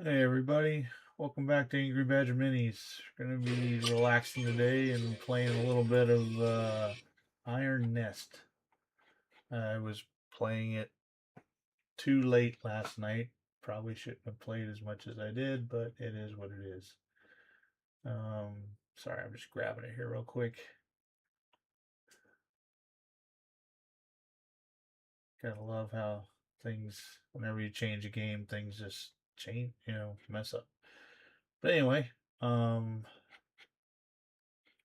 Hey everybody, welcome back to Angry Badger Minis. Gonna be relaxing today and playing a little bit of Iron Nest. I was playing it too late last night. Probably shouldn't have played as much as I did, but it is what it is. Sorry, I'm just grabbing it here real quick. Gotta love how things, whenever you change a game, things just change, mess up. But anyway, I'm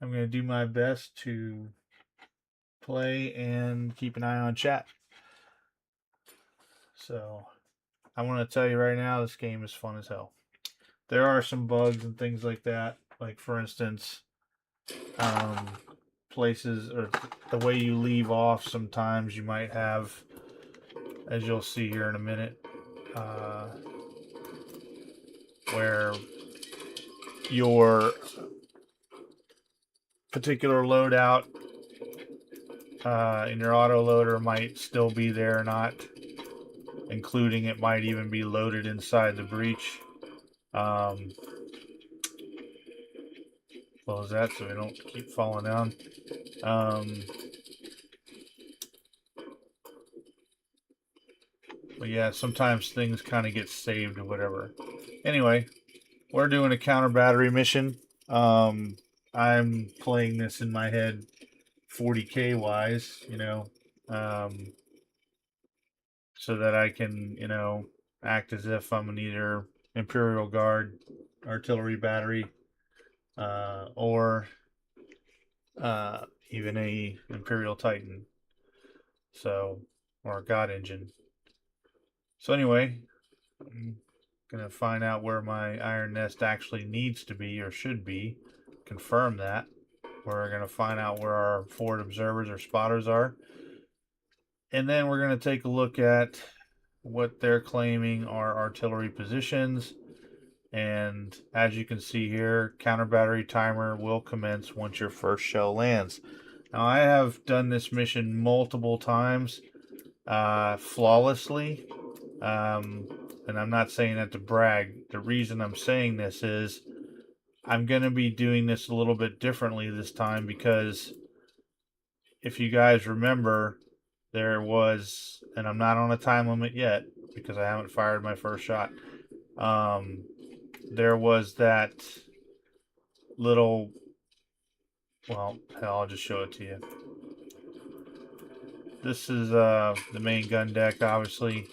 gonna do my best to play and keep an eye on chat. So I want to tell you right now, this game is fun as hell. There are some bugs and things like that. Like for instance, places or the way you leave off. Sometimes you might have, as you'll see here in a minute, where your particular loadout in your autoloader might still be there or not, including it might even be loaded inside the breach. Close that so we don't keep falling down. But yeah, sometimes things kind of get saved or whatever. Anyway, we're doing a counter battery mission. I'm playing this in my head 40K wise, so that I can, act as if I'm an either Imperial Guard artillery battery or even a Imperial Titan, so, or a God Engine. So anyway, I'm gonna find out where my iron nest actually needs to be or should be, confirm that. We're gonna find out where our forward observers or spotters are, and then we're gonna take a look at what they're claiming are artillery positions. And as you can see here, counter battery timer will commence once your first shell lands. Now I have done this mission multiple times flawlessly, and I'm not saying that to brag. The reason I'm saying this is I'm going to be doing this a little bit differently this time, because if you guys remember, there was, and I'm not on a time limit yet because I haven't fired my first shot. There was that little, well, hell, I'll just show it to you. This is the main gun deck, obviously,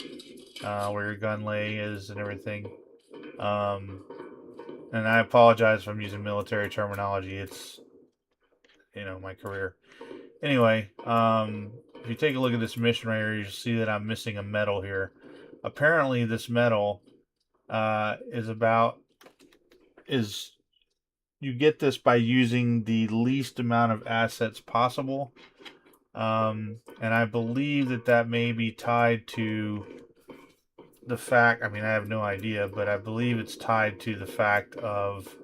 where your gun lay is and everything. And I apologize if I'm using military terminology. It's, my career. Anyway, if you take a look at this mission right here, you'll see that I'm missing a medal here. Apparently, this medal is you get this by using the least amount of assets possible. And I believe that may be tied to the fact, I mean, I have no idea, but I believe it's tied to the fact of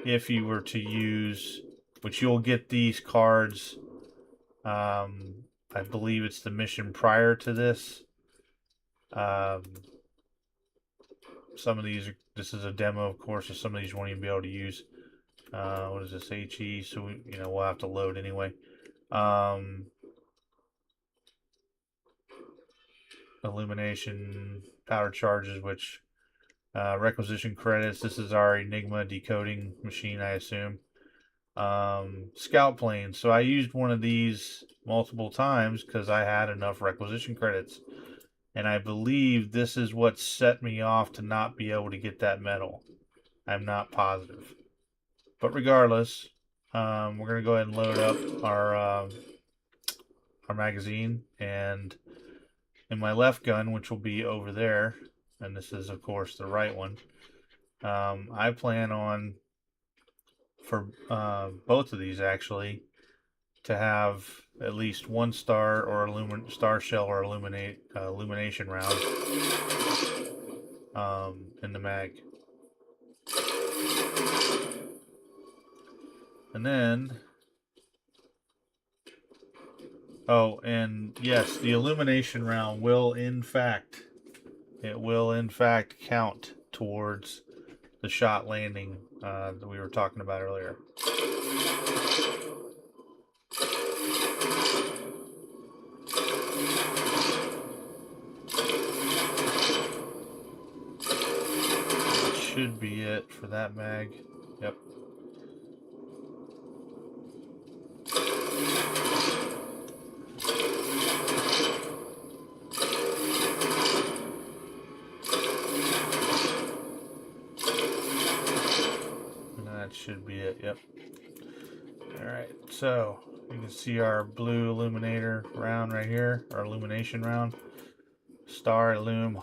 if you were to use, which you'll get these cards, I believe it's the mission prior to this. Some of these, this is a demo, of course, so some of these you won't even be able to use. What is this, HE? So, we'll have to load anyway. Illumination, powder charges, which requisition credits. This is our Enigma decoding machine, I assume. Scout planes. So I used one of these multiple times because I had enough requisition credits. And I believe this is what set me off to not be able to get that medal. I'm not positive. But regardless, we're going to go ahead and load up our magazine. And in my left gun, which will be over there, and this is, of course, the right one, I plan on, for both of these actually, to have at least one star or star shell or illumination round in the mag. And then, oh, and yes, the illumination round will in fact count towards the shot landing that we were talking about earlier. That should be it for that mag. Yep. That should be it. Yep. Alright, so you can see our blue illuminator round right here, our illumination round. Star, loom,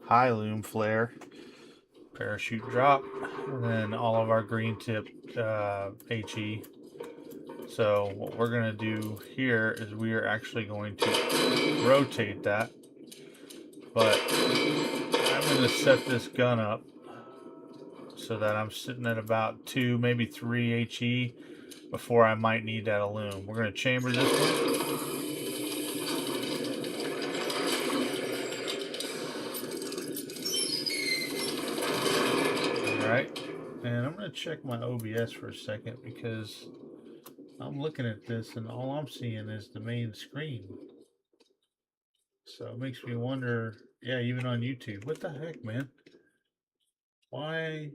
high loom, flare, parachute drop, and then all of our green tip HE. So what we're going to do here is we are actually going to rotate that, but I'm going to set this gun up so that I'm sitting at about 2, maybe 3 HE before I might need that illume. We're going to chamber this one. Alright, and I'm going to check my OBS for a second because I'm looking at this and all I'm seeing is the main screen. So it makes me wonder, yeah, even on YouTube, what the heck, man? Why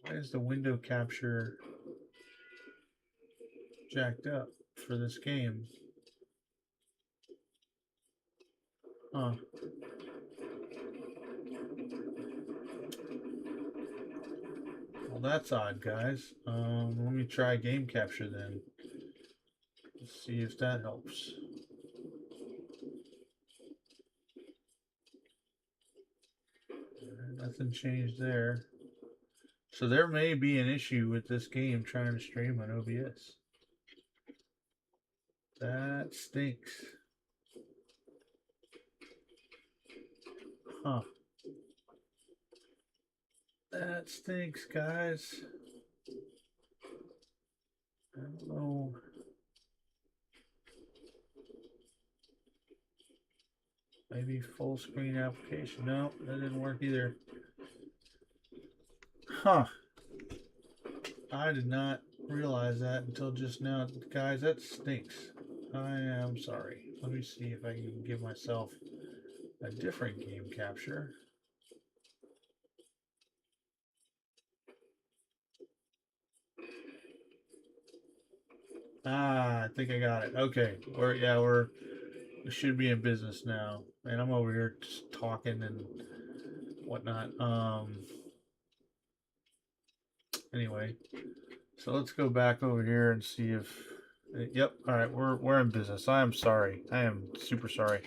is the window capture jacked up for this game? Huh. Well, that's odd, guys. Let me try game capture then. Let's see if that helps. Nothing changed there. So there may be an issue with this game trying to stream on OBS. That stinks. Huh. That stinks, guys. I don't know. Maybe full screen application. No, that didn't work either. Huh. I did not realize that until just now. Guys, that stinks. I am sorry. Let me see if I can give myself a different game capture. Ah, I think I got it. Okay. We should be in business now. And I'm over here just talking and whatnot. Anyway, so let's go back over here and see if yep, all right, we're in business. I am sorry. I am super sorry.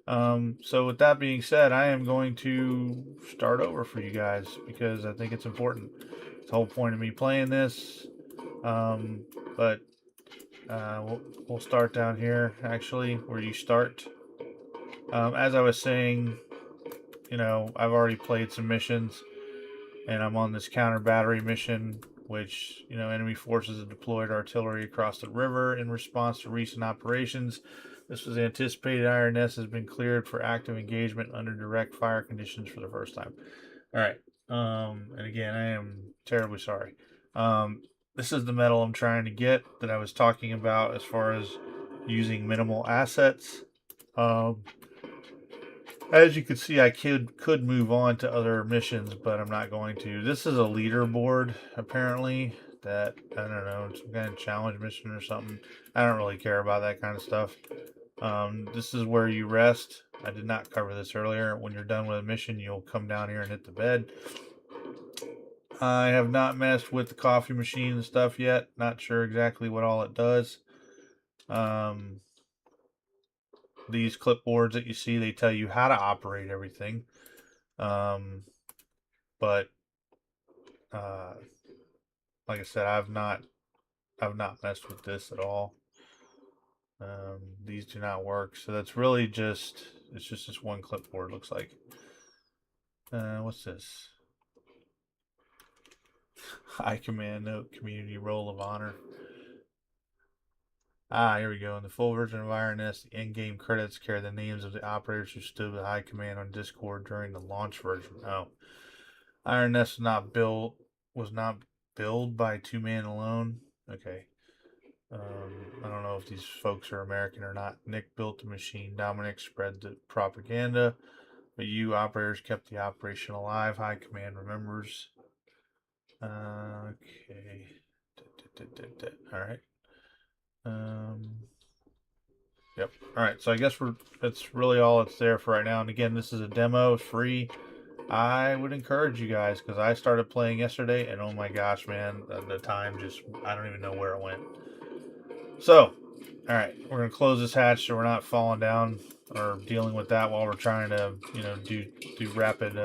So with that being said, I am going to start over for you guys because I think it's important. It's the whole point of me playing this. But we'll start down here actually where you start. As I was saying, you know, I've already played some missions and I'm on this counter battery mission, which, you know, enemy forces have deployed artillery across the river in response to recent operations. This was anticipated. Iron Nest has been cleared for active engagement under direct fire conditions for the first time. All right. And again, I am terribly sorry. This is the medal I'm trying to get that I was talking about as far as using minimal assets. As you can see, I could move on to other missions, but I'm not going to. This is a leaderboard, apparently, that, I don't know, some kind of challenge mission or something. I don't really care about that kind of stuff. This is where you rest. I did not cover this earlier. When you're done with a mission, you'll come down here and hit the bed. I have not messed with the coffee machine and stuff yet. Not sure exactly what all it does. These clipboards that you see, they tell you how to operate everything. But like I said, I've not messed with this at all. These do not work, so that's really just, it's just this one clipboard, looks like. What's this? High command note, community roll of honor. Ah, here we go. In the full version of Iron Nest, the in-game credits carry the names of the operators who stood with high command on Discord during the launch version. Oh, Iron Nest was not built by 2-man alone. Okay. I don't know if these folks are American or not. Nick built the machine. Dominic spread the propaganda. But you operators kept the operation alive. High command remembers. Okay. All right. Yep. All right. So I guess that's really all it's there for right now. And again, this is a demo. It's free. I would encourage you guys, because I started playing yesterday, and oh my gosh, man, the time just, I don't even know where it went. So, all right, we're gonna close this hatch so we're not falling down or dealing with that while we're trying to, you know, do rapid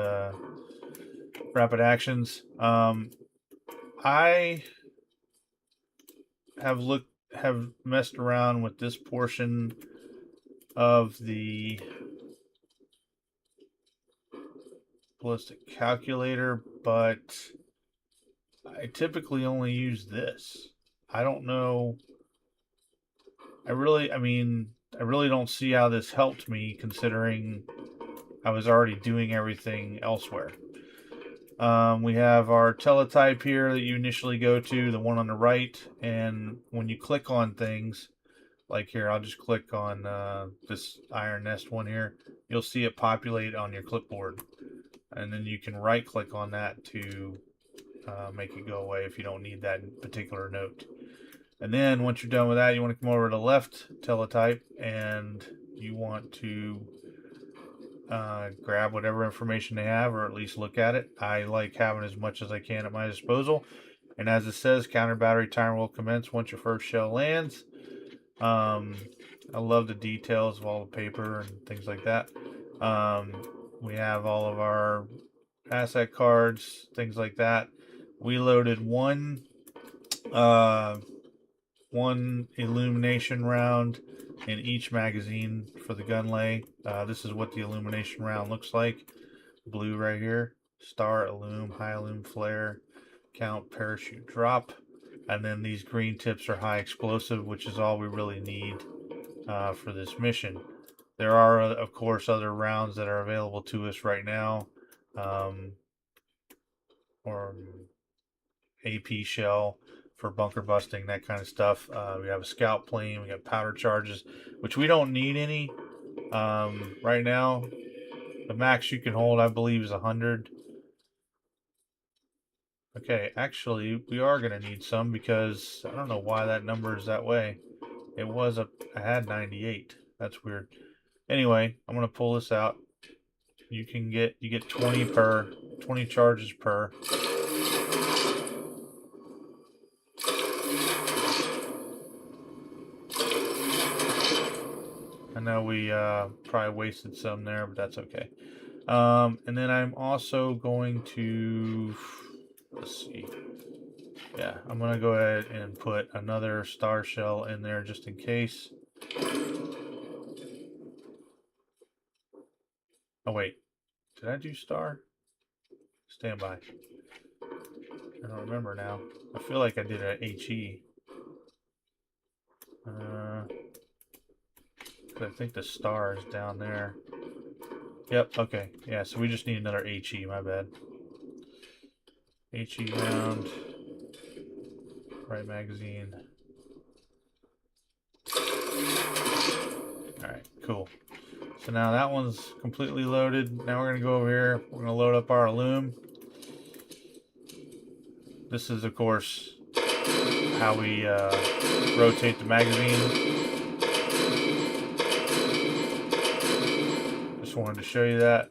actions. I have messed around with this portion of the ballistic calculator, but I typically only use this. I don't know. I really don't see how this helped me, considering I was already doing everything elsewhere. We have our teletype here that you initially go to, the one on the right, and when you click on things, like here, I'll just click on this Iron Nest one here, you'll see it populate on your clipboard. And then you can right click on that to make it go away if you don't need that particular note. And then once you're done with that, you want to come over to the left teletype, and you want to grab whatever information they have, or at least look at it. I like having as much as I can at my disposal. And as it says, counter battery timer will commence once your first shell lands. I love the details of all the paper and things like that. We have all of our asset cards, things like that. We loaded one illumination round in each magazine for the gun lay. This is what the illumination round looks like. Blue right here. Star, illum, high illum, flare, count, parachute, drop. And then these green tips are high explosive, which is all we really need for this mission. There are, of course, other rounds that are available to us right now. Or AP shell for bunker busting, that kind of stuff. We have a scout plane. We got powder charges, which we don't need any right now. The max you can hold, I believe, is 100. Okay, actually, we are going to need some, because I don't know why that number is that way. It was I had 98. That's weird. Anyway, I'm going to pull this out. You get 20 charges per. I know we probably wasted some there, but that's okay. And then I'm also going to, let's see. Yeah, I'm going to go ahead and put another star shell in there just in case. Oh, wait. Did I do star? Stand by. I don't remember now. I feel like I did a HE. I think the star is down there. Yep, okay. Yeah, so we just need another HE, my bad. HE round. Right magazine. Alright, cool. So now that one's completely loaded. Now we're going to go over here. We're going to load up our illum. This is, of course, how we rotate the magazine. Just wanted to show you that.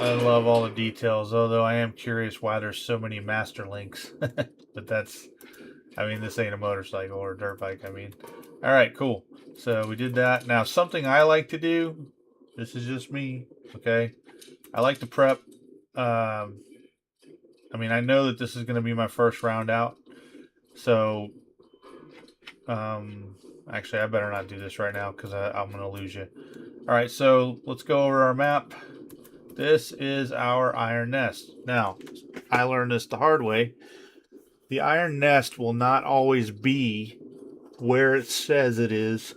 I love all the details, although I am curious why there's so many master links. But that's, I mean, this ain't a motorcycle or a dirt bike, I mean. All right, cool. So we did that. Now, something I like to do, this is just me, okay? I like to prep. I mean, I know that this is going to be my first round out. So, actually, I better not do this right now, because I'm going to lose you. All right, so let's go over our map. This is our iron nest. Now, I learned this the hard way. The iron nest will not always be where it says it is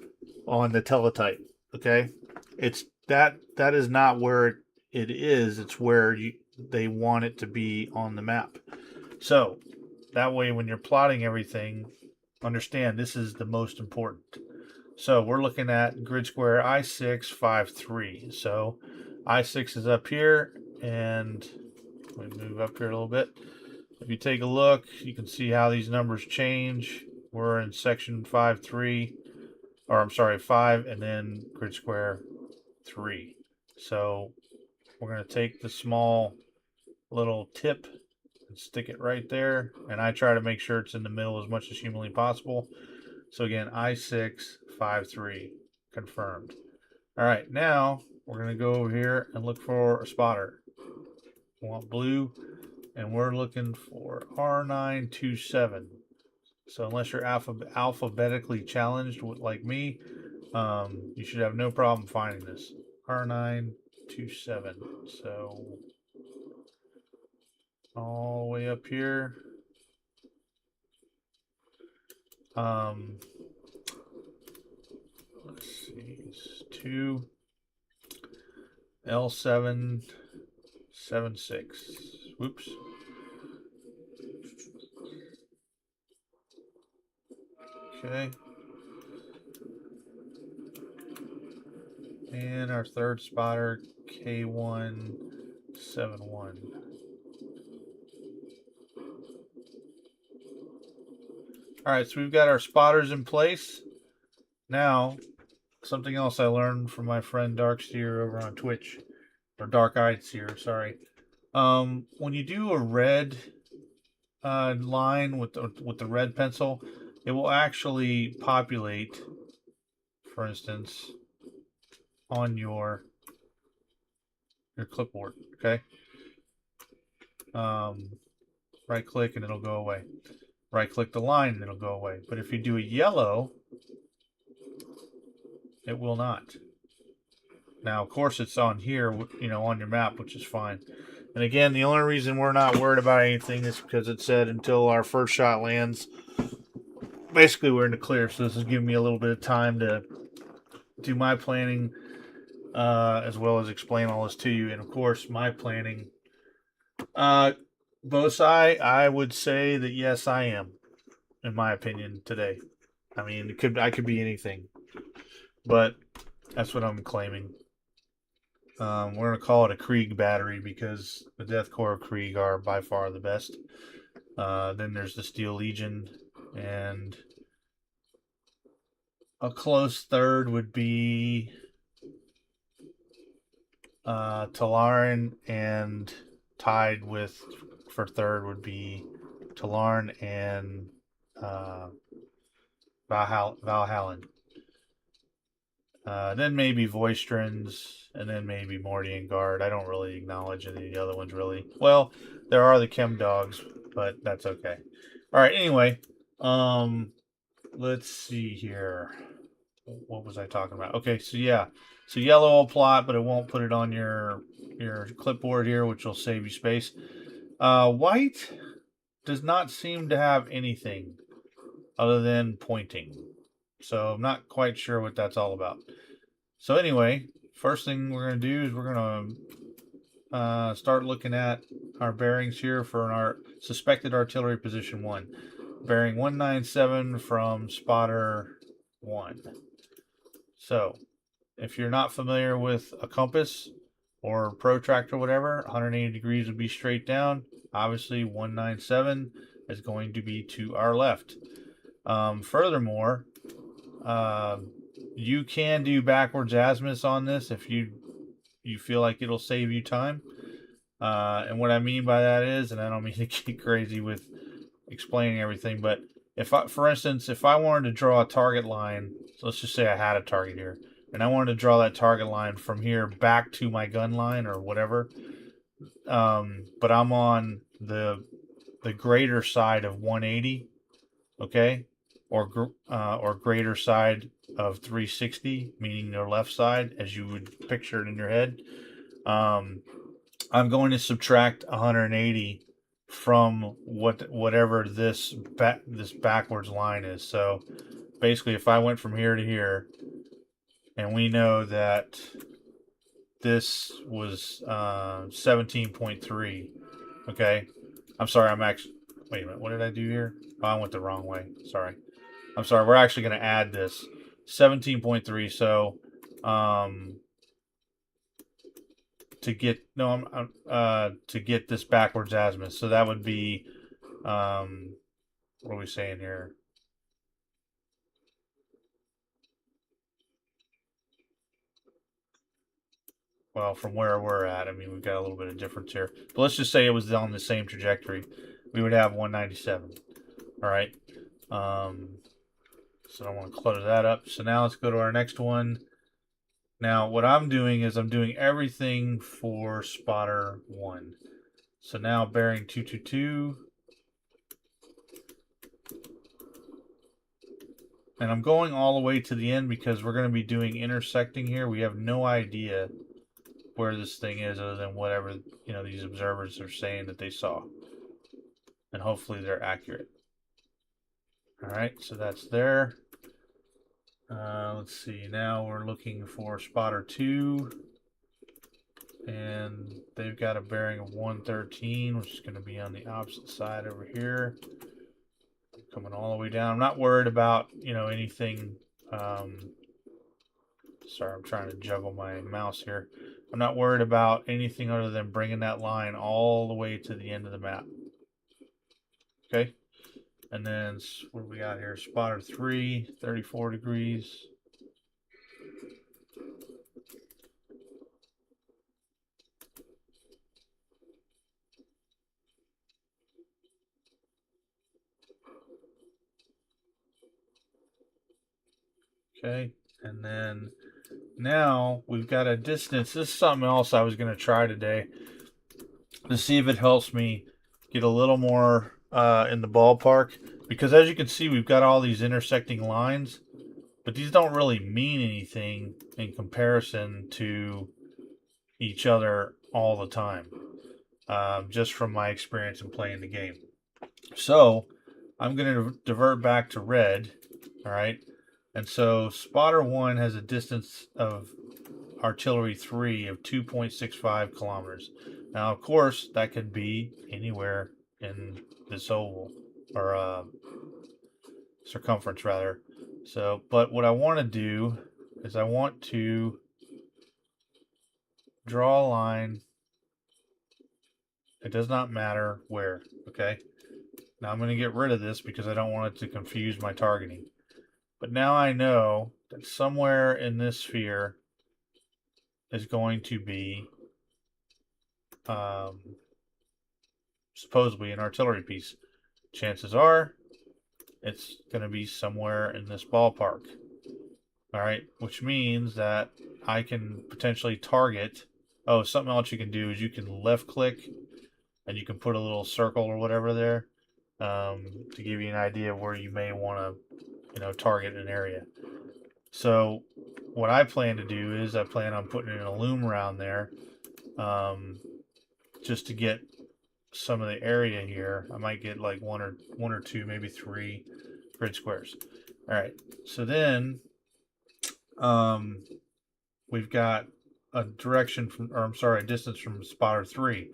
on the teletype. Okay, it's that is not where it is. It's where they want it to be on the map. So that way, when you're plotting everything, understand this is the most important. So we're looking at grid square I6 5 3. So I6 is up here, and we move up here a little bit. If you take a look, you can see how these numbers change. We're in section 5 3, or I'm sorry, 5, and then grid square 3. So we're going to take the small little tip and stick it right there, and I try to make sure it's in the middle as much as humanly possible. So again, I6 5 3 confirmed. All right, now we're going to go over here and look for a spotter. We want blue, and we're looking for R927. So unless you're alphabetically challenged like me, you should have no problem finding this. R927. So all the way up here. Let's see, it's 2 L776. Whoops. Okay. And our third spotter, K171. All right, so we've got our spotters in place. Now, something else I learned from my friend Darkseer over on Twitch, or Dark-Eyed Seer, sorry. When you do a red line with the red pencil, it will actually populate, for instance, on your clipboard. Okay. Right click and it'll go away. Right click the line and it'll go away. But if you do a yellow, it will not. Now, of course, it's on here, you know, on your map, which is fine. And again, the only reason we're not worried about anything is because it said until our first shot lands. Basically, we're in the clear, so this is giving me a little bit of time to do my planning, as well as explain all this to you. And of course, my planning. Bosai, I would say that yes, I am, in my opinion, today. I mean, I could be anything, but that's what I'm claiming. We're gonna call it a Krieg battery because the Death Corps of Krieg are by far the best. Then there's the Steel Legion, and a close third would be Talaran, and tied with for third would be Talaran and Valhallan. Then maybe Voistrans, and then maybe Morty and Guard. I don't really acknowledge any of the other ones, really. Well, there are the Chem Dogs, but that's okay. All right, anyway, let's see here. What was I talking about? Okay, so yeah. So yellow will plot, but it won't put it on your clipboard here, which will save you space. White does not seem to have anything other than pointing. So I'm not quite sure what that's all about. So anyway, first thing we're going to do is we're going to start looking at our bearings here for our suspected artillery position 1. Bearing 197 from spotter 1. So if you're not familiar with a compass or protractor or whatever, 180 degrees would be straight down. Obviously 197 is going to be to our left. Furthermore, you can do backwards azimuths on this if you feel like it'll save you time. And what I mean by that is, and I don't mean to get crazy with explaining everything, but for instance, if I wanted to draw a target line, so let's just say I had a target here, and I wanted to draw that target line from here back to my gun line or whatever, but I'm on the greater side of 180, okay, or greater side of 360, meaning the left side, as you would picture it in your head. I'm going to subtract 180 from whatever this backwards line is. So basically if I went from here to here, and we know that this was 17.3. Okay, I'm sorry. I'm actually. Wait a minute. What did I do here? Oh, I went the wrong way. Sorry. I'm sorry. We're actually going to add this 17.3. So, to get to get this backwards azimuth. So that would be what are we saying here? Well, from where we're at, I mean, we've got a little bit of difference here. But let's just say it was on the same trajectory. We would have 197. All right. So I don't want to clutter that up. So now let's go to our next one. Now, what I'm doing is I'm doing everything for spotter 1. So now bearing 222. And I'm going all the way to the end because we're going to be doing intersecting here. We have no idea where this thing is other than whatever, these observers are saying that they saw. And hopefully they're accurate. All right, so that's there. Let's see, now we're looking for spotter 2. And they've got a bearing of 113, which is going to be on the opposite side over here. Coming all the way down. I'm not worried about, anything. Sorry, I'm trying to juggle my mouse here. I'm not worried about anything other than bringing that line all the way to the end of the map. Okay. And then what do we got here? Spotter 3, 34 degrees. Okay. And then now we've got a distance. This is something else I was going to try today to see if it helps me get a little more in the ballpark. Because as you can see, we've got all these intersecting lines, but these don't really mean anything in comparison to each other all the time, just from my experience in playing the game. So I'm going to divert back to red, all right? And so spotter 1 has a distance of artillery 3 of 2.65 kilometers. Now, of course, that could be anywhere in this oval, or circumference rather. So, but what I want to do is I want to draw a line. It does not matter where, okay? Now I'm going to get rid of this because I don't want it to confuse my targeting. But now I know that somewhere in this sphere is going to be supposedly an artillery piece. Chances are it's going to be somewhere in this ballpark. All right, which means that I can potentially target. Oh, something else you can do is you can left click and you can put a little circle or whatever there to give you an idea of where you may want to, target an area. So what I plan to do is I plan on putting an loom around there just to get some of the area here. I might get like one or two, maybe 3 grid squares. All right, so then we've got a direction from, or I'm sorry, a distance from spotter 3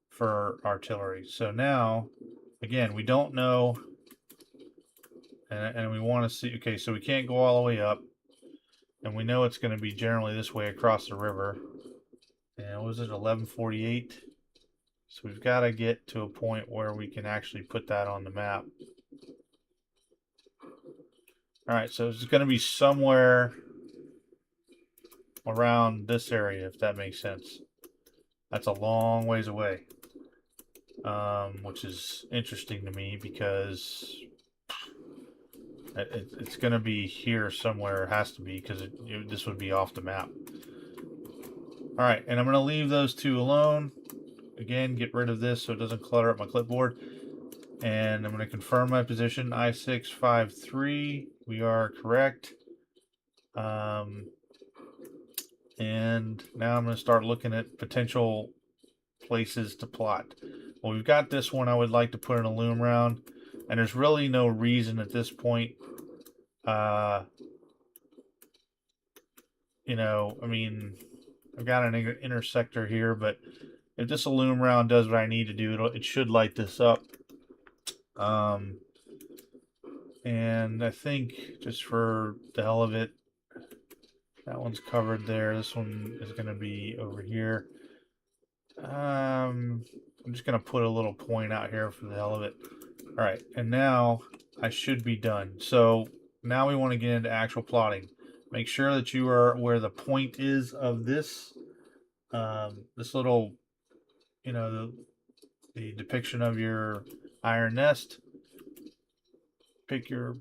for artillery. So now, again, we don't know, and we want to see, okay, so we can't go all the way up, and we know it's going to be generally this way across the river. And what was it, 1148? So we've got to get to a point where we can actually put that on the map. All right, so it's going to be somewhere around this area, if that makes sense. That's a long ways away, which is interesting to me because it's going to be here somewhere. It has to be because this would be off the map. All right, and I'm going to leave those 2 alone. Again, get rid of this so it doesn't clutter up my clipboard. And I'm going to confirm my position, I653. We are correct. And now I'm going to start looking at potential places to plot. Well, we've got this one I would like to put in a loom round. And there's really no reason at this point You know, I mean, I've got an intersector here, but if this aluminum round does what I need to do, it should light this up. And I think just for the hell of it, that one's covered there. This one is going to be over here. I'm just going to put a little point out here for the hell of it. All right, and now I should be done. So now we want to get into actual plotting. Make sure that you are where the point is of this, this little, you know, the depiction of your iron nest. Pick your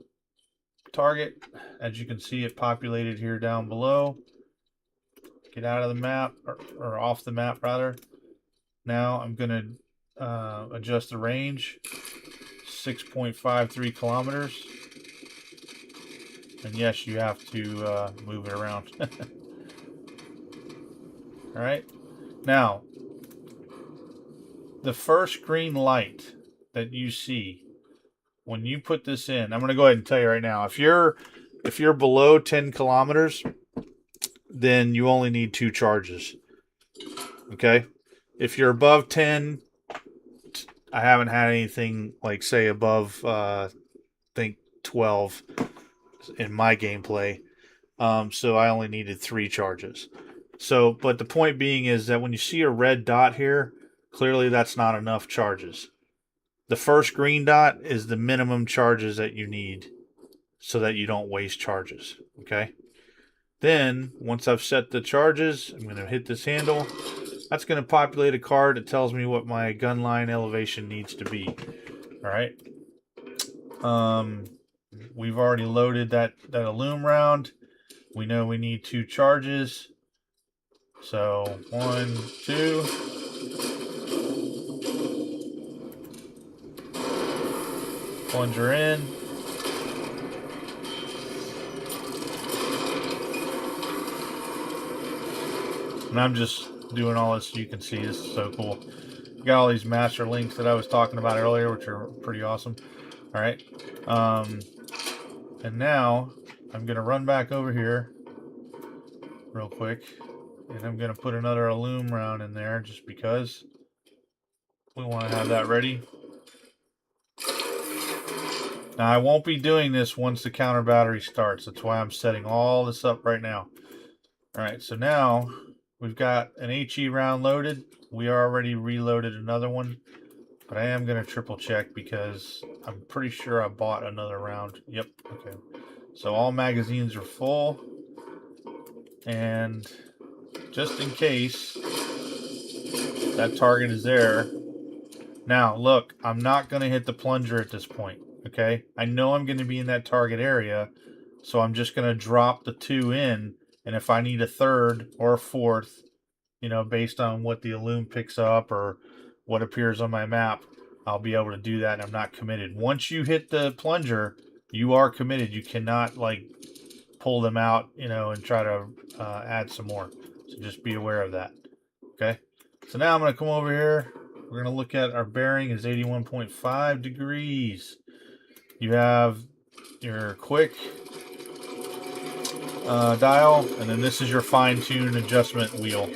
target. As you can see, it populated here down below. Get out of the map, or off the map rather. Now I'm going to adjust the range, 6.53 kilometers. And yes, you have to move it around. All right. Now, the first green light that you see when you put this in, I'm going to go ahead and tell you right now. If you're below 10 kilometers, then you only need 2 charges. Okay. If you're above 10, I haven't had anything like say above I think 12 in my gameplay. So I only needed 3 charges. So, but the point being is that when you see a red dot here, clearly that's not enough charges. The first green dot is the minimum charges that you need so that you don't waste charges. Okay. Then, once I've set the charges, I'm going to hit this handle. That's going to populate a card that tells me what my gun line elevation needs to be. All right. We've already loaded that aluminum round. We know we need 2 charges. So 1, 2. Plunger in. And I'm just doing all this so you can see. This is so cool. Got all these master links that I was talking about earlier, which are pretty awesome. All right. And now I'm going to run back over here real quick. And I'm going to put another aluminum round in there just because we want to have that ready. Now, I won't be doing this once the counter battery starts. That's why I'm setting all this up right now. All right, so now we've got an HE round loaded. We already reloaded another one, but I am going to triple check because I'm pretty sure I bought another round. Yep, okay. So all magazines are full. And just in case that target is there. Now, look, I'm not going to hit the plunger at this point, okay? I know I'm going to be in that target area, so I'm just going to drop the 2 in, and if I need a third or a fourth, you know, based on what the aluminum picks up or what appears on my map, I'll be able to do that, and I'm not committed. Once you hit the plunger, you are committed. You cannot, like, pull them out, you know, and try to add some more. So just be aware of that, okay? So now I'm going to come over here. We're going to look at our bearing is 81.5 degrees. You have your quick dial, and then this is your fine-tune adjustment wheel.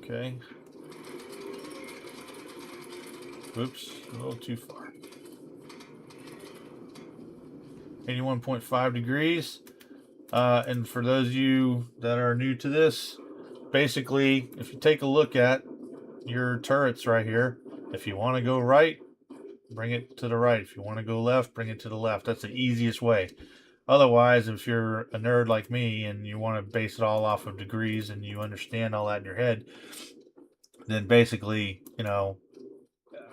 Okay. Oops, a little too far. 81.5 degrees. And for those of you that are new to this, basically, if you take a look at your turrets right here, if you want to go right, bring it to the right. If you want to go left, bring it to the left. That's the easiest way. Otherwise, if you're a nerd like me and you want to base it all off of degrees and you understand all that in your head, then basically, you know,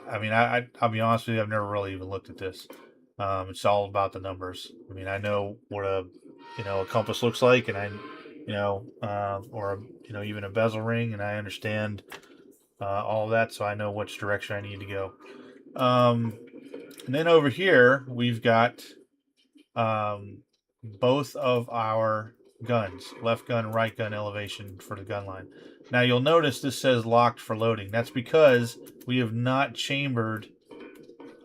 I mean, I'll be honest with you, I've never really even looked at this. It's all about the numbers. I mean, I know what a compass looks like, and or even a bezel ring, and I understand all of that, so I know which direction I need to go. And then over here we've got both of our guns, left gun, right gun elevation for the gun line. Now you'll notice this says locked for loading. That's because we have not chambered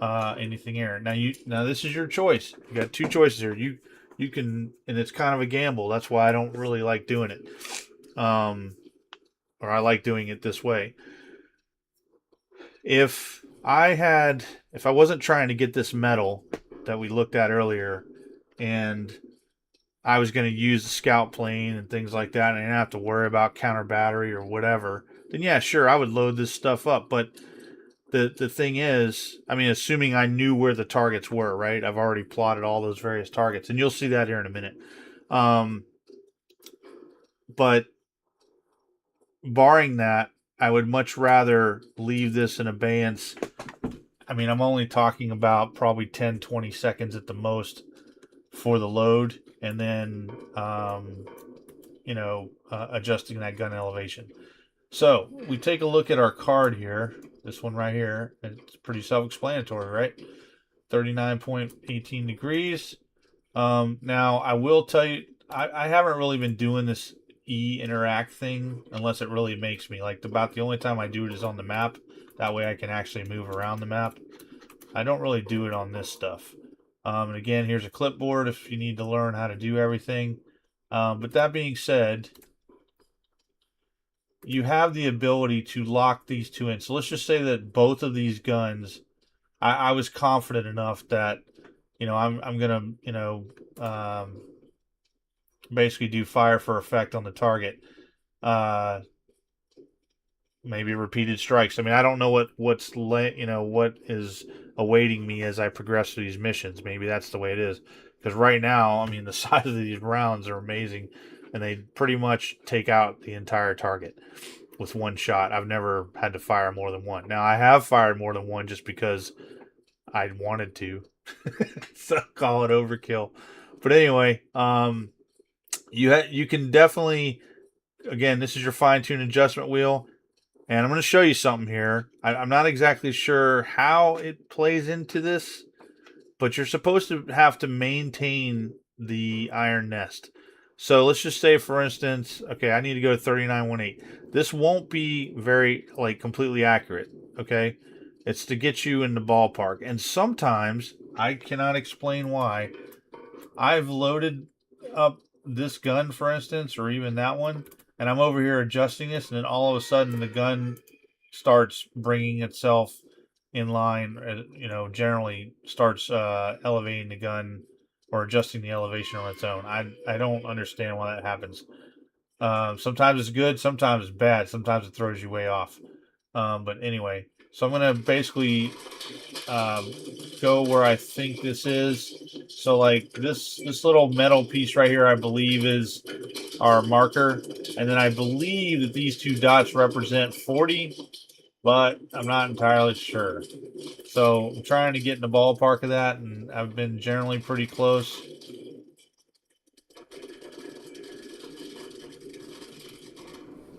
anything here. Now this is your choice. You got two choices here. You can, and it's kind of a gamble. That's why I don't really like doing it. Or I like doing it this way. If I wasn't trying to get this metal that we looked at earlier, and I was going to use the scout plane and things like that, and I didn't have to worry about counter battery or whatever, then yeah, sure, I would load this stuff up. But the thing is, I mean, assuming I knew where the targets were, right? I've already plotted all those various targets, and you'll see that here in a minute. But barring that, I would much rather leave this in abeyance. I mean, I'm only talking about probably 10, 20 seconds at the most for the load, and then, adjusting that gun elevation. So we take a look at our card here, this one right here. It's pretty self-explanatory, right? 39.18 degrees. Now, I will tell you, I haven't really been doing this interact thing unless it really makes me. Like, about the only time I do it is on the map. That way I can actually move around the map. I don't really do it on this stuff. And again, here's a clipboard if you need to learn how to do everything. But that being said, you have the ability to lock these two in. So let's just say that both of these guns, I was confident enough that, I'm going to, basically do fire for effect on the target. Maybe repeated strikes. I mean, I don't know what is awaiting me as I progress through these missions. Maybe that's the way it is. Because right now, I mean, the size of these rounds are amazing, and they pretty much take out the entire target with one shot. I've never had to fire more than one. Now, I have fired more than one just because I wanted to. So call it overkill. But anyway, you can definitely, again, this is your fine-tune adjustment wheel. And I'm going to show you something here. I'm not exactly sure how it plays into this, but you're supposed to have to maintain the iron nest. So let's just say, for instance, okay, I need to go to 39.18. This won't be very, completely accurate, okay? It's to get you in the ballpark. And sometimes, I cannot explain why, I've loaded up this gun, for instance, or even that one, and I'm over here adjusting this, and then all of a sudden the gun starts bringing itself in line, generally starts elevating the gun or adjusting the elevation on its own. I don't understand why that happens. Sometimes it's good, sometimes it's bad, sometimes it throws you way off. But anyway, so I'm going to basically go where I think this is. So like this little metal piece right here, I believe is our marker. And then I believe that these two dots represent 40, but I'm not entirely sure. So I'm trying to get in the ballpark of that, and I've been generally pretty close.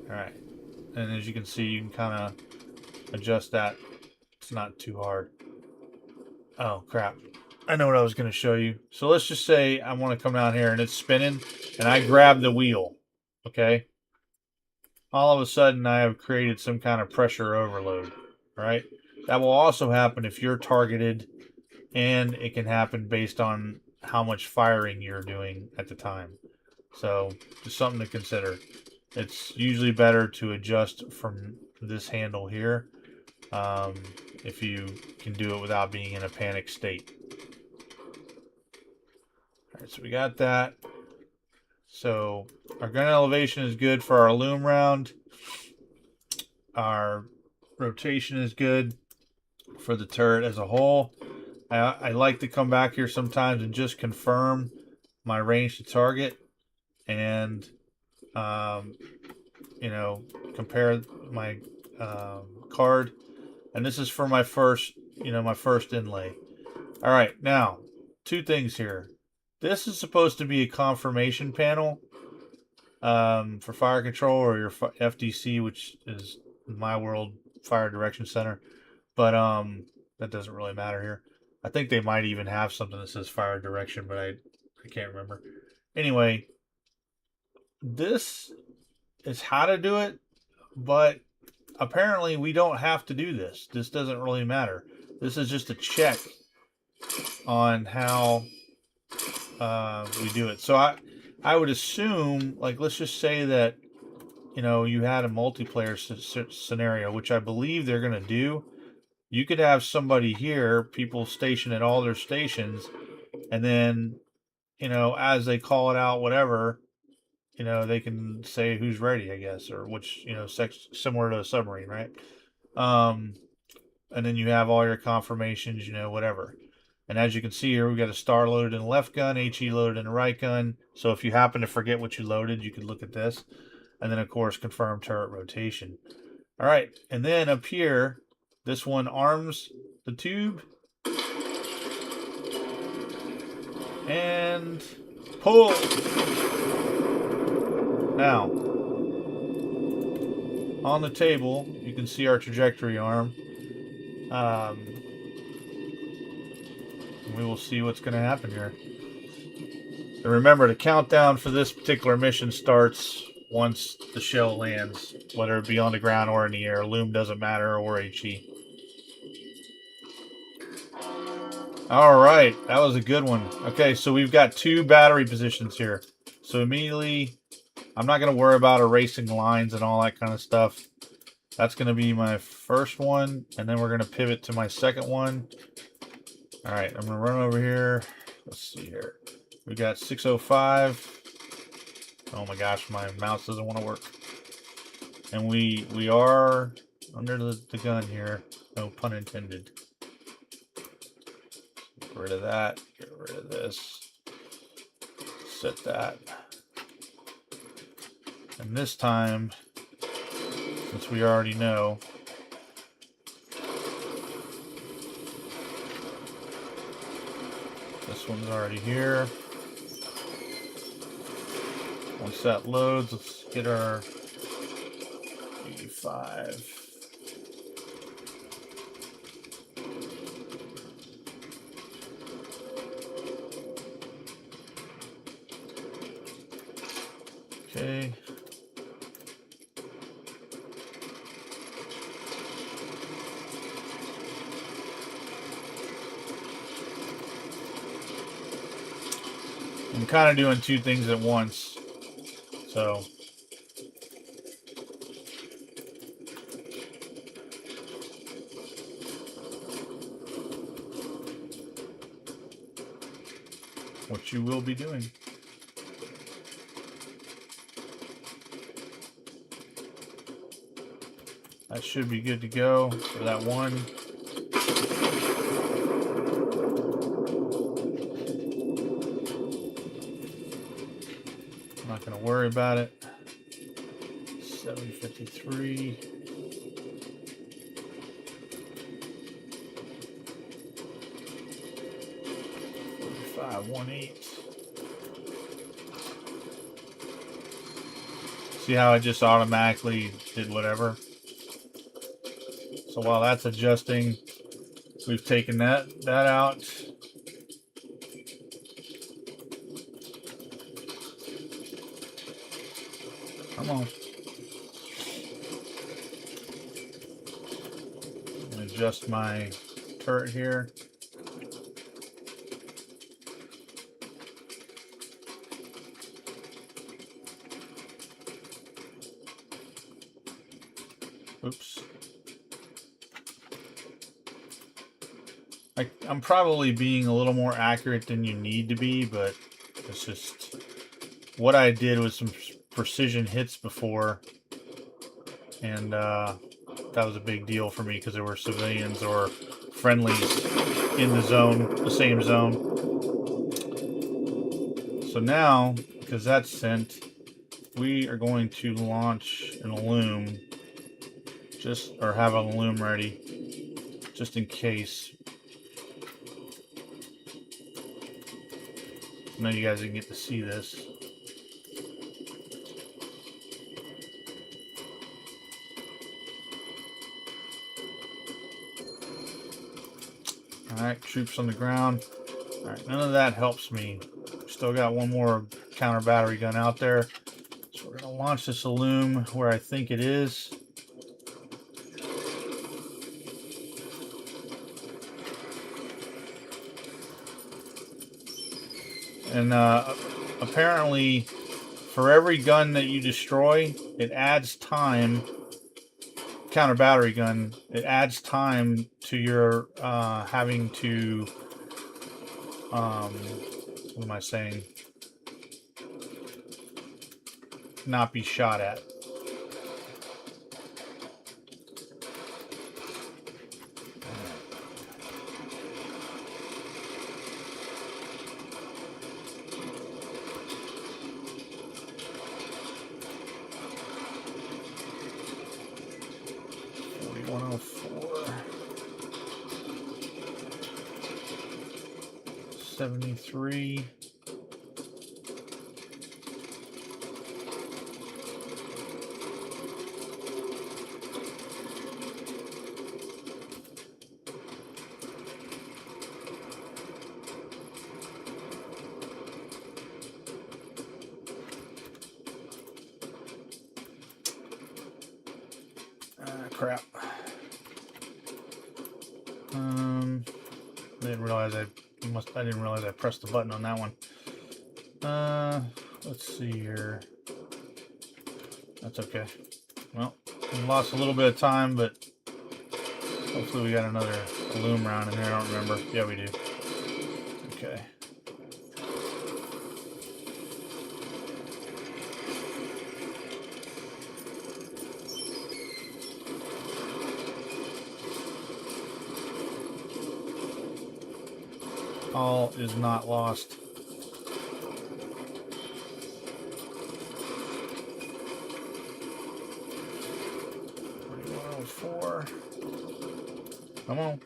All right. And as you can see, you can kind of adjust that. It's not too hard. Oh, crap. I know what I was going to show you. So let's just say I want to come down here and it's spinning and I grab the wheel. Okay. All of a sudden I have created some kind of pressure overload. Right. That will also happen if you're targeted, and it can happen based on how much firing you're doing at the time. So just something to consider. It's usually better to adjust from this handle here if you can do it without being in a panic state. All right, so we got that. So our gun elevation is good for our loom round. Our rotation is good for the turret as a whole. I like to come back here sometimes and just confirm my range to target, and compare my card. And this is for my first inlay. All right, now two things here. This is supposed to be a confirmation panel for fire control, or your FDC, which is in my world Fire Direction Center. But that doesn't really matter here. I think they might even have something that says fire direction, but I can't remember. Anyway, this is how to do it, but apparently we don't have to do this. This doesn't really matter. This is just a check on how we do it. So I would assume, like, let's just say that, you know, you had a multiplayer scenario, which I believe they're going to do. You could have somebody here, people stationed at all their stations, and then, you know, as they call it out, whatever, you know, they can say who's ready, I guess, or which, you know, similar to a submarine, right? And then you have all your confirmations, you know, whatever. And as you can see here, we've got a star loaded in the left gun, HE loaded in the right gun. So if you happen to forget what you loaded, you could look at this. And then, of course, confirm turret rotation. All right. And then up here, this one arms the tube. And pull. Now, on the table, you can see our trajectory arm. We will see what's going to happen here. And remember, the countdown for this particular mission starts once the shell lands, whether it be on the ground or in the air. Loom doesn't matter, or HE. All right, that was a good one. Okay, so we've got 2 battery positions here. So immediately, I'm not going to worry about erasing lines and all that kind of stuff. That's going to be my first one, and then we're going to pivot to my second one. All right, I'm going to run over here. Let's see here. We got 605. Oh my gosh, my mouse doesn't want to work. And we are under the gun here. No pun intended. Get rid of that. Get rid of this. Set that. And this time, since we already know, this one's already here. Once that loads, let's get our 85. Okay. I'm kind of doing 2 things at once. So what you will be doing. That should be good to go for that one. I'm not going to worry about it. 753. 4518. See how I just automatically did whatever? So while that's adjusting, we've taken that out. Come on. I'm going to adjust my turret here. Oops. I'm probably being a little more accurate than you need to be, but it's just what I did with some precision hits before, and that was a big deal for me because there were civilians or friendlies in the zone, the same zone. So now, because that's sent, we are going to launch an loom, or have a loom ready, just in case. I know you guys didn't get to see this. Alright, troops on the ground. Alright, none of that helps me. Still got one more counter battery gun out there. we're going to launch this loom where I think it is. And apparently, for every gun that you destroy, it adds time. Counter battery gun, it adds time to your having to. What am I saying? Not be shot at. $41.04. 73. Crap. Didn't realize I didn't realize I pressed the button on that one. Let's see here. That's okay. Well, we lost a little bit of time, but hopefully we got another loom round in there. I don't remember. Yeah, we do. Okay. All is not lost. $41.04. Come on.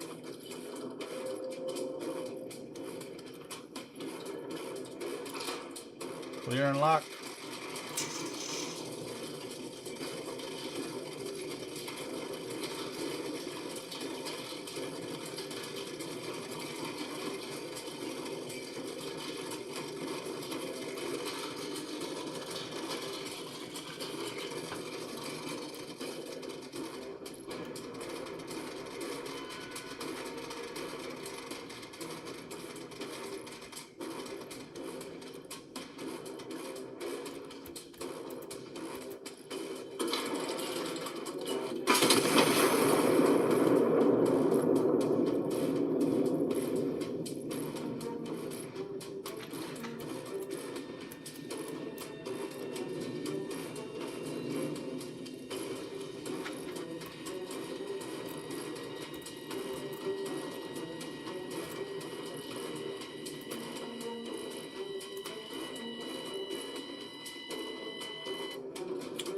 Clear and lock.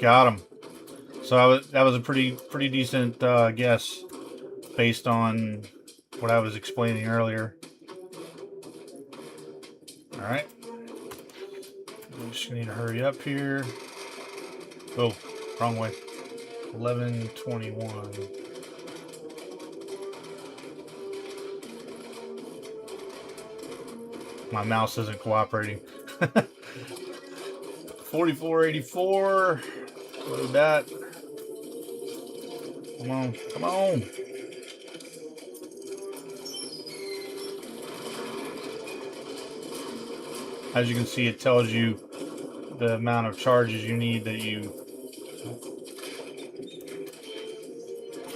Got him. So that was a pretty decent guess based on what I was explaining earlier. All right. We just need to hurry up here. Oh, wrong way. 11:21. My mouse isn't cooperating. 44.84. Load that. Come on, come on. As you can see, it tells you the amount of charges you need that you.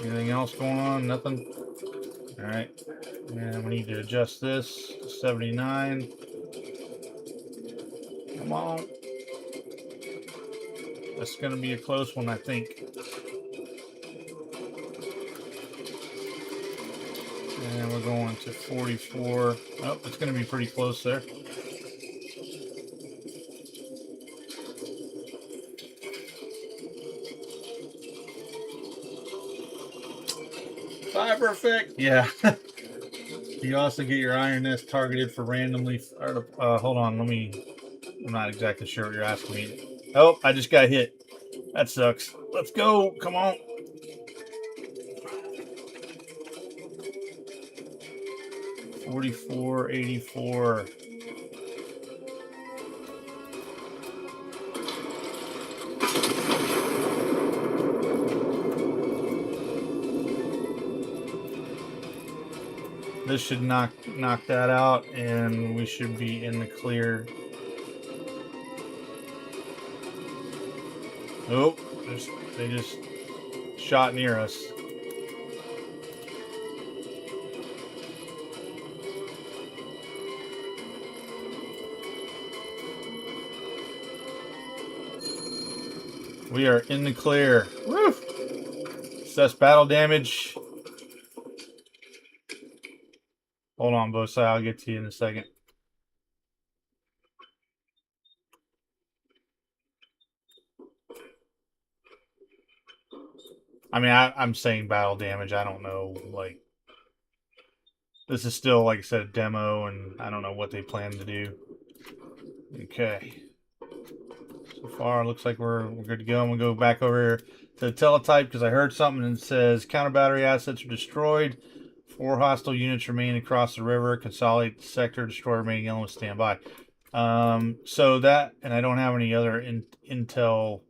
Anything else going on? Nothing? Alright. And we need to adjust this to 79. Come on. That's going to be a close one, I think. And we're going to 44. Oh, it's going to be pretty close there. Perfect. Yeah. You also get your iron nest targeted for randomly. Hold on. I'm not exactly sure what you're asking me. Oh, I just got hit. That sucks. Let's go. Come on. $44.84. This should knock that out, and we should be in the clear. Oh, they just shot near us. We are in the clear. Woo! Assess battle damage. Hold on, Bosai. I'll get to you in a second. I mean, I'm saying battle damage. I don't know, like, this is still, like I said, a demo, and I don't know what they plan to do. Okay. So far, looks like we're good to go. I'm going to go back over here to the teletype because I heard something that says counter battery assets are destroyed. 4 hostile units remain across the river. Consolidate the sector. Destroy remaining elements. Stand by. So that, and I don't have any other intel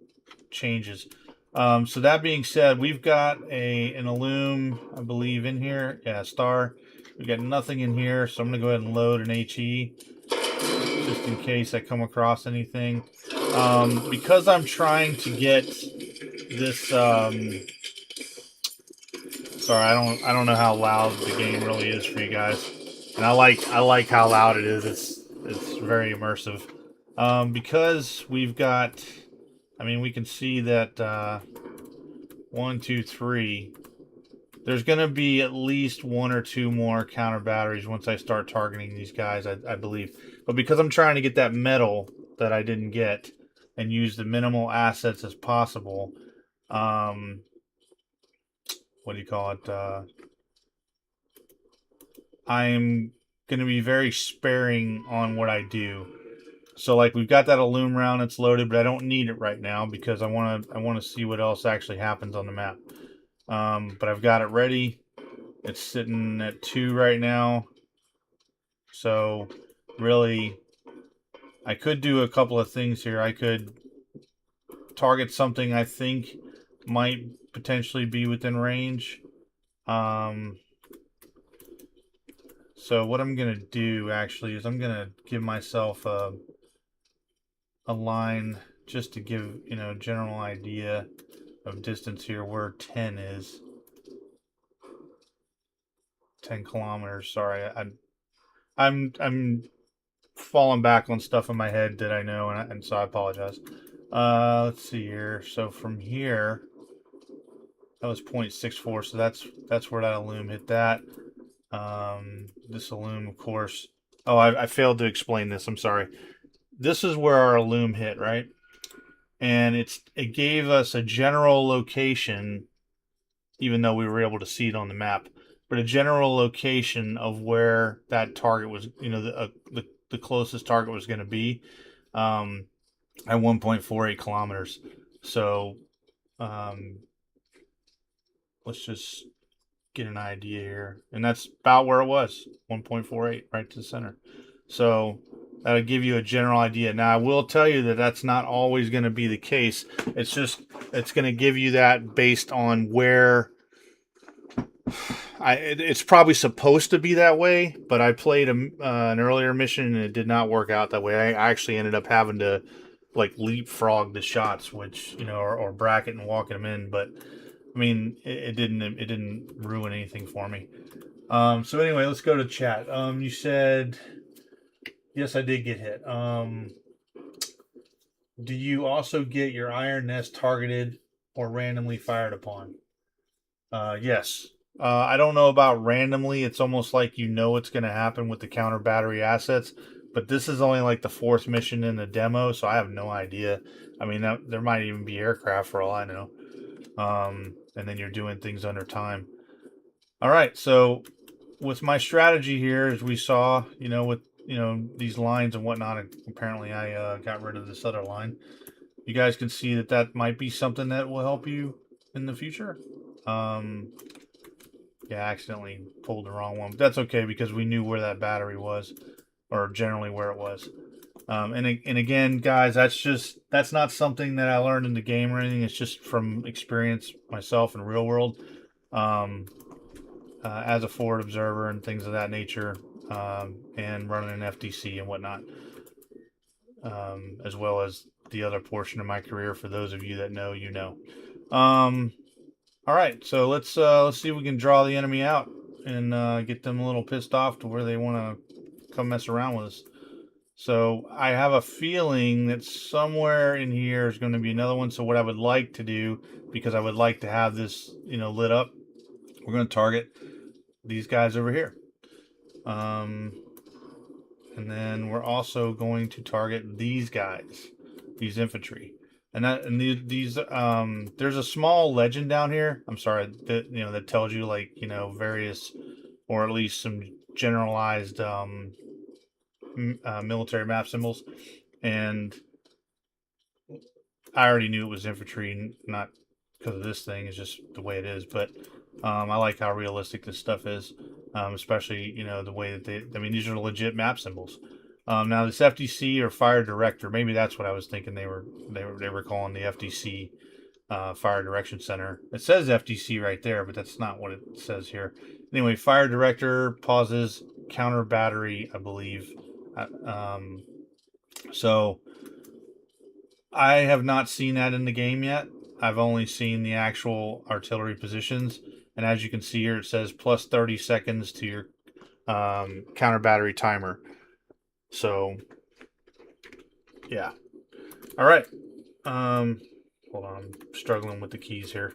changes. So that being said, we've got an Illume, I believe, in here. Yeah, star. We've got nothing in here, so I'm going to go ahead and load an HE just in case I come across anything. Because I'm trying to get this. Sorry, I don't know how loud the game really is for you guys, and I like how loud it is. It's very immersive. Because we've got. I mean, we can see that 1, 2, 3. There's going to be at least 1 or 2 more counter batteries once I start targeting these guys, I believe. But because I'm trying to get that metal that I didn't get and use the minimal assets as possible, what do you call it? I'm going to be very sparing on what I do. So like we've got that Illume round that's loaded, but I don't need it right now because I want to see what else actually happens on the map. But I've got it ready. It's sitting at 2 right now. So really, I could do a couple of things here. I could target something I think might potentially be within range. So what I'm going to do actually is I'm going to give myself a line just to give, you know, general idea of distance here where 10 is. 10 kilometers. Sorry, I'm falling back on stuff in my head that I know, and so I apologize. Let's see here. So from here, that was 0.64. So that's where that Illume hit that. This Illume, of course. Oh, I failed to explain this. I'm sorry. This is where our Illume hit, right? And it gave us a general location, even though we were able to see it on the map, but a general location of where that target was, you know, the closest target was going to be at 1.48 kilometers. So let's just get an idea here. And that's about where it was, 1.48, right to the center. So that'll give you a general idea. Now, I will tell you that that's not always going to be the case. It's going to give you that based on where... it's probably supposed to be that way, but I played an earlier mission and it did not work out that way. I actually ended up having to like leapfrog the shots, which, you know, or bracket and walking them in. But I mean, it didn't ruin anything for me. So anyway, let's go to chat. You said yes, I did get hit. Do you also get your iron nest targeted or randomly fired upon? Yes. I don't know about randomly. It's almost like you know what's going to happen with the counter battery assets. But this is only like the 4th mission in the demo, so I have no idea. I mean, there might even be aircraft for all I know. And then you're doing things under time. All right, so with my strategy here, as we saw, you know, with, you know, these lines and whatnot, apparently I got rid of this other line. You guys can see that might be something that will help you in the future. Yeah, I accidentally pulled the wrong one, but that's okay because we knew where that battery was, or generally where it was. And again, guys, that's not something that I learned in the game or anything. It's just from experience myself in real world, as a forward observer and things of that nature, and running an FTC and whatnot, as well as the other portion of my career. For those of you that know, you know. All right, so let's see if we can draw the enemy out and get them a little pissed off to where they want to come mess around with us. So I have a feeling that somewhere in here is going to be another one. So what I would like to do, because I would like to have this, lit up, we're going to target these guys over here. And then we're also going to target these guys, these infantry. And these there's a small legend down here. I'm sorry, that tells you, like, various, or at least some generalized military map symbols, and I already knew it was infantry, not because of this thing. It's just the way it is. But I like how realistic this stuff is, especially the way that these are legit map symbols. Now this FDC, or fire director, maybe that's what I was thinking they were calling the FDC, fire direction center. It says FDC right there, but that's not what it says here. Anyway, fire director pauses counter battery, I believe. So I have not seen that in the game yet. I've only seen the actual artillery positions, and as you can see here, it says plus 30 seconds to your counter battery timer. So yeah. All right. Hold on, I'm struggling with the keys here.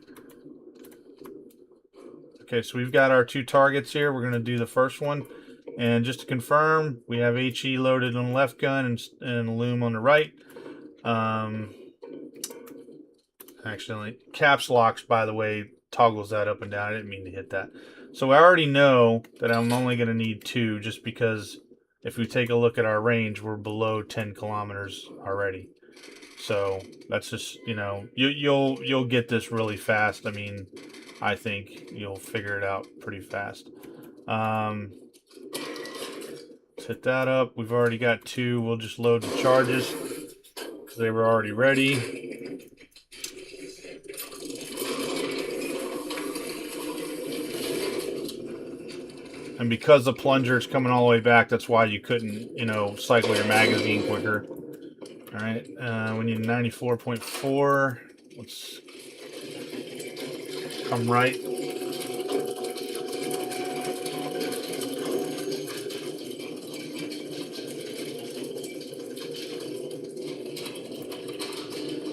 Okay, so we've got our two targets here. We're going to do the first one. And just to confirm, we have HE loaded on the left gun and loom on the right. Actually, caps locks, by the way, toggles that up and down. I didn't mean to hit that. So I already know that I'm only going to need 2, just because if we take a look at our range, we're below 10 kilometers already. So that's just, you'll get this really fast. I mean, I think you'll figure it out pretty fast. Let's hit that up. We've already got 2. We'll just load the charges because they were already ready. And because the plunger is coming all the way back, that's why you couldn't, cycle your magazine quicker. All right, we need 94.4. Let's come right.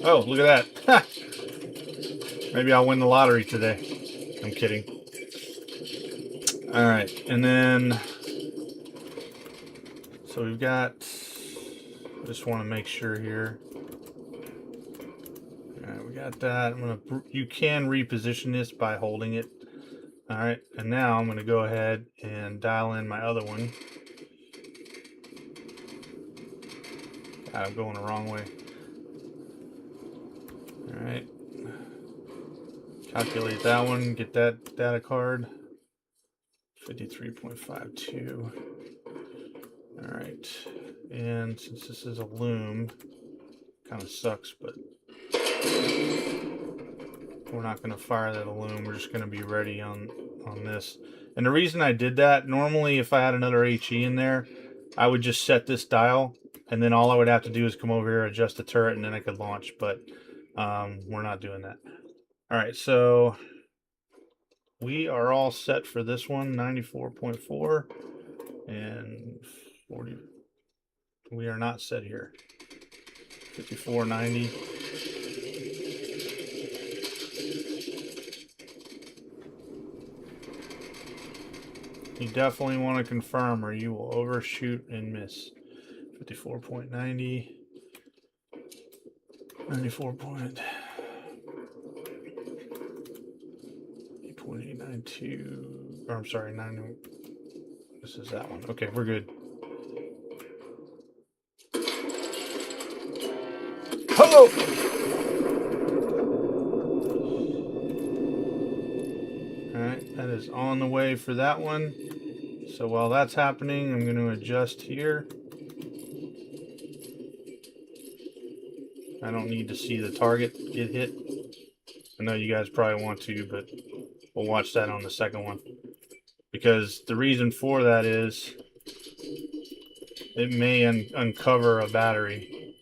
Oh, look at that. Maybe I'll win the lottery today. I'm kidding. All right, and then, so we've got, just want to make sure here. All right, we got that. You can reposition this by holding it. All right, and now I'm going to go ahead and dial in my other one. God, I'm going the wrong way. All right, calculate that one, get that data card. 53.52. All right, and since this is a loom, kind of sucks, but we're not going to fire that loom. We're just going to be ready on this. And the reason I did that, normally if I had another HE in there, I would just set this dial, and then all I would have to do is come over here, adjust the turret, and then I could launch. But we're not doing that. All right, so we are all set for this one. 94.4 and 40. We are not set here. 54.90. You definitely want to confirm, or you will overshoot and miss. 54.90. 94 point. 8.892. Or I'm sorry, 9. This is that one. Okay, we're good. Hello! Alright, that is on the way for that one. So while that's happening, I'm going to adjust here. I don't need to see the target get hit. I know you guys probably want to, but we'll watch that on the second one. Because the reason for that is it may uncover a battery.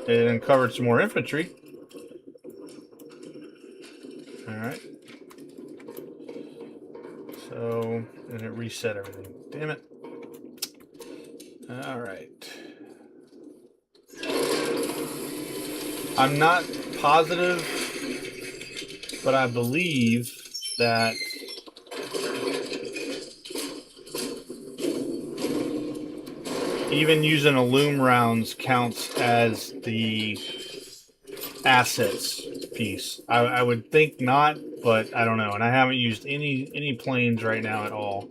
It uncovered some more infantry. Alright. So, and it reset everything. Damn it. Alright. I'm not positive, but I believe that even using loom rounds counts as the assets piece. I would think not, but I don't know. And I haven't used any planes right now at all.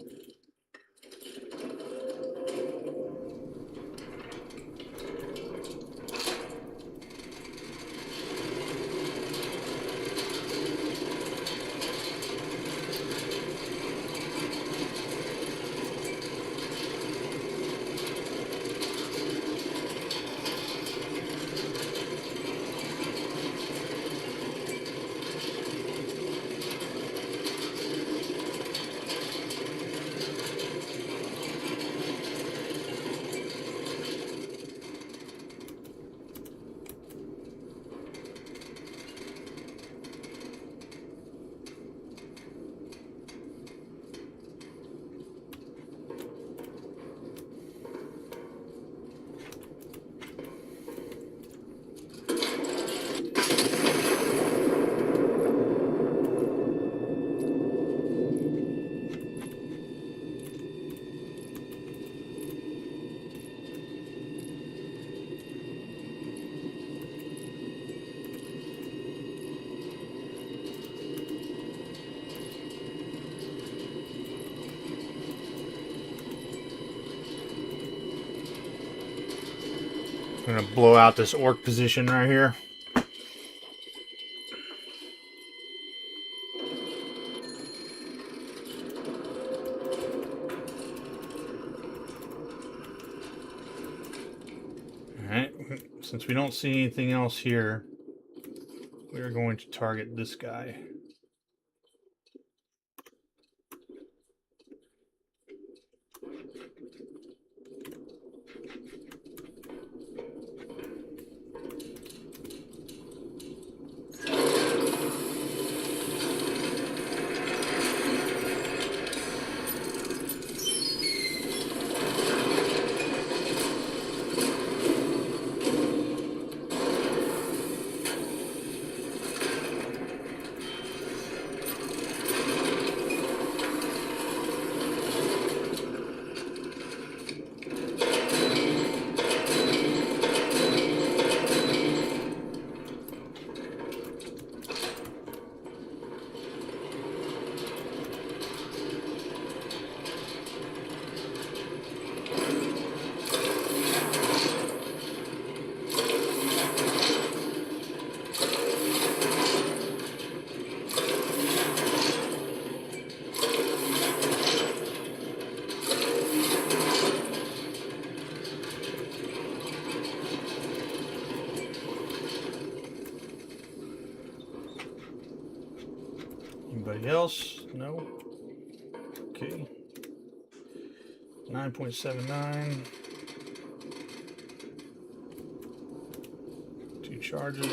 I'm going to blow out this orc position right here. Alright, since we don't see anything else here, we are going to target this guy. Anybody else? No? Okay. 9.79. 2 charges.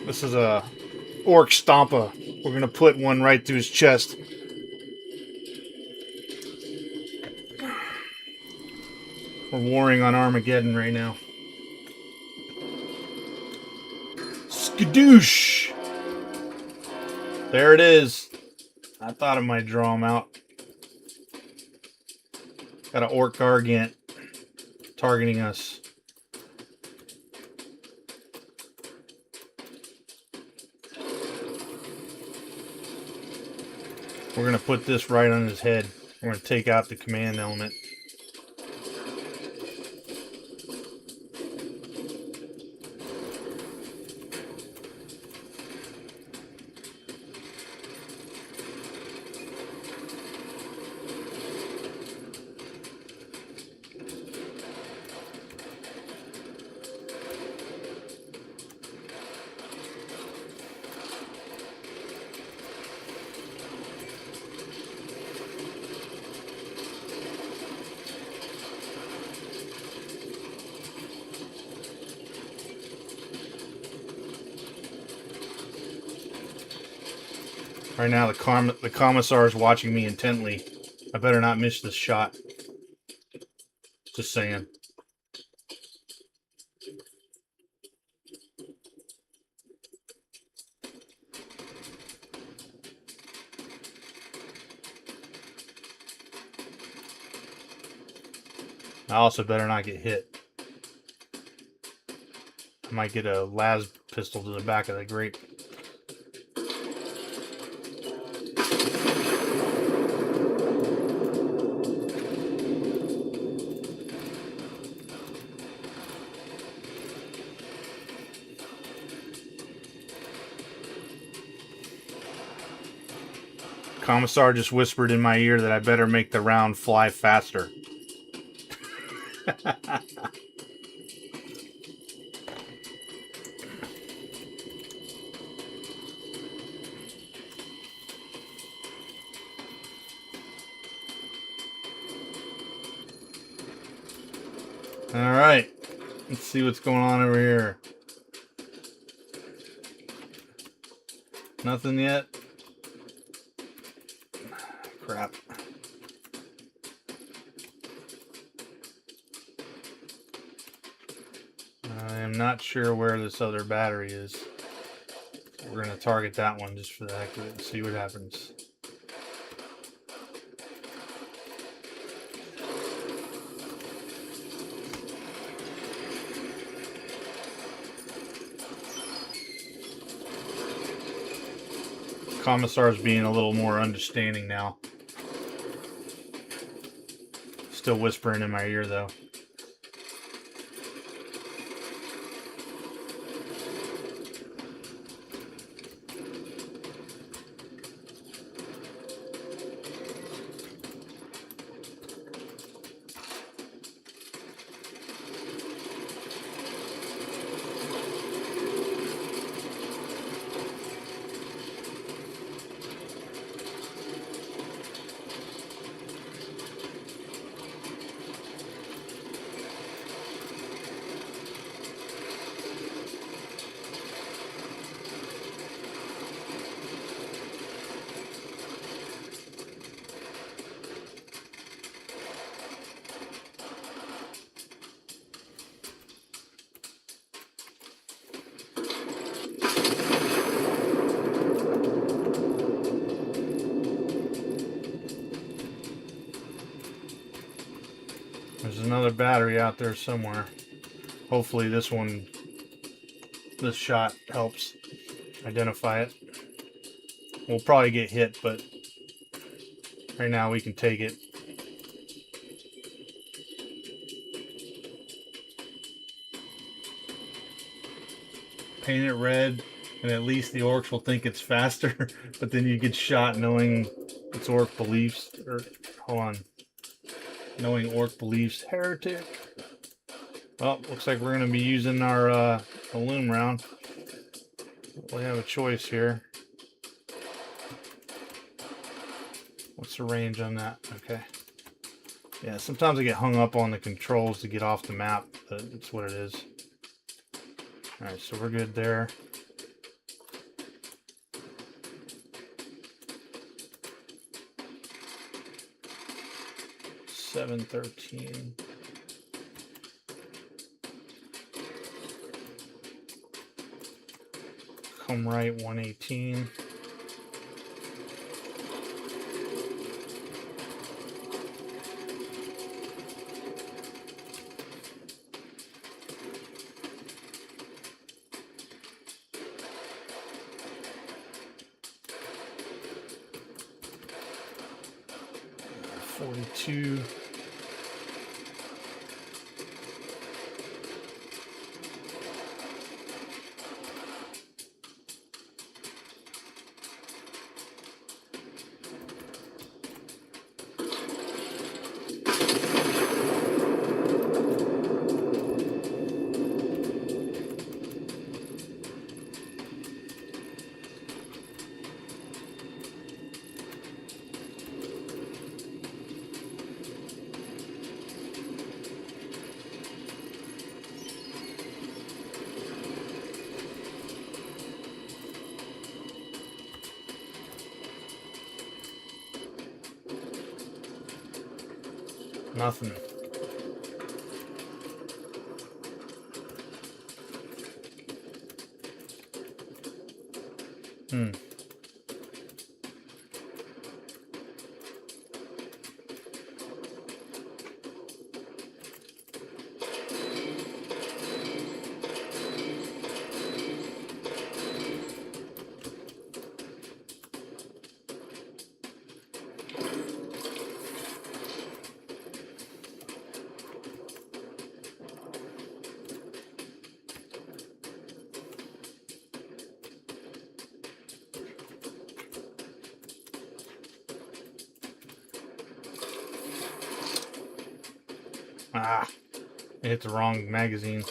This is a orc stompa. We're gonna put one right through his chest. We're warring on Armageddon right now. Skadoosh! There it is. I thought it might draw him out. Got an orc gargant targeting us. We're going to put this right on his head. We're going to take out the command element. Right now, the commissar is watching me intently. I better not miss this shot. Just saying. I also better not get hit. I might get a las pistol to the back of the grape. Commissar just whispered in my ear that I better make the round fly faster. Alright, let's see what's going on over here. Nothing yet? Crap. I am not sure where this other battery is. We're going to target that one just for the heck of it and see what happens. Commissar's being a little more understanding now. Still whispering in my ear though. There's another battery out there somewhere. Hopefully this shot helps identify it. We'll probably get hit, but right now we can take it. Paint it red, and at least the orcs will think it's faster, but then you get shot knowing it's orc beliefs. Or, hold on. Knowing orc beliefs, heretic. Well, looks like we're going to be using our balloon round. We have a choice here. What's the range on that? Okay. Yeah, sometimes I get hung up on the controls to get off the map, but it's what it is. Alright, so we're good there. 713. Come right 118. $42. Nothing. Ah, I hit the wrong magazine.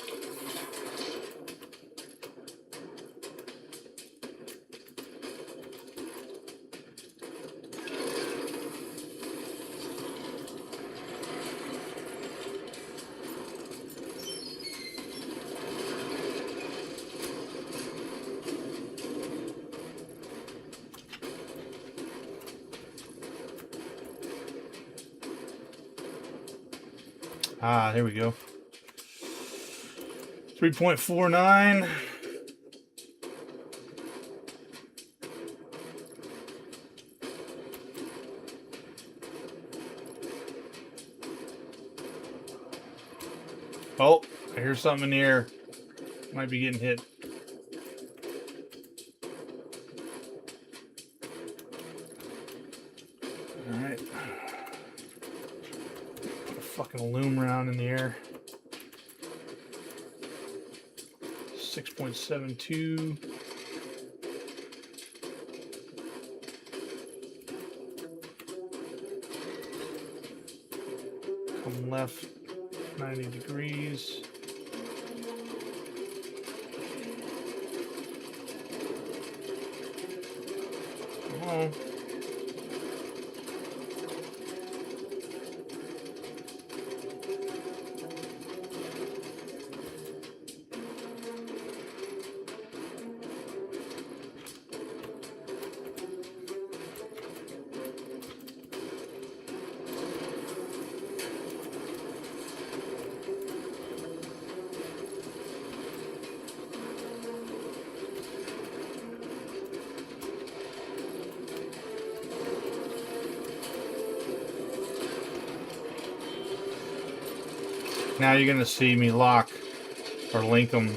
Ah, there we go. 3.49. Oh, I hear something in the air. Might be getting hit. Alright. Put a fucking loom round in the air. 6.72. Come left 90 degrees. Come on. Now you're going to see me lock or link them.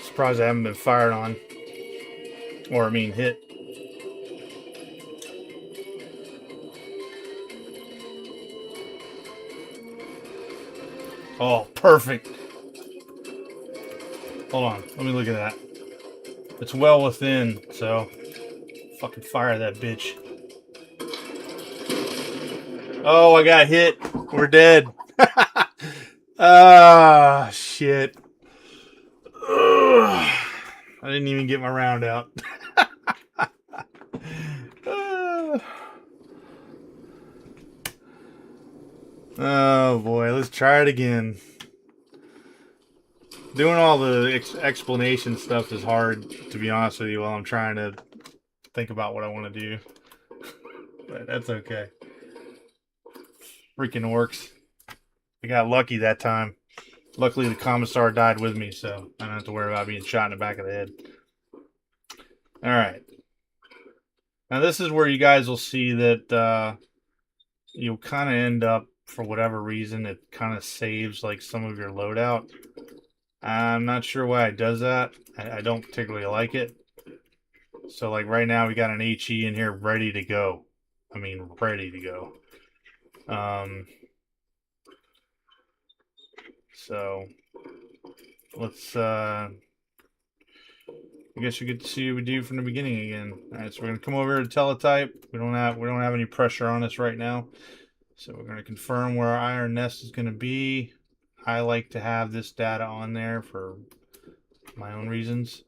Surprised I haven't been fired on. Or I mean hit. Oh, perfect. Hold on. Let me look at that. It's well within, so fucking fire that bitch. Oh, I got hit. We're dead. Ah, shit. Ugh. I didn't even get my round out. Oh boy, let's try it again. Doing all the explanation stuff is hard, to be honest with you, while I'm trying to think about what I want to do. But that's okay. Freaking works. I got lucky that time. Luckily, the commissar died with me, so I don't have to worry about being shot in the back of the head. All right. Now, this is where you guys will see that you'll kind of end up, for whatever reason, it kind of saves like some of your loadout. I'm not sure why it does that. I don't particularly like it. So like right now we got an HE in here ready to go. I mean, ready to go. So let's I guess you get to see what we do from the beginning again. Alright, so we're gonna come over to teletype. We don't have any pressure on us right now. So we're gonna confirm where our iron nest is gonna be. I like to have this data on there for my own reasons.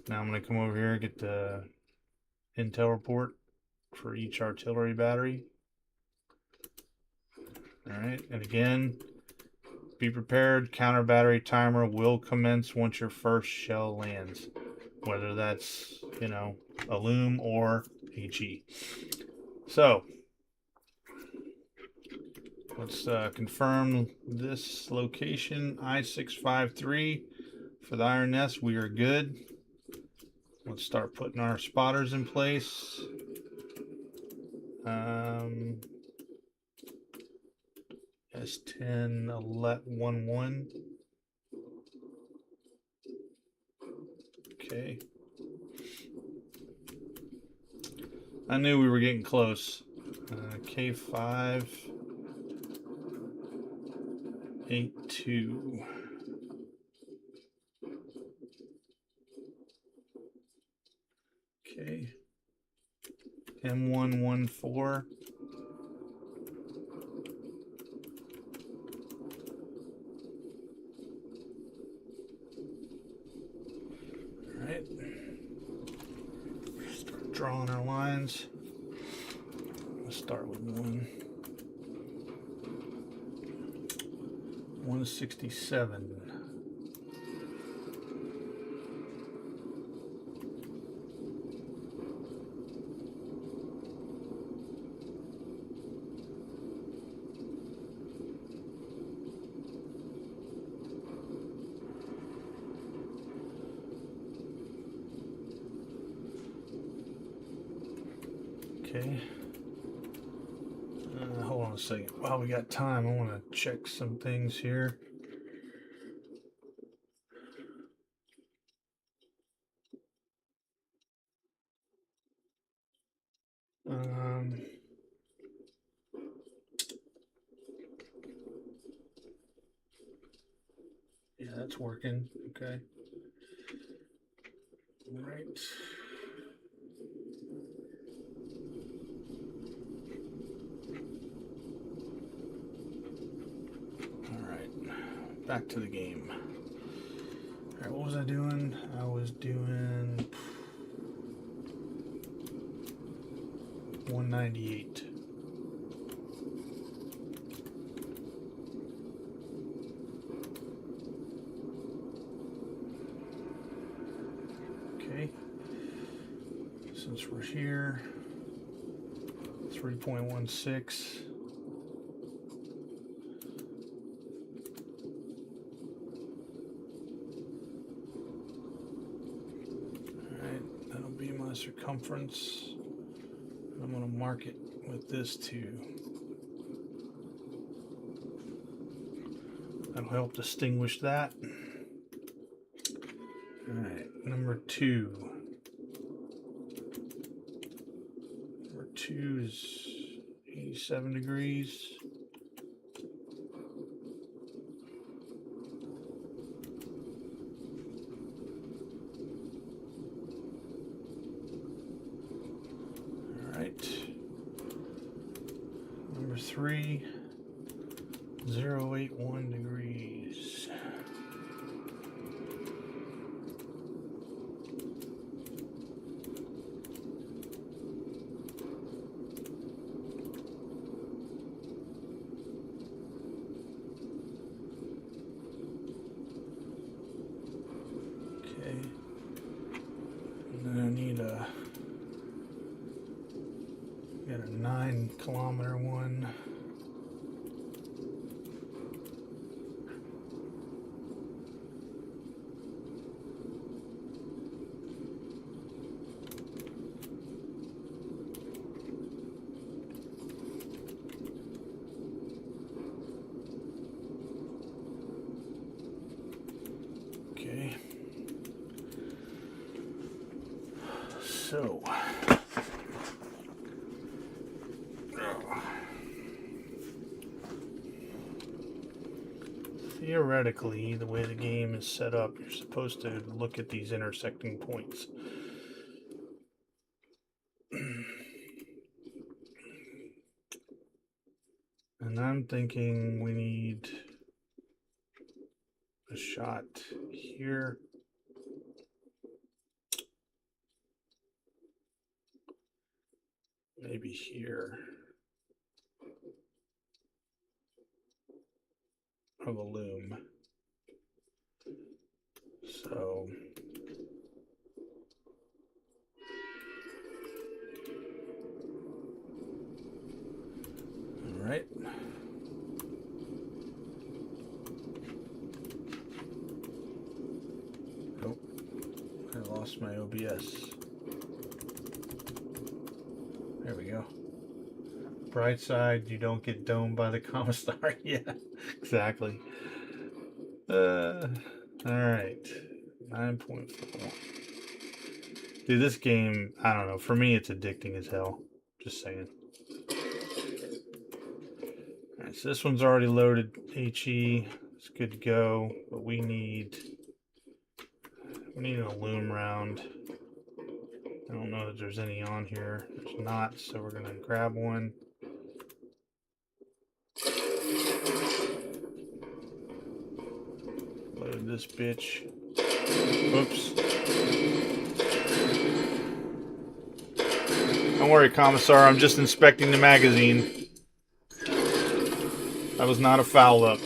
Now I'm gonna come over here and get the intel report for each artillery battery. Alright, and again, be prepared. Counter battery timer will commence once your first shell lands. Whether that's, you know, a loom or HE. So, let's confirm this location, I-653 for the iron nest. We are good. Let's start putting our spotters in place. S10 11. Okay. I knew we were getting close. K5 82. Okay. M114. Alright. Start drawing our lines. Let's start with 167. Okay. Hold on a second. While we got time, I want to check some things here. Yeah, that's working. Okay. All right. Back to the game. Alright, what was I doing? I was doing 198. Okay. Since we're here, 3.16. Circumference. I'm going to mark it with this too. That'll help distinguish that. Alright, number 2. Number 2 is 87 degrees. right. Number 3, 081 degrees. Okay. And then I need got a 9-kilometer one. Okay. So. Theoretically, the way the game is set up, you're supposed to look at these intersecting points. And I'm thinking we need a shot here. Maybe here. Of a loom. So all right. Nope. I lost my OBS. There we go. Bright side, you don't get domed by the commissar. Yeah, exactly. All right. 9.4. Dude, this game, I don't know. For me, it's addicting as hell. Just saying. All right, so this one's already loaded. HE. It's good to go. But we need a loom round. I don't know that there's any on here. There's not, so we're gonna grab one. Load this bitch. Oops. Don't worry, Commissar. I'm just inspecting the magazine. That was not a foul up.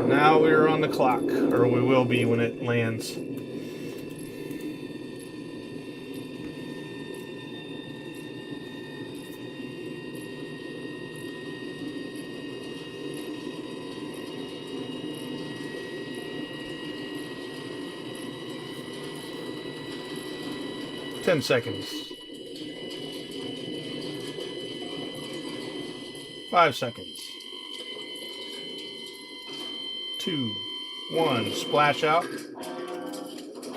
Now we're on the clock, or we will be when it lands. $10 seconds. 5 seconds. 2, 1, splash out.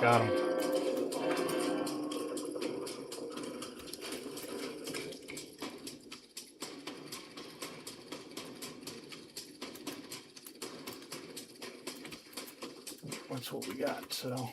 Got him. That's what we got, so.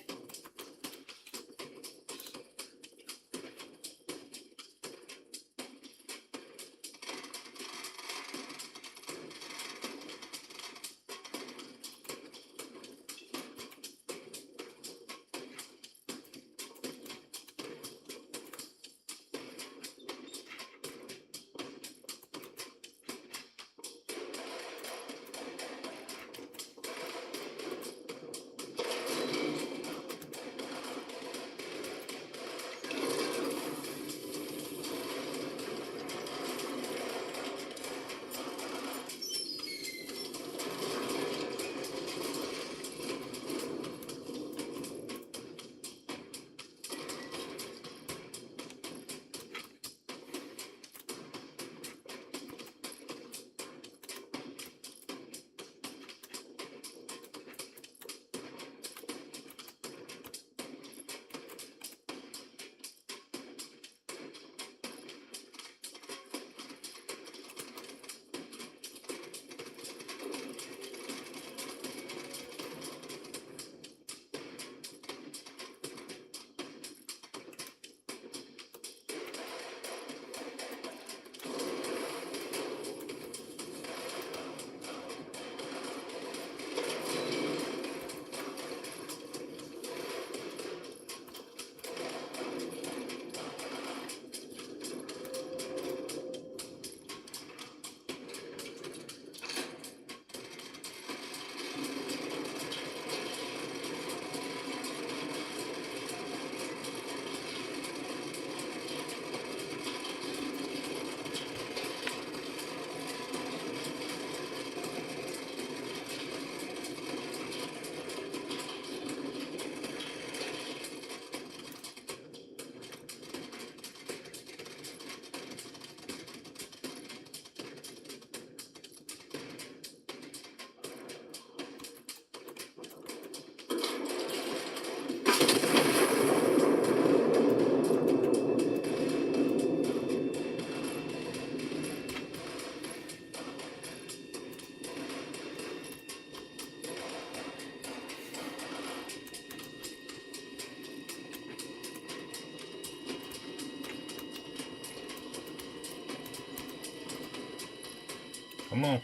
Come on.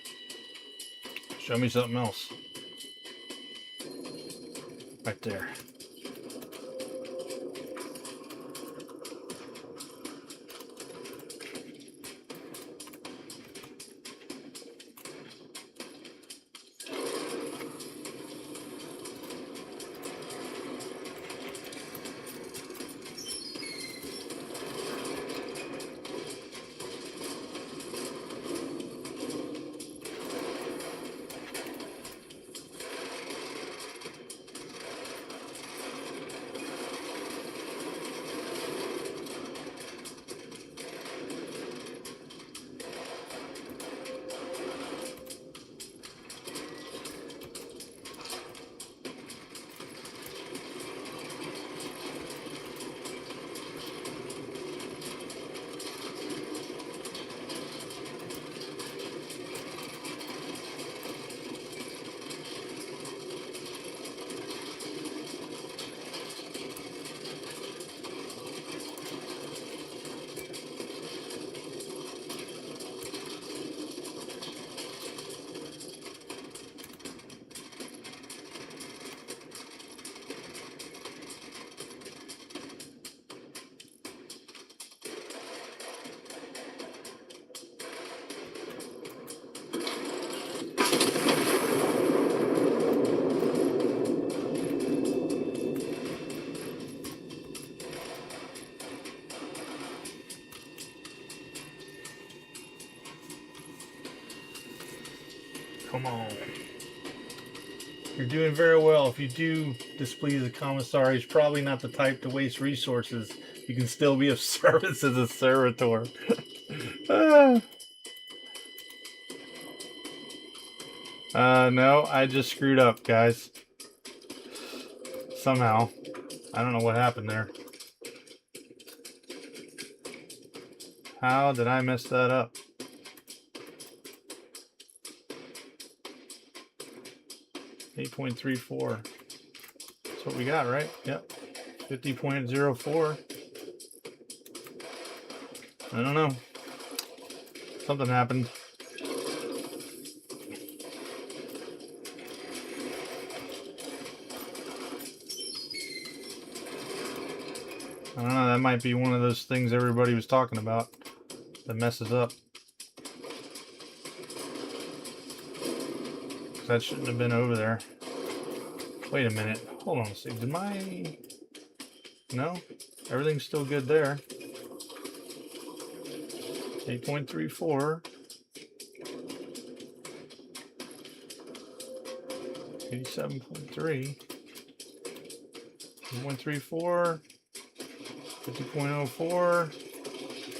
Show me something else. Right there. Come on. You're doing very well. If you do displease the commissary, he's probably not the type to waste resources. You can still be of service as a servitor. No, I just screwed up, guys. Somehow. I don't know what happened there. How did I mess that up? $8.34. That's what we got, right? Yep. 50.04. I don't know. Something happened. I don't know, that might be one of those things everybody was talking about that messes up. That shouldn't have been over there. Wait a minute. Hold on a second. Did my... No? Everything's still good there. 8.34. 87.3. 1.34. 50.04.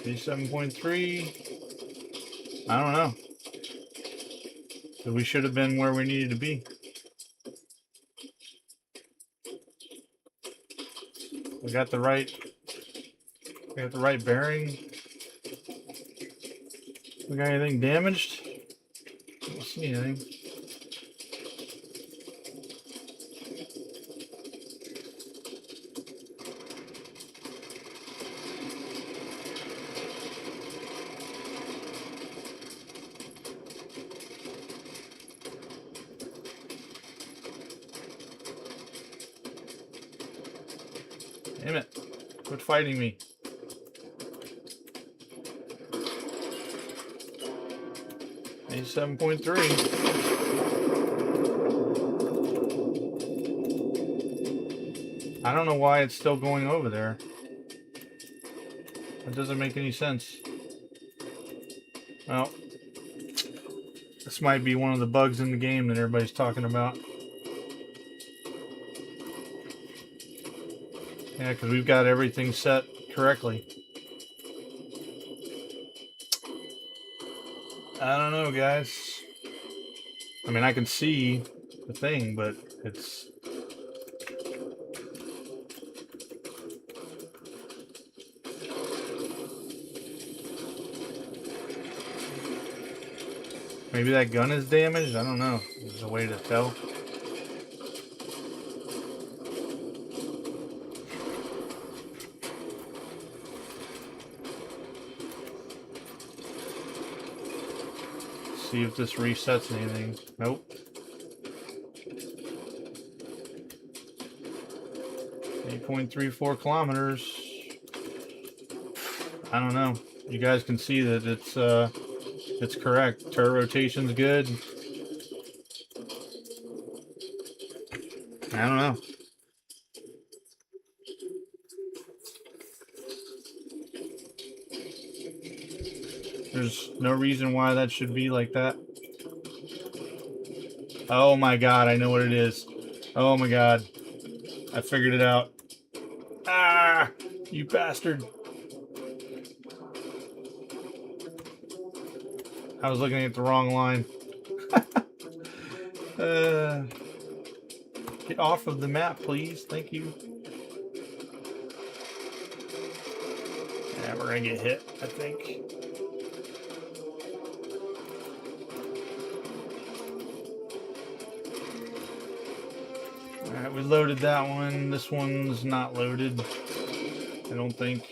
87.3. I don't know. So we should have been where we needed to be. We got the right bearing. We got anything damaged? I don't see anything. Damn it. Quit fighting me. $87.3. I don't know why it's still going over there. That doesn't make any sense. Well, this might be one of the bugs in the game that everybody's talking about. Yeah, because we've got everything set correctly. I don't know, guys. I mean, I can see the thing, but it's... Maybe that gun is damaged? I don't know. There's a way to tell. See if this resets anything. Nope. 8.34 kilometers. I don't know. You guys can see that it's correct. Turret rotation's good. I don't know. There's no reason why that should be like that. Oh my god, I know what it is. Oh my god. I figured it out. Ah! You bastard. I was looking at the wrong line. Get off of the map, please. Thank you. Yeah, we're gonna get hit, I think. Alright, we loaded that one. This one's not loaded. I don't think.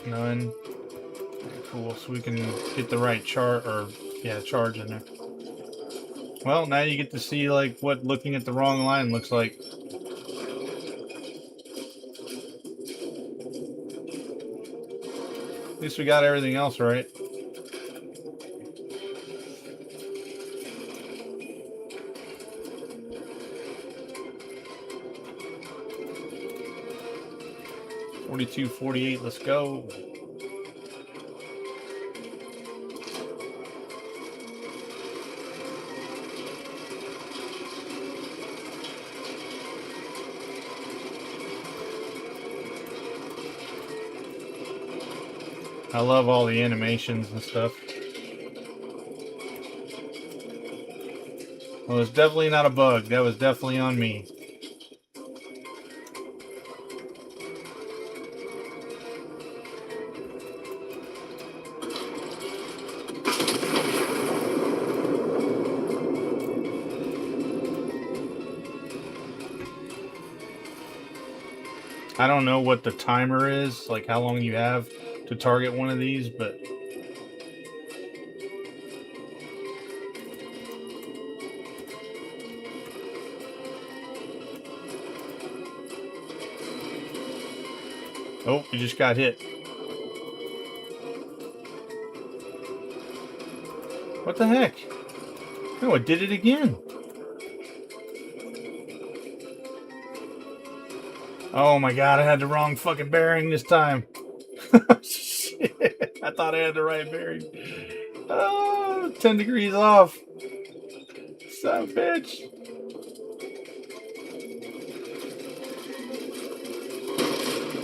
None. Right, cool, so we can get the right charge in there. Well, now you get to see like what looking at the wrong line looks like. At least we got everything else right. $42.48, let's go. I love all the animations and stuff. Well, it's definitely not a bug. That was definitely on me. I don't know what the timer is, like how long you have to target one of these, but oh, you just got hit. What the heck? No, it did it again. Oh my god, I had the wrong fucking bearing this time. Shit, I thought I had the right bearing. Oh, 10 degrees off. Son of a bitch.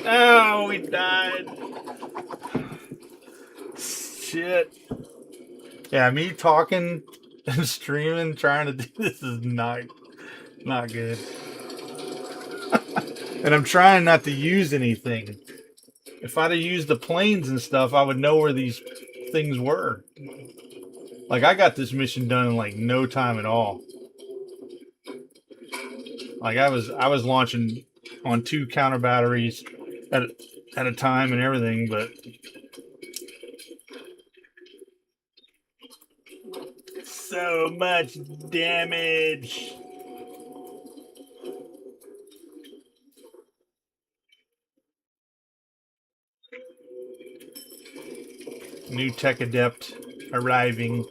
Oh, we died. Shit. Yeah, me talking and streaming, trying to do this is not good. And I'm trying not to use anything. If I'd have used the planes and stuff, I would know where these things were. Like, I got this mission done in like no time at all. Like, I was launching on 2 counter batteries at a time and everything, but so much damage. New tech adept arriving.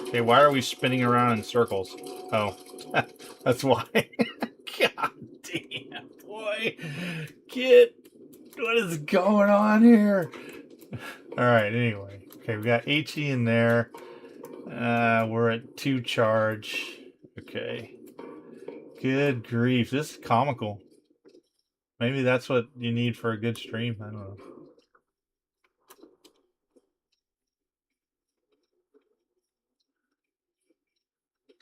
Okay, why are we spinning around in circles? Oh, that's why. God damn, boy. Get what is going on here? All right, anyway. Okay, we got HE in there. We're at 2 charge. Okay. Good grief. This is comical. Maybe that's what you need for a good stream. I don't know.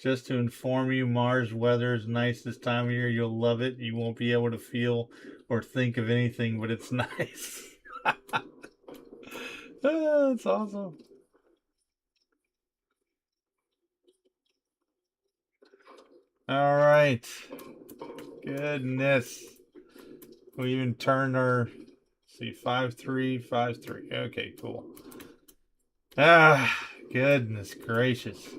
Just to inform you, Mars weather is nice this time of year. You'll love it. You won't be able to feel or think of anything, but it's nice. That's awesome. All right. Goodness. We even turned our, see, 5-3, 5-3. Okay, cool. Ah, goodness gracious.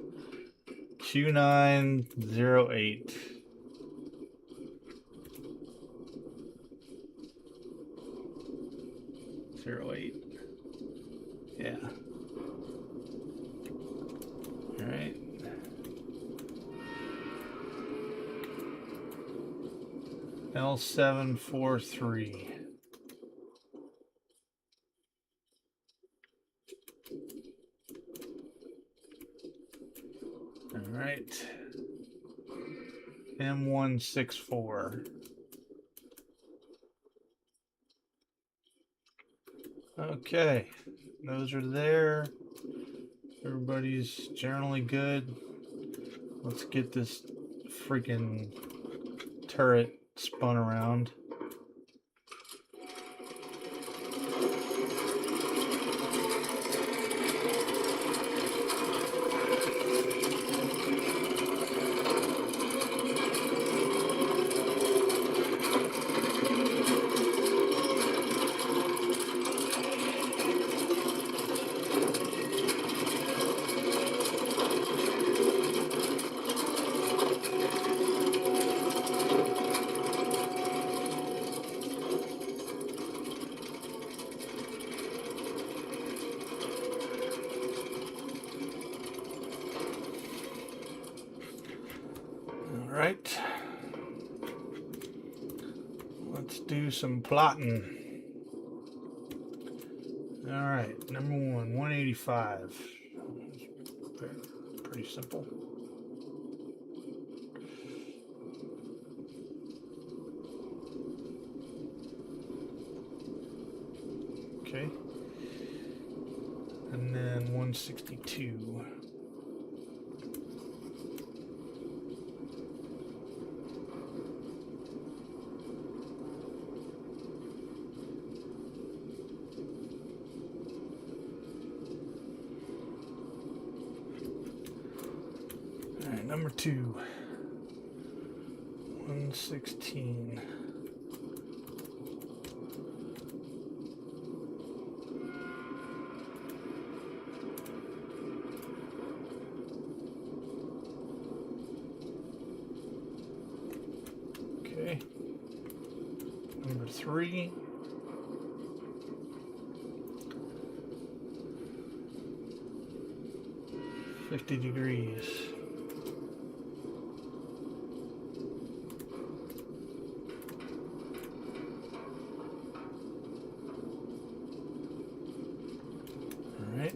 Q908. 08. Yeah. All right. L743. All right. M164. Okay. Those are there. Everybody's generally good. Let's get this freaking turret spun around. Alright. Let's do some plotting. Alright, number 185. Pretty simple. 162. All right, number 2. 116. Okay. Number 3. 50 degrees. All right.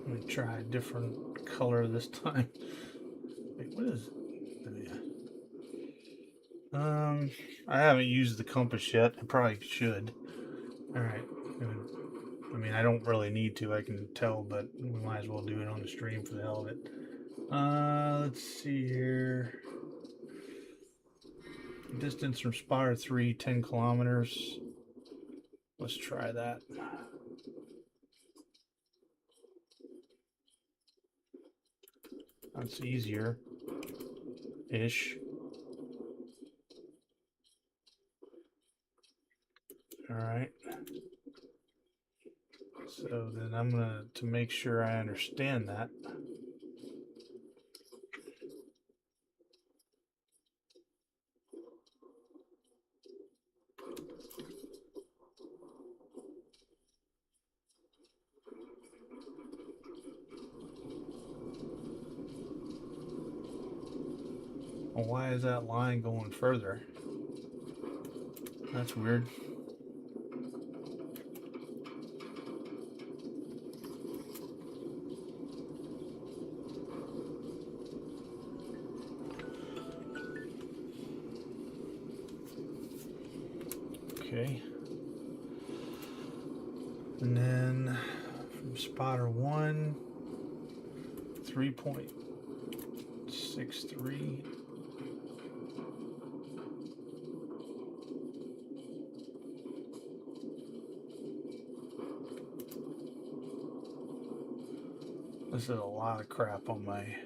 Let me try a different color this time. Wait, what is it? I haven't used the compass yet. I probably should. All right. I mean, I don't really need to. I can tell, but we might as well do it on the stream for the hell of it. Let's see here. Distance from spotter 3, 10 kilometers. Let's try that. That's easier-ish. All right. So then I'm gonna, to make sure I understand that, well, why is that line going further? That's weird. Okay. And then from spotter 1, 3.63. This is a lot of crap on my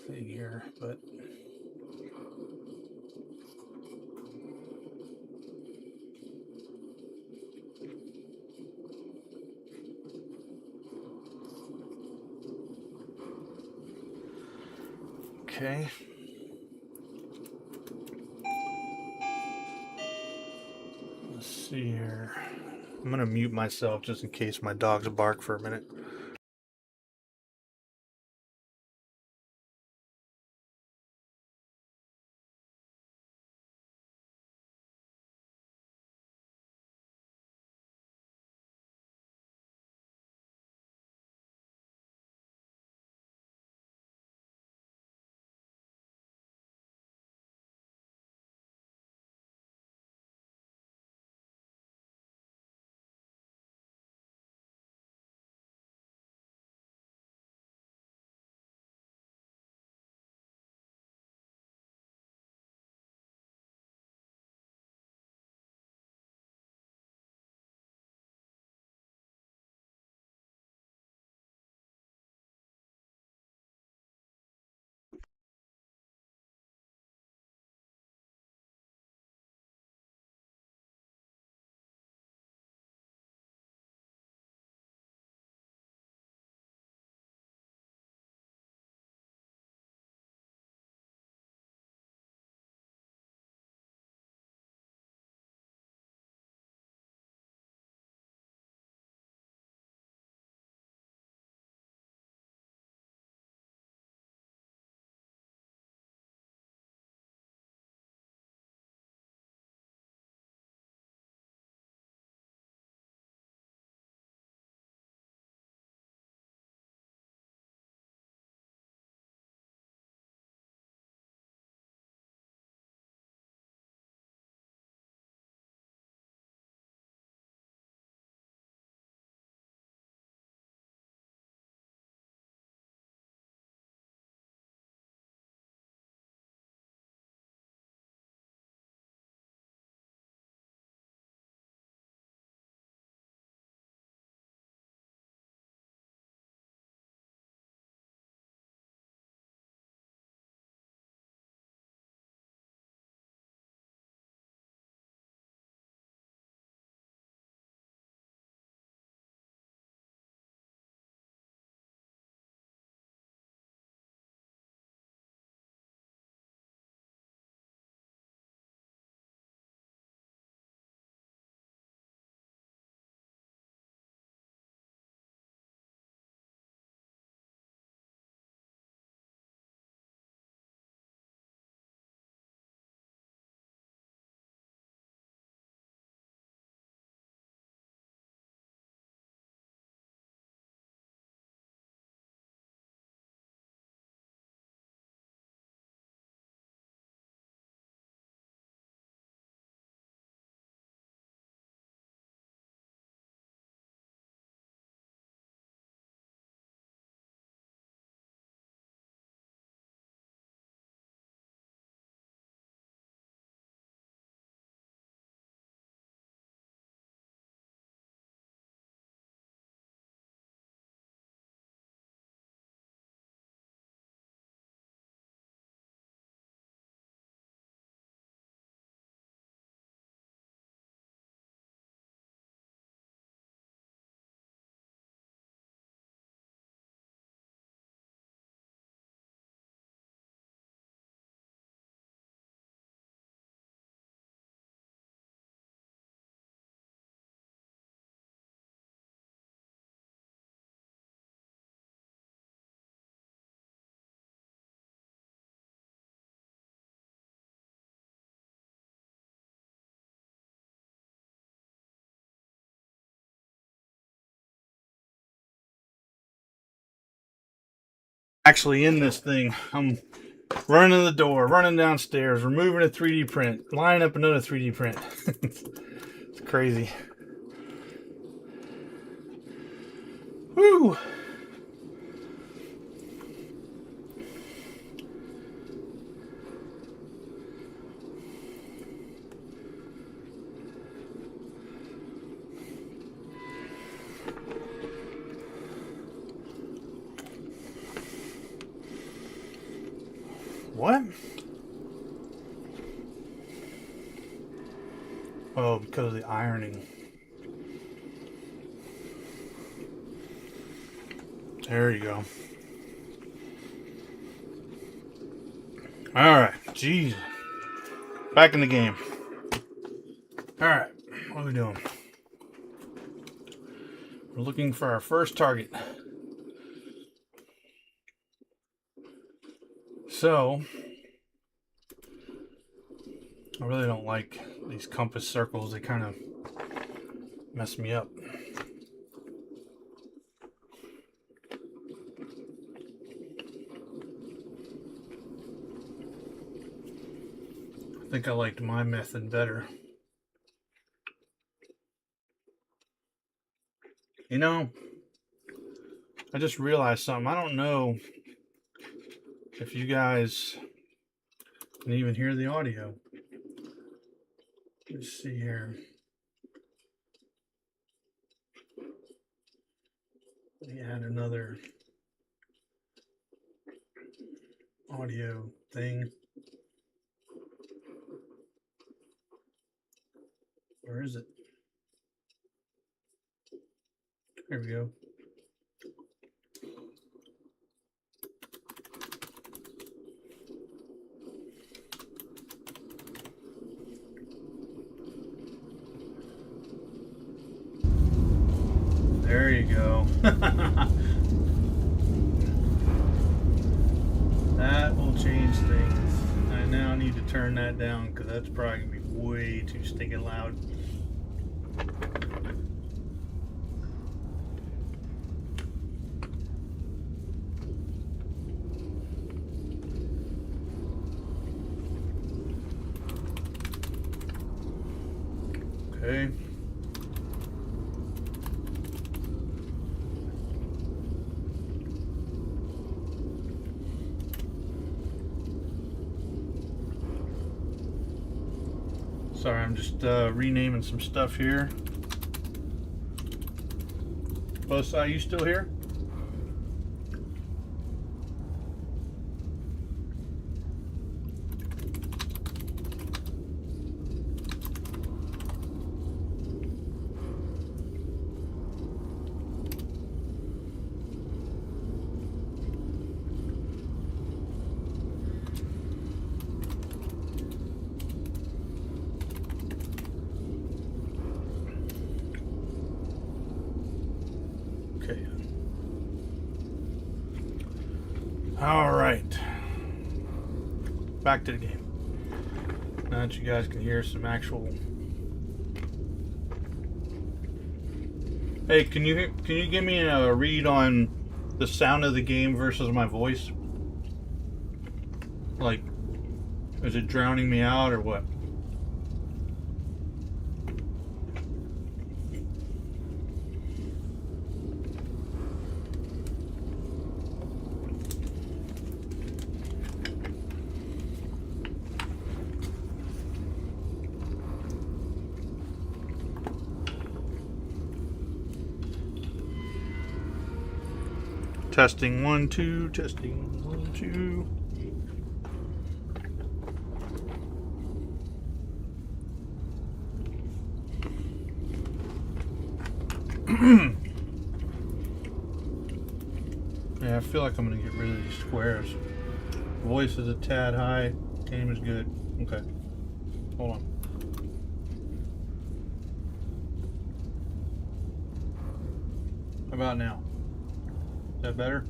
thing here, but okay. Let's see here. I'm gonna mute myself just in case my dogs bark for a minute. actually in this thing. I'm running the door, running downstairs, removing a 3D print, lining up another 3D print. It's crazy. Woo! What? Oh, because of the ironing. There you go. Alright, jeez. Back in the game. Alright, what are we doing? We're looking for our first target. So, I really don't like these compass circles. They kind of mess me up. I think I liked my method better. You know, I just realized something. I don't know if you guys can even hear the audio. Let's see here. Let me add another audio thing. Where is it? There we go. There you go. That will change things. I now need to turn that down because that's probably going to be way too stinking loud. Okay. Sorry, I'm just renaming some stuff here. Buzz, are you still here? Okay. All right. Back to the game. Now that you guys can hear some actual. Hey, can you give me a read on the sound of the game versus my voice? Like, is it drowning me out or what? Testing 1 2, testing 1 2. Yeah, I feel like I'm gonna get rid of these squares. Voice is a tad high, game is good. Okay, hold on. How about now? Is that better?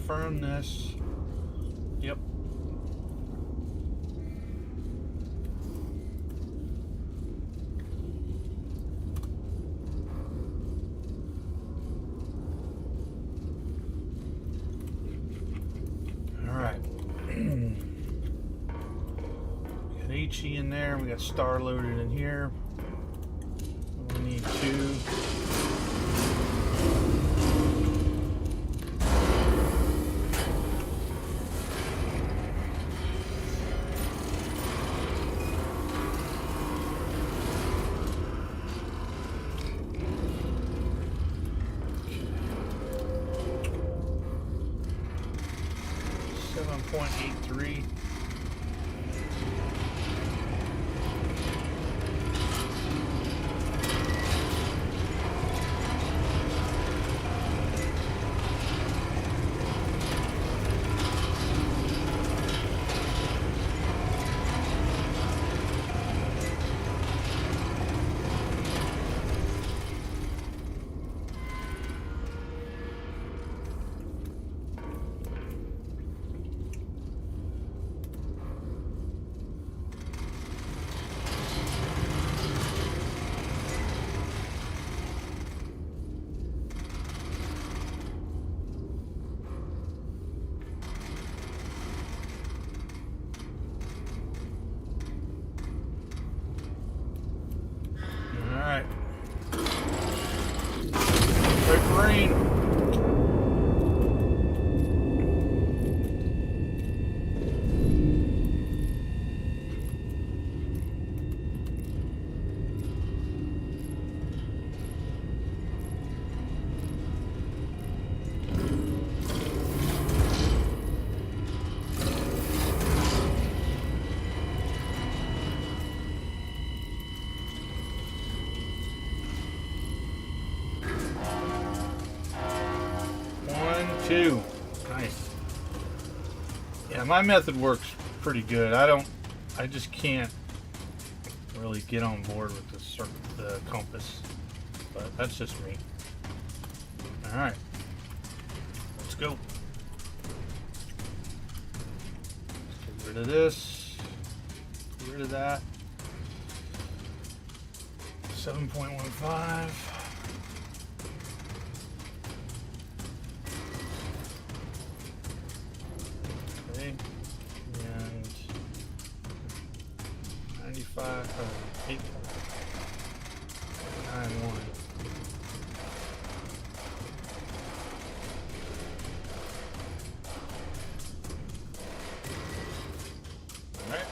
confirm this. Yep. Alright. We got HE in there, we got star loaded in here. We need 2. 7.83. Alright. Break the rain. Two. Nice. Yeah, my method works pretty good. I just can't really get on board with the compass, but that's just me. All right, let's go. Let's get rid of this, get rid of that. 7.15. And 95, 8.91. All right.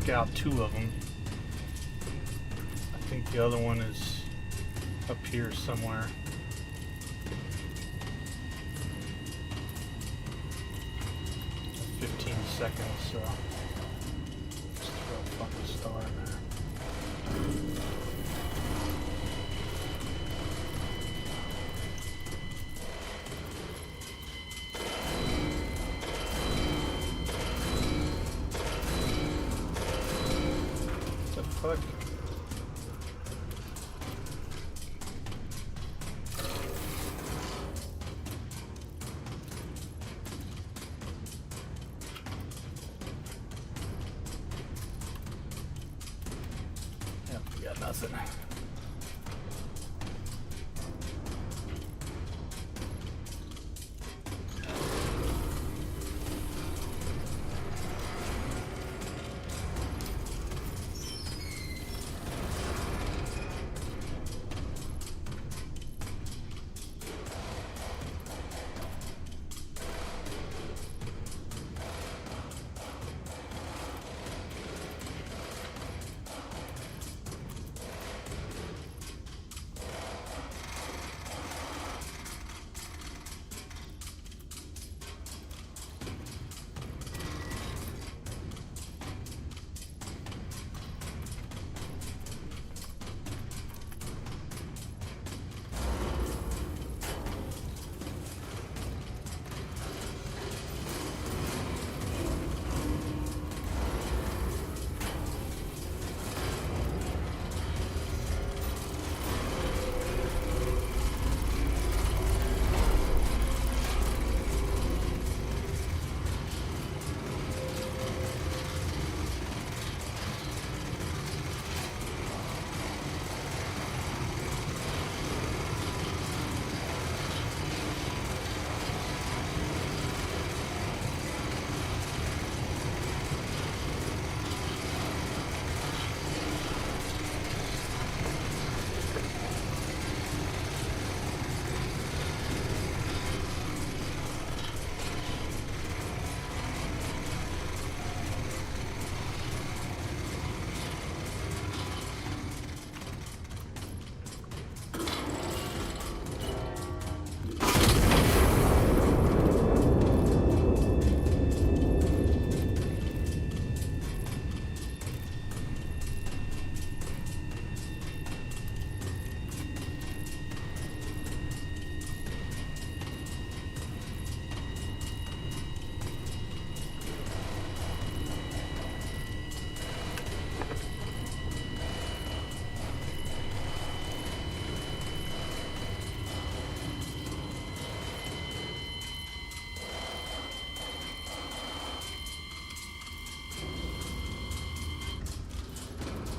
knock out 2 of them. I think the other one is up here somewhere. That's 15 seconds, so just throw a fucking star in there. Fuck. Yep, we got nothing.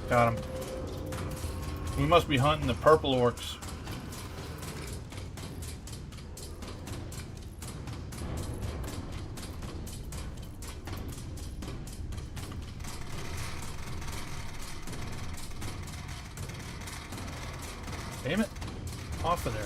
Got him. We must be hunting the purple orcs. Damn it. Off of there.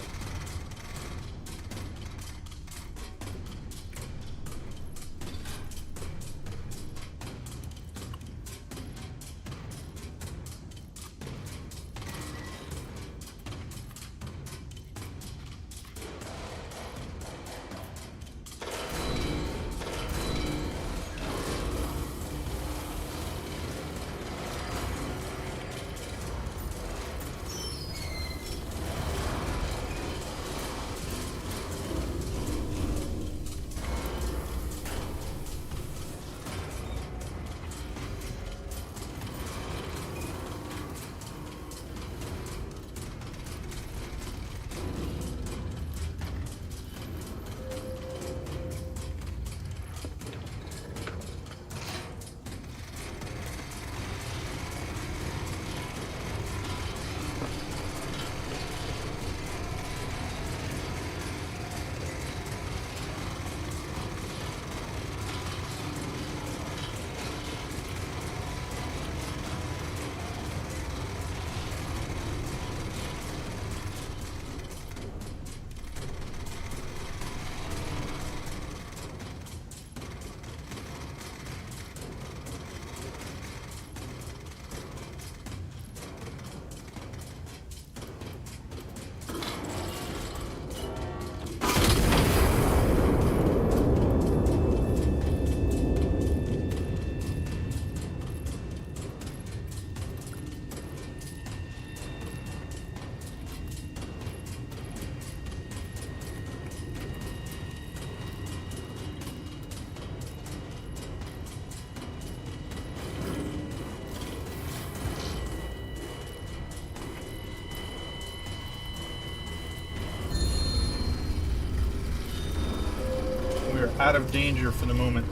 out of danger for the moment.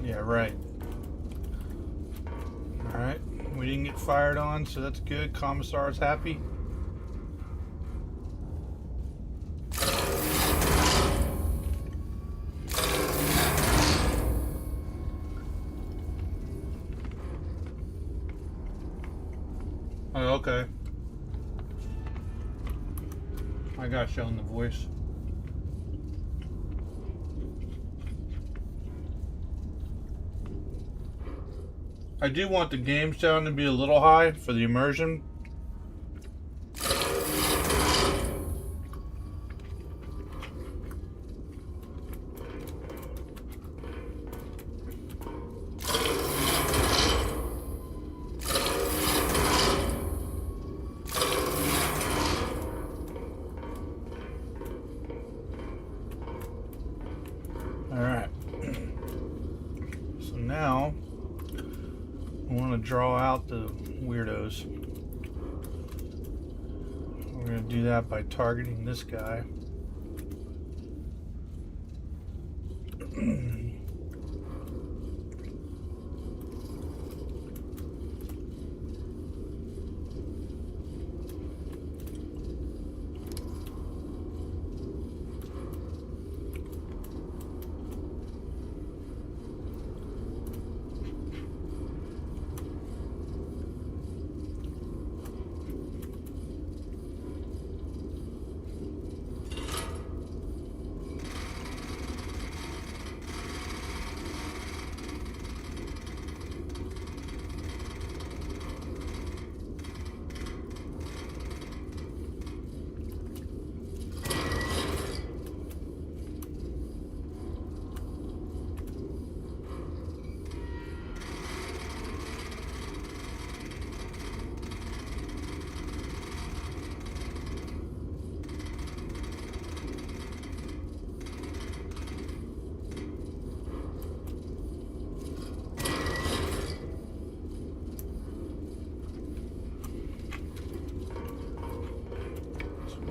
Yeah, right. Alright, we didn't get fired on, so that's good. Commissar's happy. Oh, okay. I got you on the voice. I do want the game sound to be a little high for the immersion. Alright. So now I want to draw out the weirdos. We're going to do that by targeting this guy.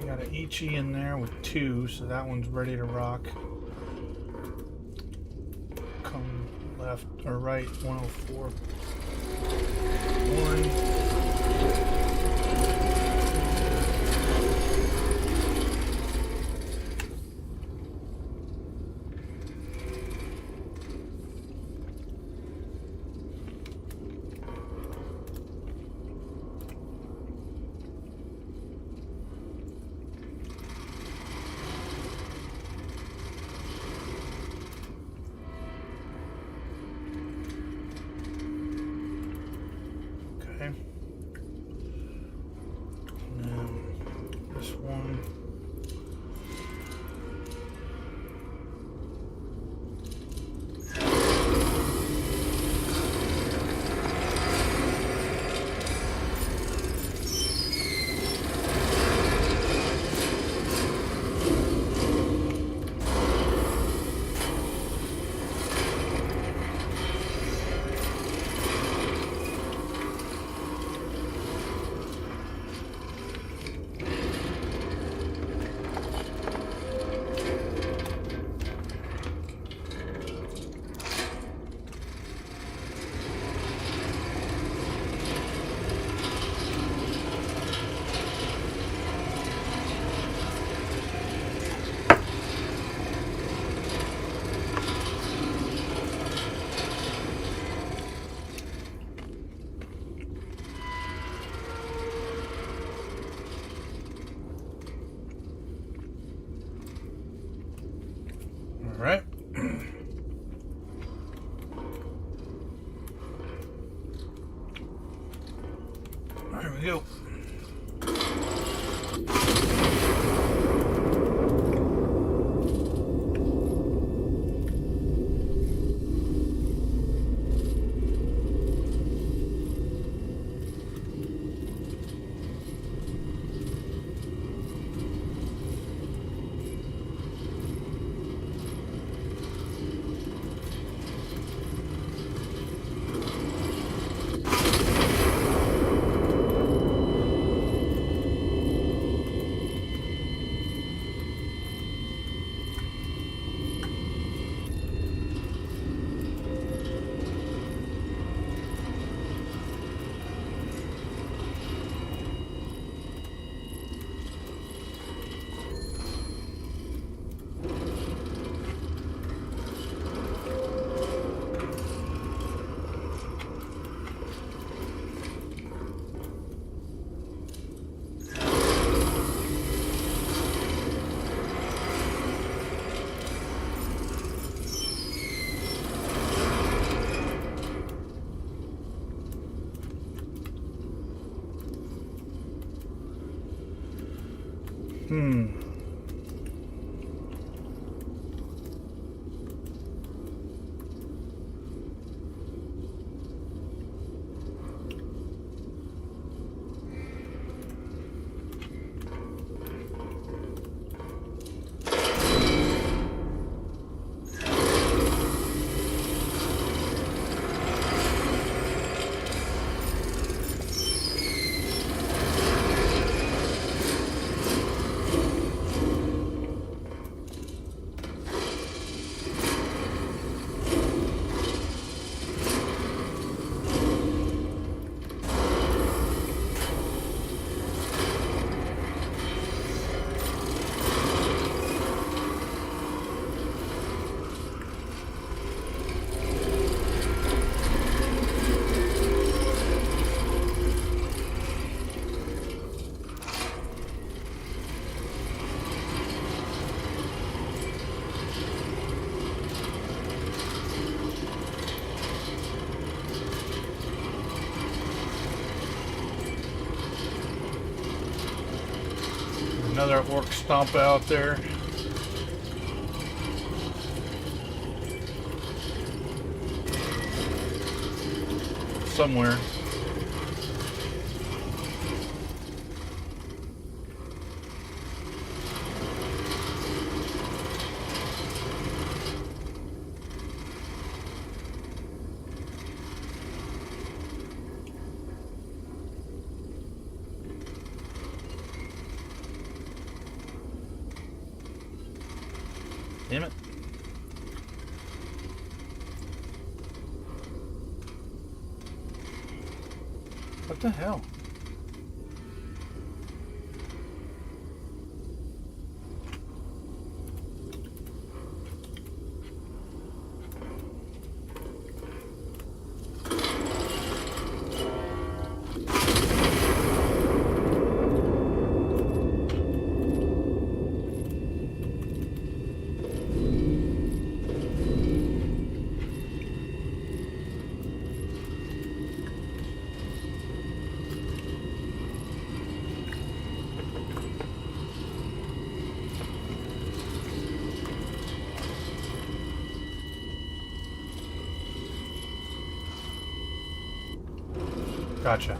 Got an Ichi in there with 2, so that one's ready to rock. Come left or right, 104. 1. This one. All right. There we go. Another orc stomp out there. Somewhere. Damn it. What the hell? Gotcha.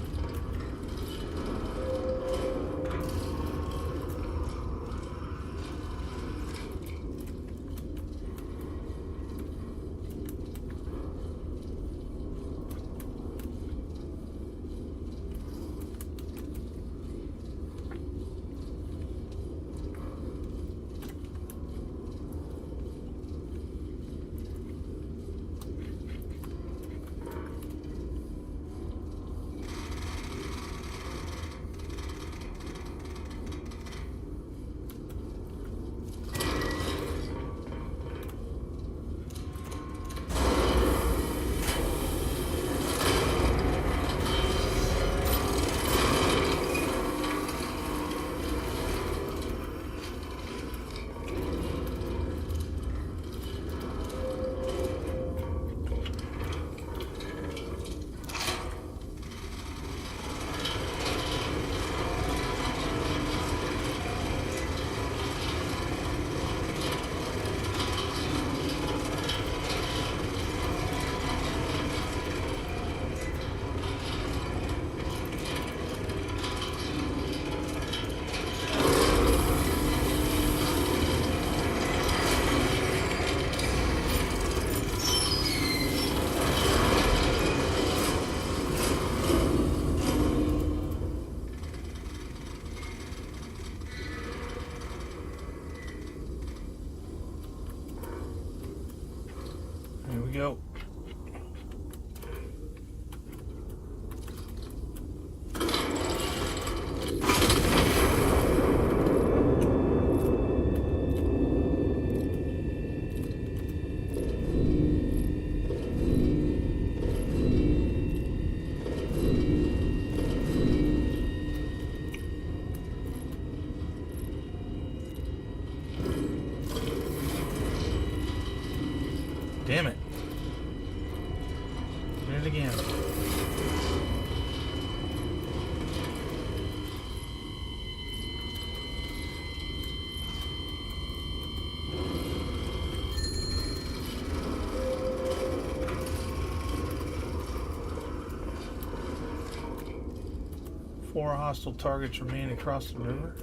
4 hostile targets remain across the river.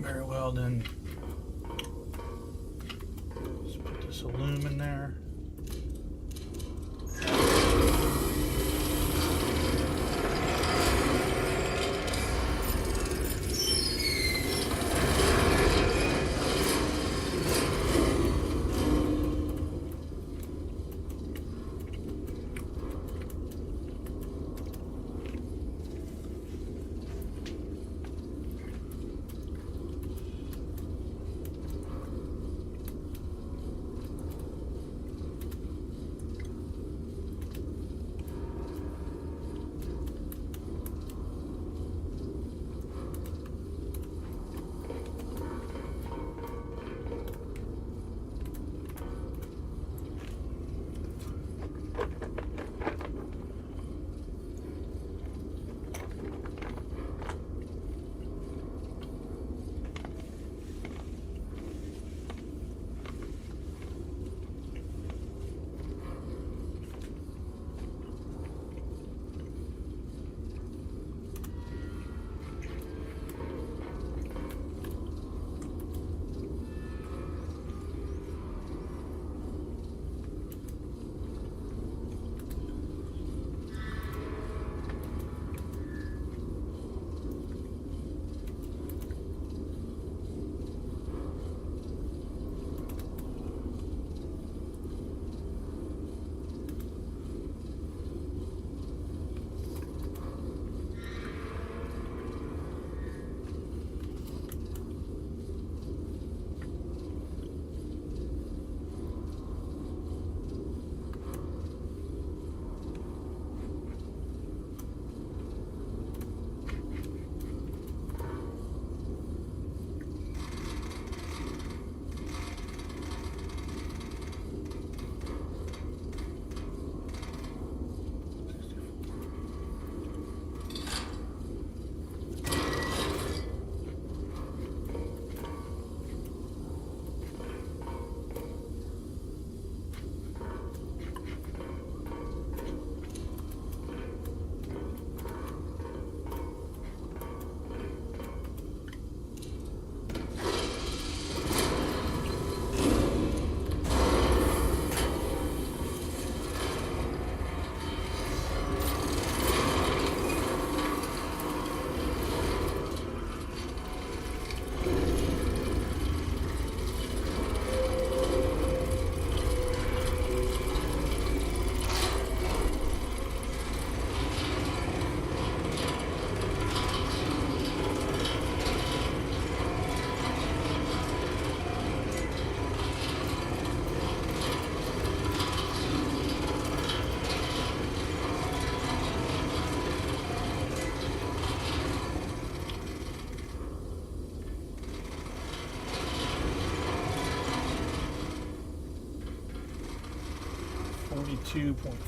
Very well then. Let's put this loom in there.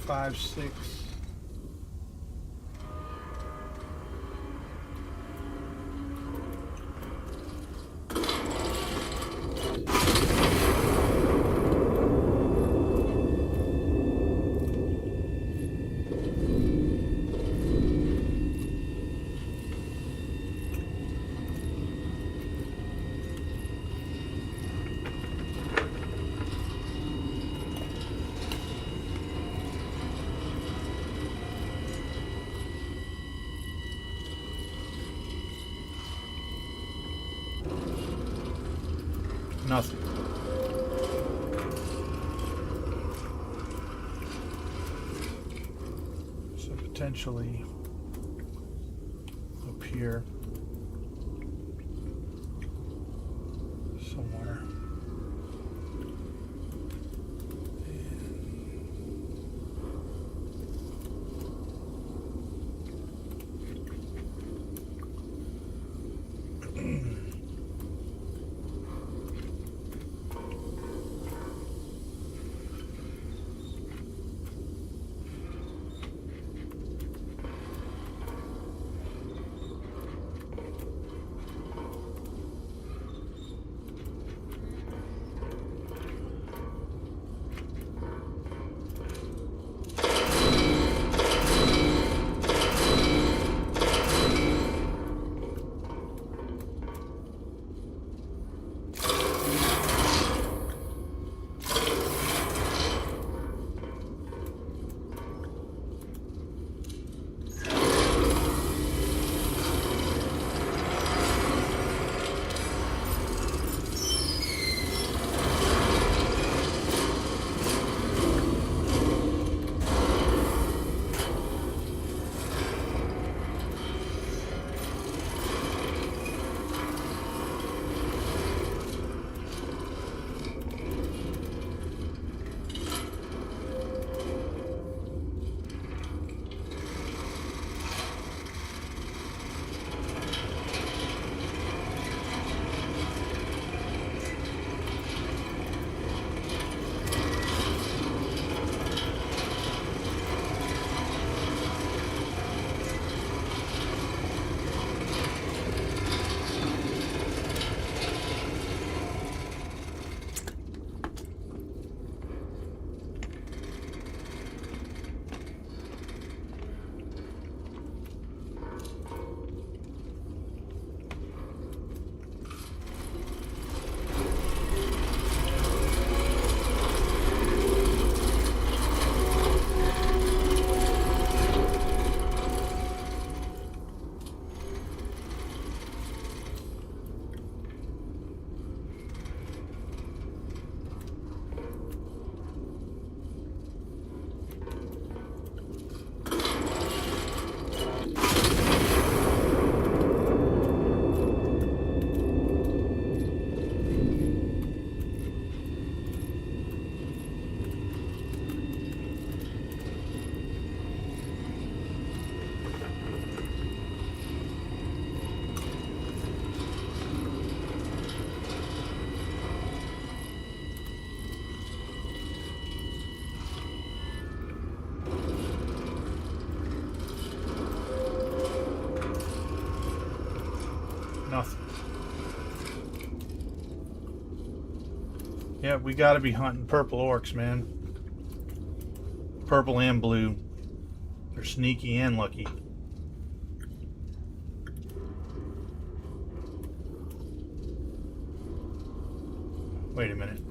.56. Nothing. So potentially up here somewhere. Yeah, we gotta be hunting purple orcs, man. Purple and blue. They're sneaky and lucky. Wait a minute.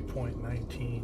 .19.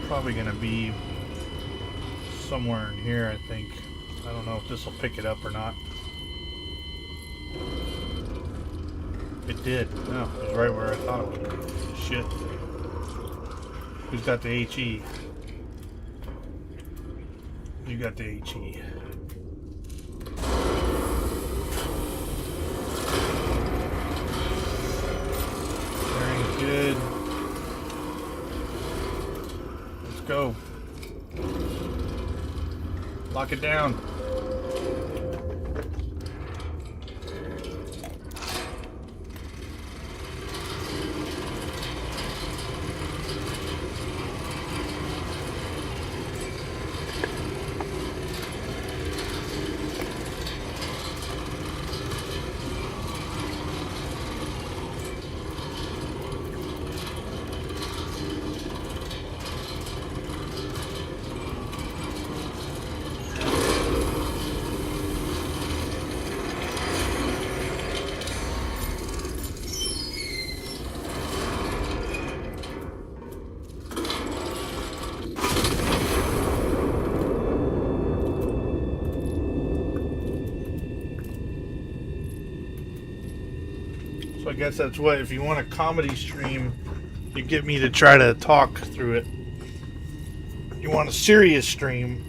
Probably gonna be somewhere in here, I think. I don't know if this will pick it up or not. It did. No, it was right where I thought it would. Shit. Who's got the HE? You got the HE. Very good. Go. Lock it down. So I guess that's what, if you want a comedy stream, you get me to try to talk through it. You want a serious stream,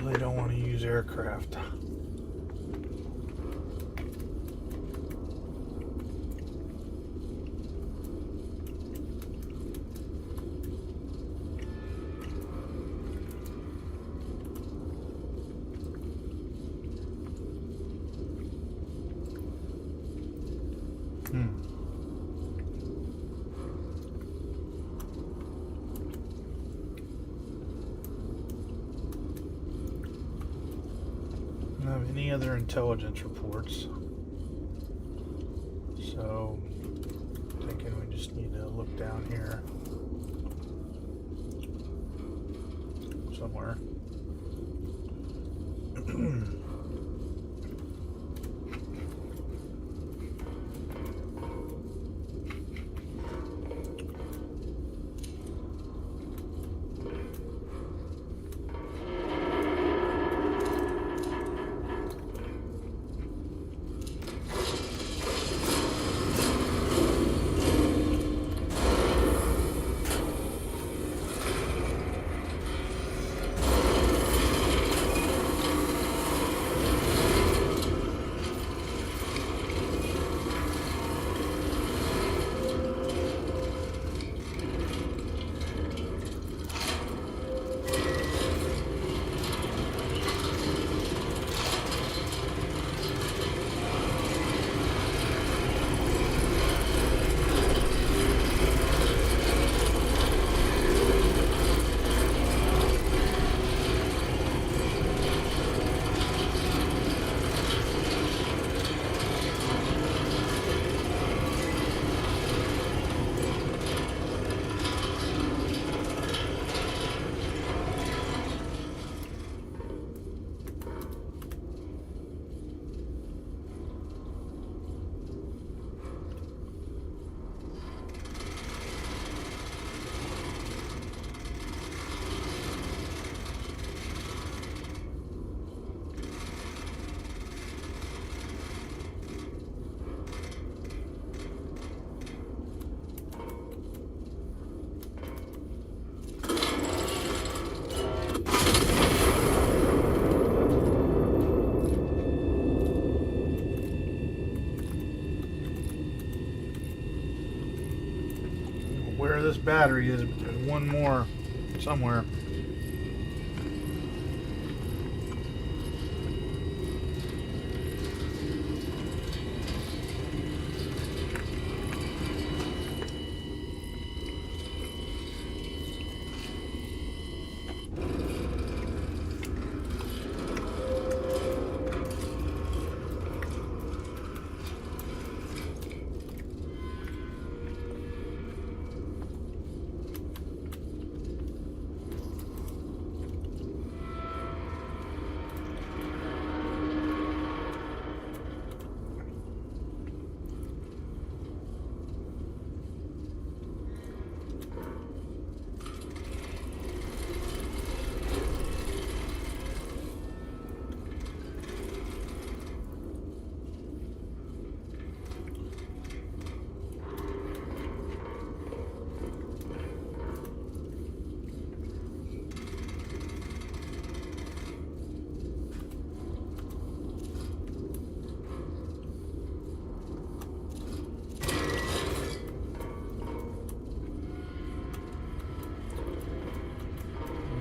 really don't want to use aircraft. Don't have any other intelligence reports, so I'm thinking we just need to look down here somewhere. Where this battery is, there's one more somewhere.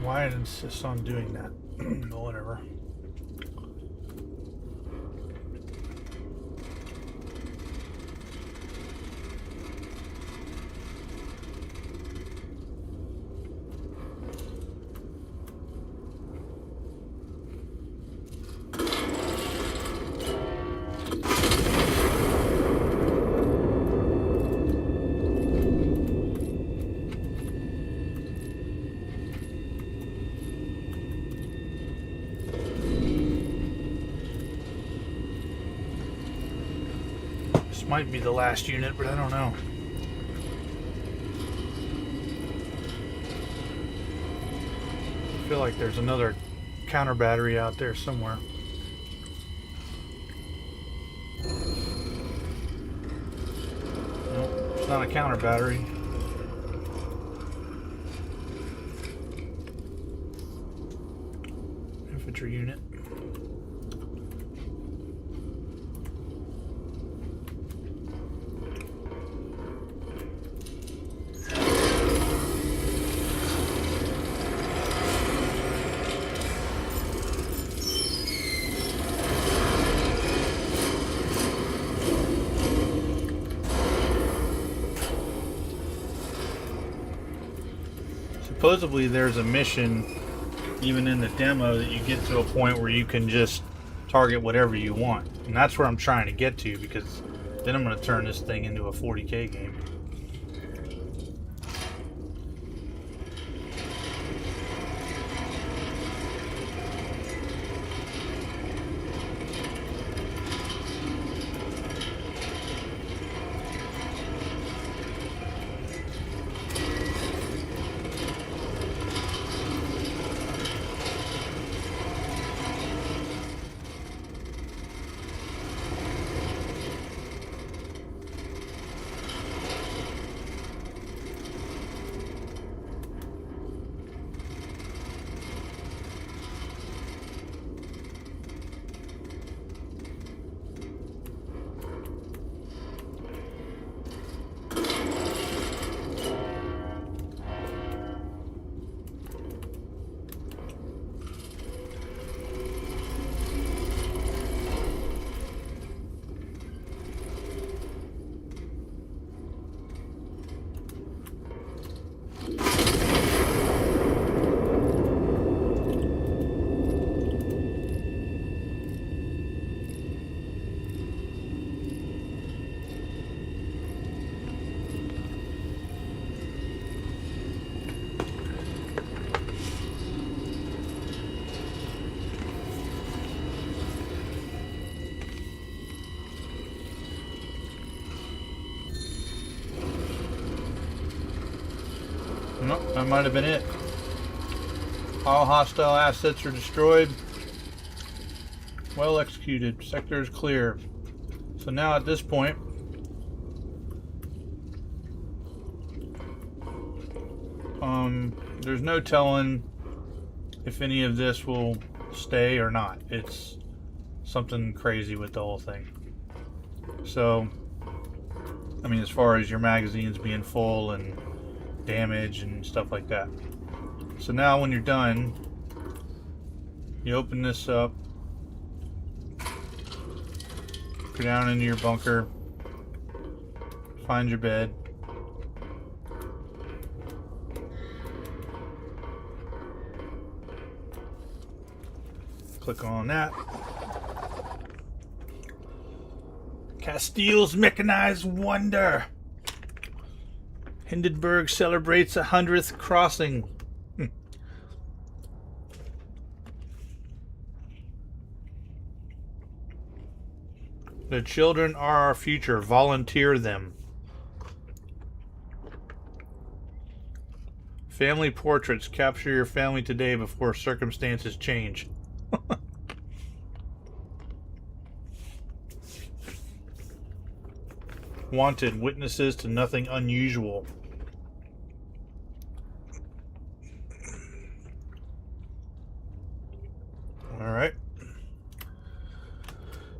Why it insists on doing that? Whatever. Might be the last unit, but I don't know. I feel like there's another counter battery out there somewhere. Nope, it's not a counter battery. center unit. Supposedly there's a mission, even in the demo, that you get to a point where you can just target whatever you want. And that's where I'm trying to get to, because then I'm going to turn this thing into a 40K game. Nope, that might have been it. All hostile assets are destroyed. Well executed. Sector is clear. So now at this point, there's no telling if any of this will stay or not. It's something crazy with the whole thing. So, I mean, as far as your magazines being full and damage and stuff like that. So now when you're done, you open this up, go down into your bunker, find your bed, click on that. Castile's Mechanized Wonder. Hindenburg celebrates 100th crossing. The children are our future. Volunteer them. Family portraits. Capture your family today before circumstances change. Wanted. Witnesses to nothing unusual. Alright.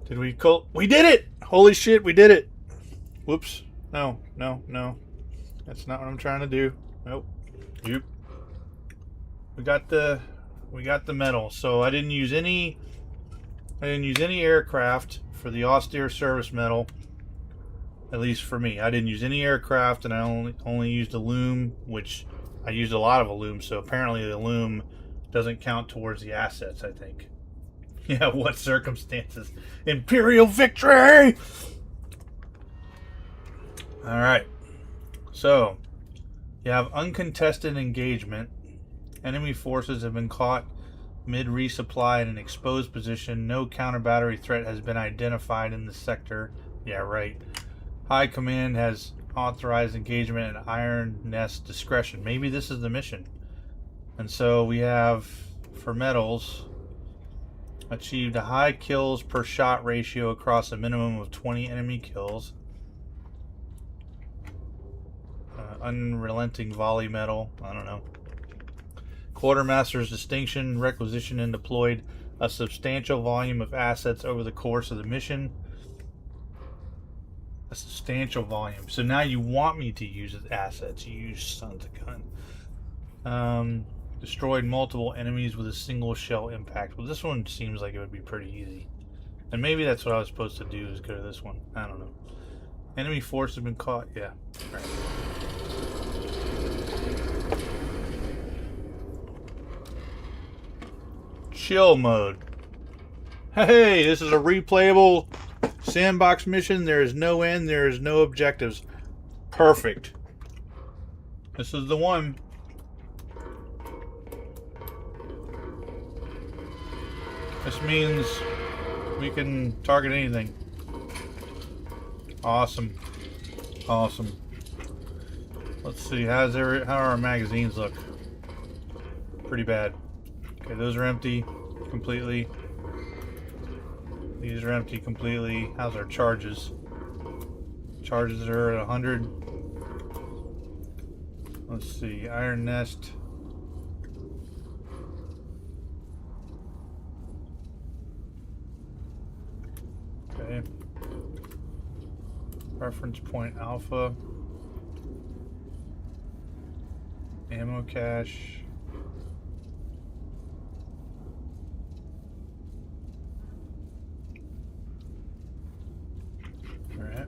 Did we call? We did it! Holy shit, we did it! Whoops. No, no, no. That's not what I'm trying to do. Nope. Nope. We got the medal. So I didn't use any aircraft for the austere service medal. At least for me. I didn't use any aircraft, and I only used a loom, which I used a lot of a loom, so apparently the loom doesn't count towards the assets, I think. Yeah, what circumstances? Imperial victory! Alright. So, you have uncontested engagement. Enemy forces have been caught mid-resupply in an exposed position. No counter-battery threat has been identified in the sector. Yeah, right. High Command has authorized engagement at Iron Nest discretion. Maybe this is the mission. And so we have, for medals, achieved a high kills per shot ratio across a minimum of 20 enemy kills. Unrelenting volley medal. I don't know. Quartermaster's distinction, requisitioned and deployed a substantial volume of assets over the course of the mission. A substantial volume. So now you want me to use assets. You sons of gun. Destroyed multiple enemies with a single shell impact. Well, this one seems like it would be pretty easy. And maybe that's what I was supposed to do, is go to this one. I don't know. Enemy force has been caught. Yeah. All right. Chill mode. Hey, this is a replayable sandbox mission. There is no end. There is no objectives. Perfect. This is the one. This means we can target anything. Awesome. Awesome. Let's see. How are our magazines look? Pretty bad. Okay, those are empty completely. These are empty completely. How's our charges? Charges are at 100. Let's see. Iron Nest. Okay. Reference point alpha. Ammo cache. Alright.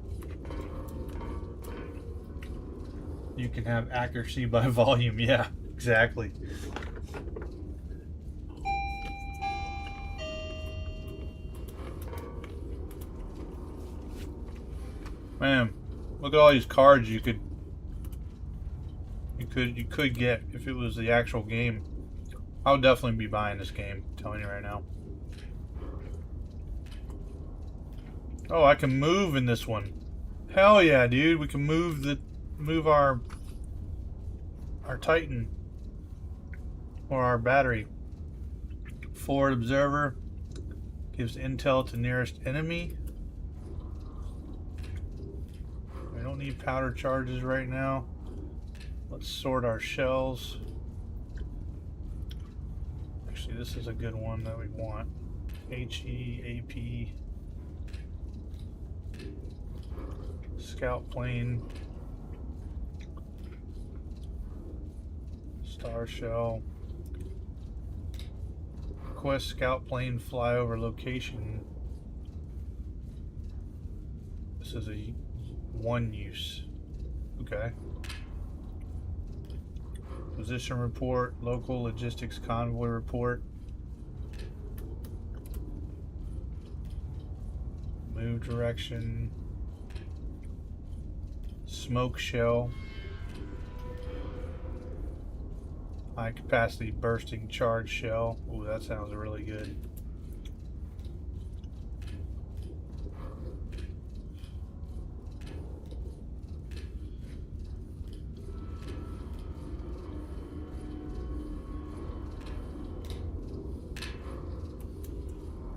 You can have accuracy by volume. Yeah, exactly. Man, look at all these cards you could get if it was the actual game. I would definitely be buying this game, I'm telling you right now. Oh, I can move in this one. Hell yeah, dude. We can move our Titan or our battery. Forward observer gives intel to nearest enemy. We don't need powder charges right now. Let's sort our shells. Actually, this is a good one that we want. HEAP. Scout plane. Star shell. Request scout plane fly over location. This is a one use. Okay. Position report, local logistics convoy report. Move direction. Smoke shell. High capacity bursting charge shell. Ooh, that sounds really good.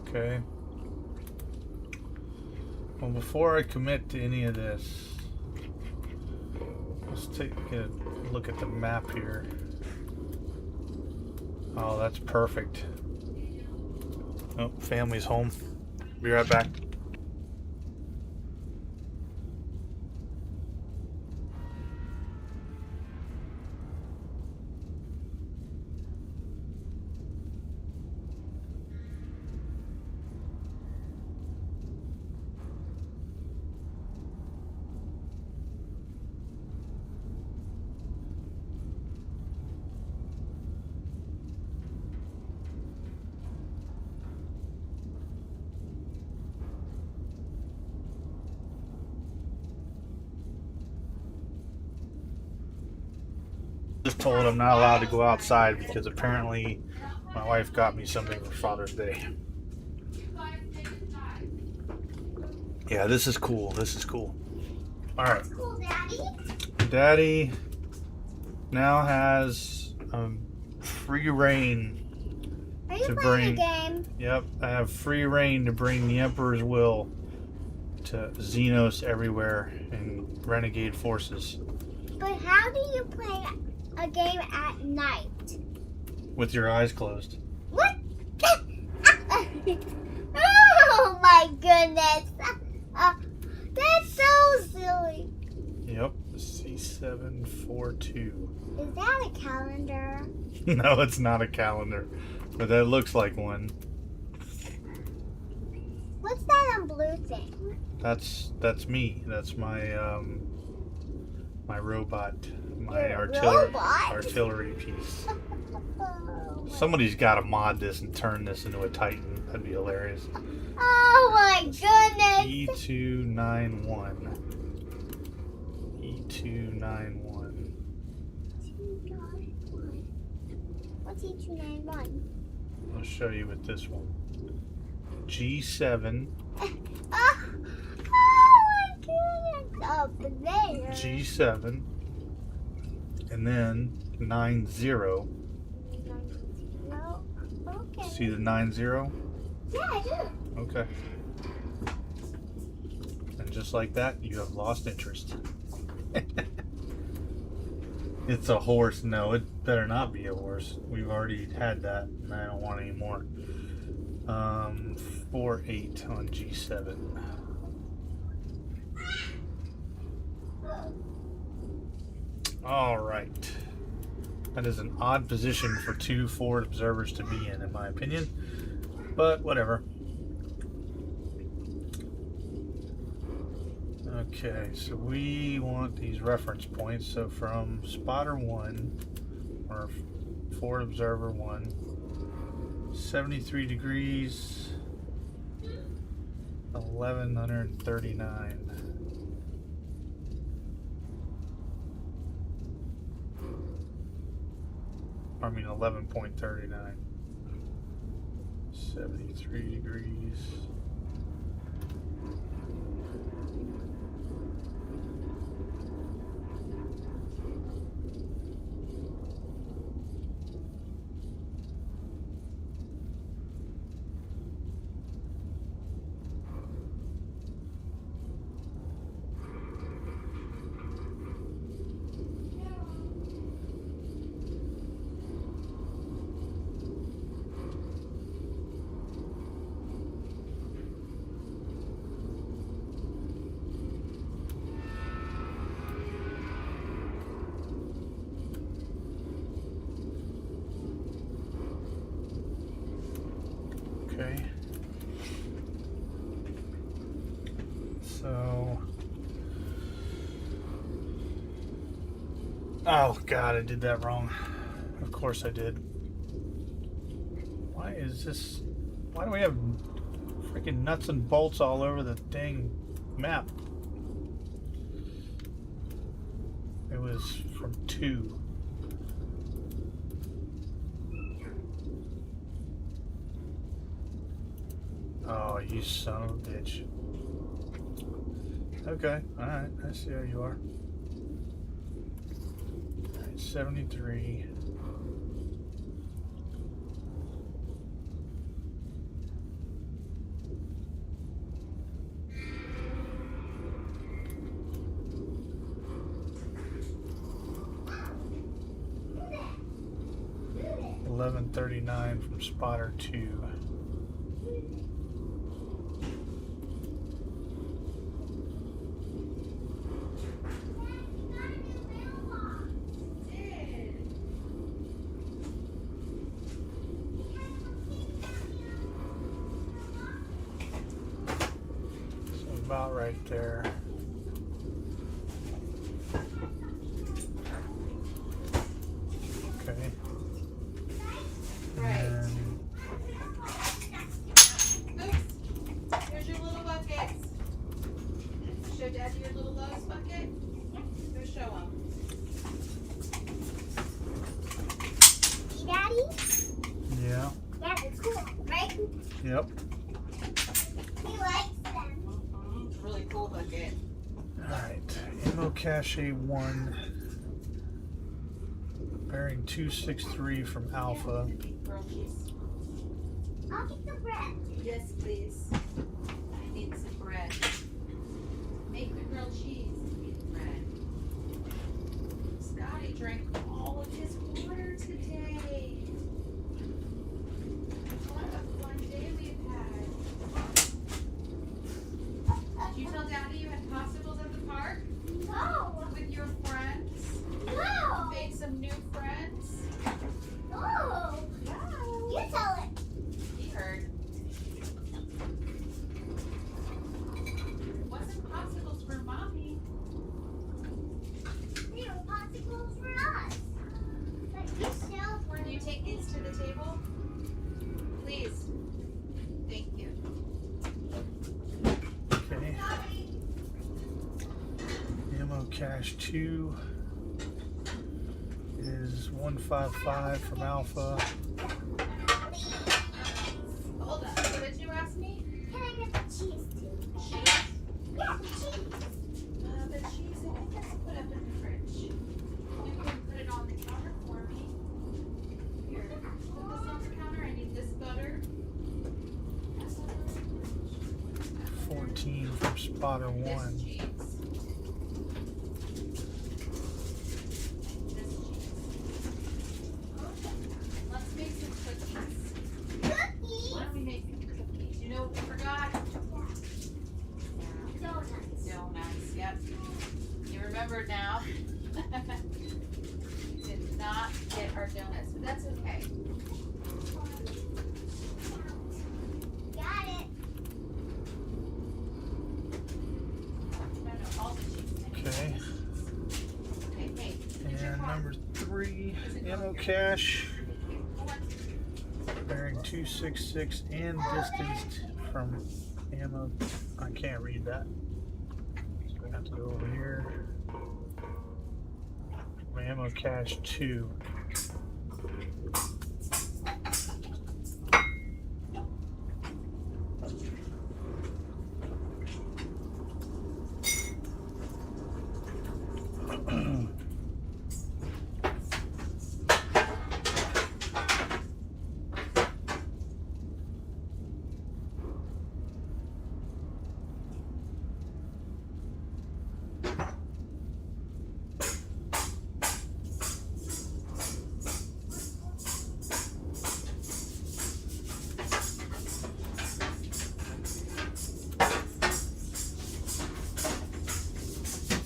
Okay. Well, before I commit to any of this, let's take a look at the map here. Oh, that's perfect. Oh, family's home. Be right back. Just told I'm not allowed to go outside because apparently my wife got me something for Father's Day. Yeah, this is cool. This is cool. All right. Cool, Daddy. Daddy now has free reign Are you to playing bring. a game? Yep, I have free reign to bring the Emperor's will to Xenos everywhere and renegade forces. But how do you play a game at night? With your eyes closed. What? Oh my goodness. That's so silly. Yep, C742. Is that a calendar? No, it's not a calendar, but that looks like one. What's that on blue thing? That's me. That's my my robot, my Your artillery robot? piece. Oh Somebody's got to mod this and turn this into a Titan. That'd be hilarious. my goodness. E291. E291. What's E291? I'll show you with this one. G7. Oh my goodness. Up there. G7. And then 90. No. Okay. See the 90? Yeah, I do. Okay. And just like that, you have lost interest. It's a horse. No, it better not be a horse. We've already had that, and I don't want any more. 4.8 on G7. All right. That is an odd position for two forward observers to be in my opinion. But whatever. Okay, so we want these reference points. So from spotter 1, or forward observer 1, 73 degrees, 1139. I mean 11.39. 73 degrees. Okay. So, oh God, I did that wrong. Of course I did. Why is this? Why do we have freaking nuts and bolts all over the dang map? It was from 2. Oh, you son of a bitch. Okay, alright, I see how you are. Alright, 73. $11.39 from spotter 2. About right there. Okay. Right. And Oops. Here's your little buckets. Show Daddy your little Lowe's bucket. Go show him. See, Daddy? yeah. Yeah, they're cool, right? Yep. He likes them. It's a really cool bucket. Alright. Ammo cache 1. Bearing 263 from Alpha. Grilled cheese. I'll get the bread. Yes, please. I need some bread. Make the grilled cheese and eat the bread. Scotty drank all of his water today. What a fun day we've had. table? Please. Thank you. Okay. Ammo cache 2 is 155 from Alpha. Hold on. What did you ask me? Can I get the cheese too? Cheese? Yeah, cheese. The cheese I think that's put up in the fridge. You can put it on the counter for me. Here, put this on the counter. I need this butter. 14 from Spotter 1. This cheese. This cheese. Let's make some cookies. Cookies. Why don't we make some cookies? You know what we forgot? Donuts. Donuts, yep. You remembered now. We did not get our donuts, but that's okay. Got it. No, all the cheese. Okay. Okay, hey. And number 3, ammo cache. Bearing 266 and distanced from ammo. I can't read that. So we have to go over here. Ammo cache 2.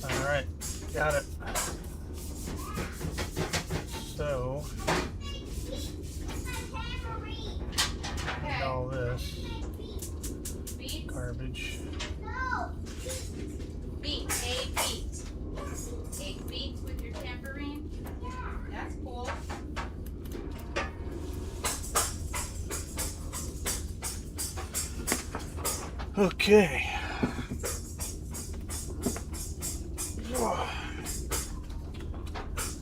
Alright, got it. So, Okay. all this Beets. garbage. No. Beet. A beet. A beet with your tambourine. That's cool. Okay.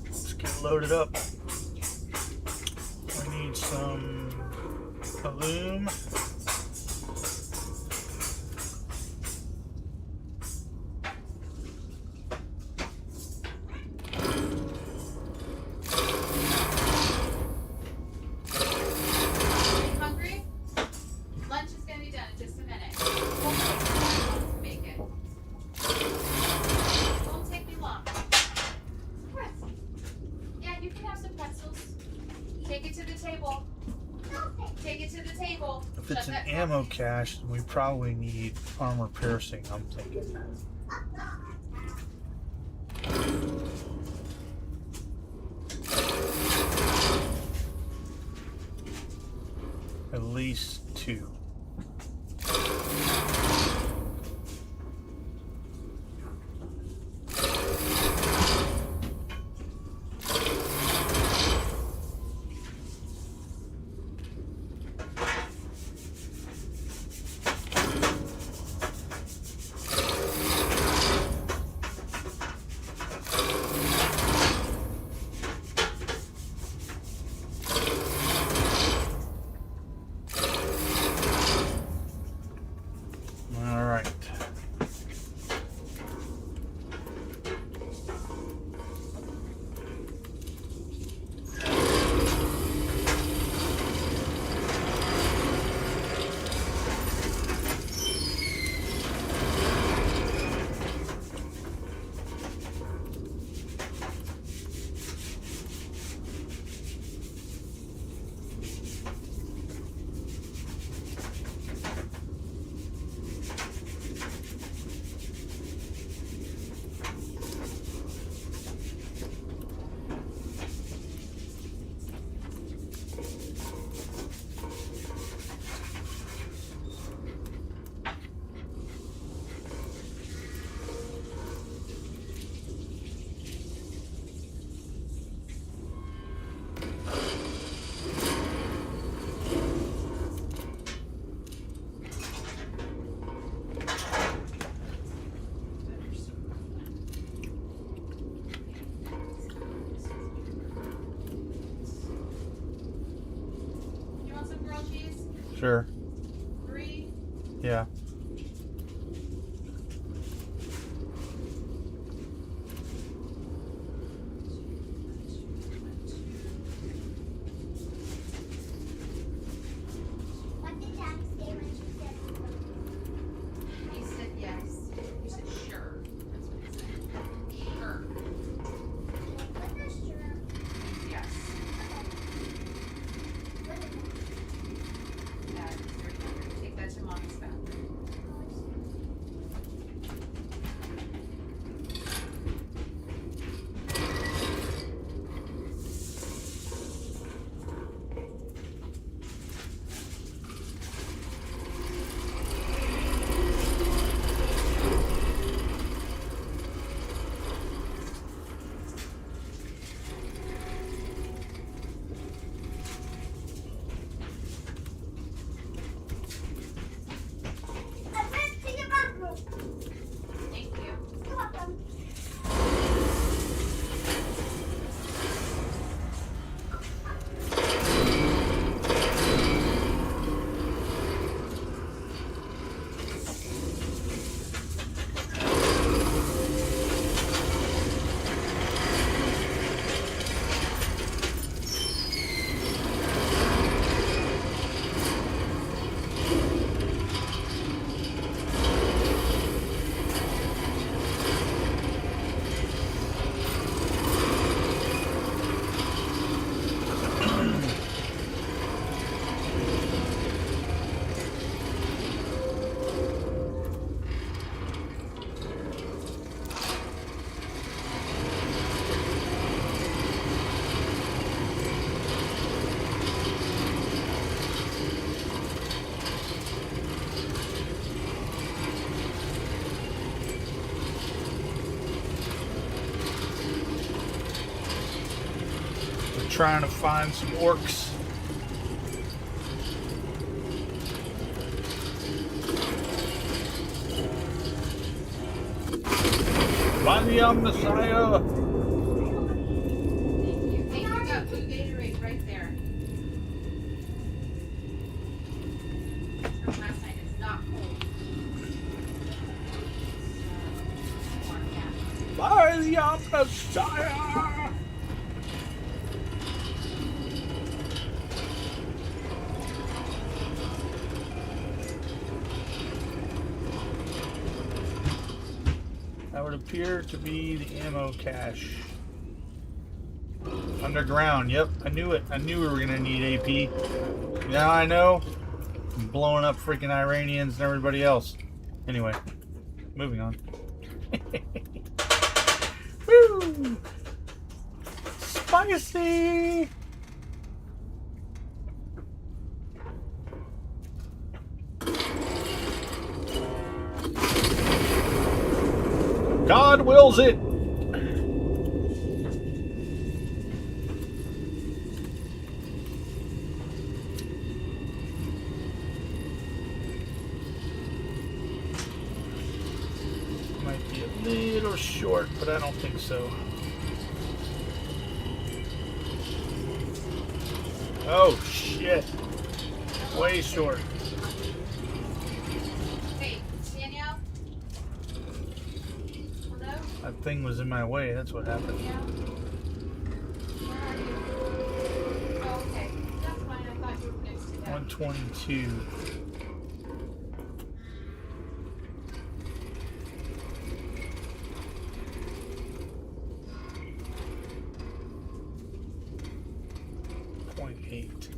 Let's get loaded up. We need some aluminum. Are you hungry? Lunch is going to be done in just a minute. Won't take me long to make it. Won't take me long. Pretzels. Yeah, you can have some pretzels. Take it to the table. Take it to the table. If it's Shut an that ammo door. cache, then we probably need armor piercing, I'm thinking. At least 2. Sure. 3. Yeah. What did Dad say when she said He said yes. You said sure. That's what he said. Sure. what the sure? Yes. What is Yeah, it's right here. Take that to Mommy's bathroom. I went to your bathroom. Thank you. You're welcome. We're trying to find some orcs. Find the Messiah. Thank you. Thank you. Got blue Gatorade right there. From last night. It's not cold. Warm, yeah. By the Messiah. That would appear to be the ammo cache. Underground, yep, I knew it. I knew we were gonna need AP. Now I know. I'm blowing up freaking Iranians and everybody else. Anyway, moving on. Woo! Spicy! God wills it! Might be a little short, but I don't think so. Oh shit. Way short. Hey, Danielle? Hello? That thing was in my way, that's what happened. Yeah. Where are you? Oh, okay. That's fine. I thought you were next to that. 122. .8.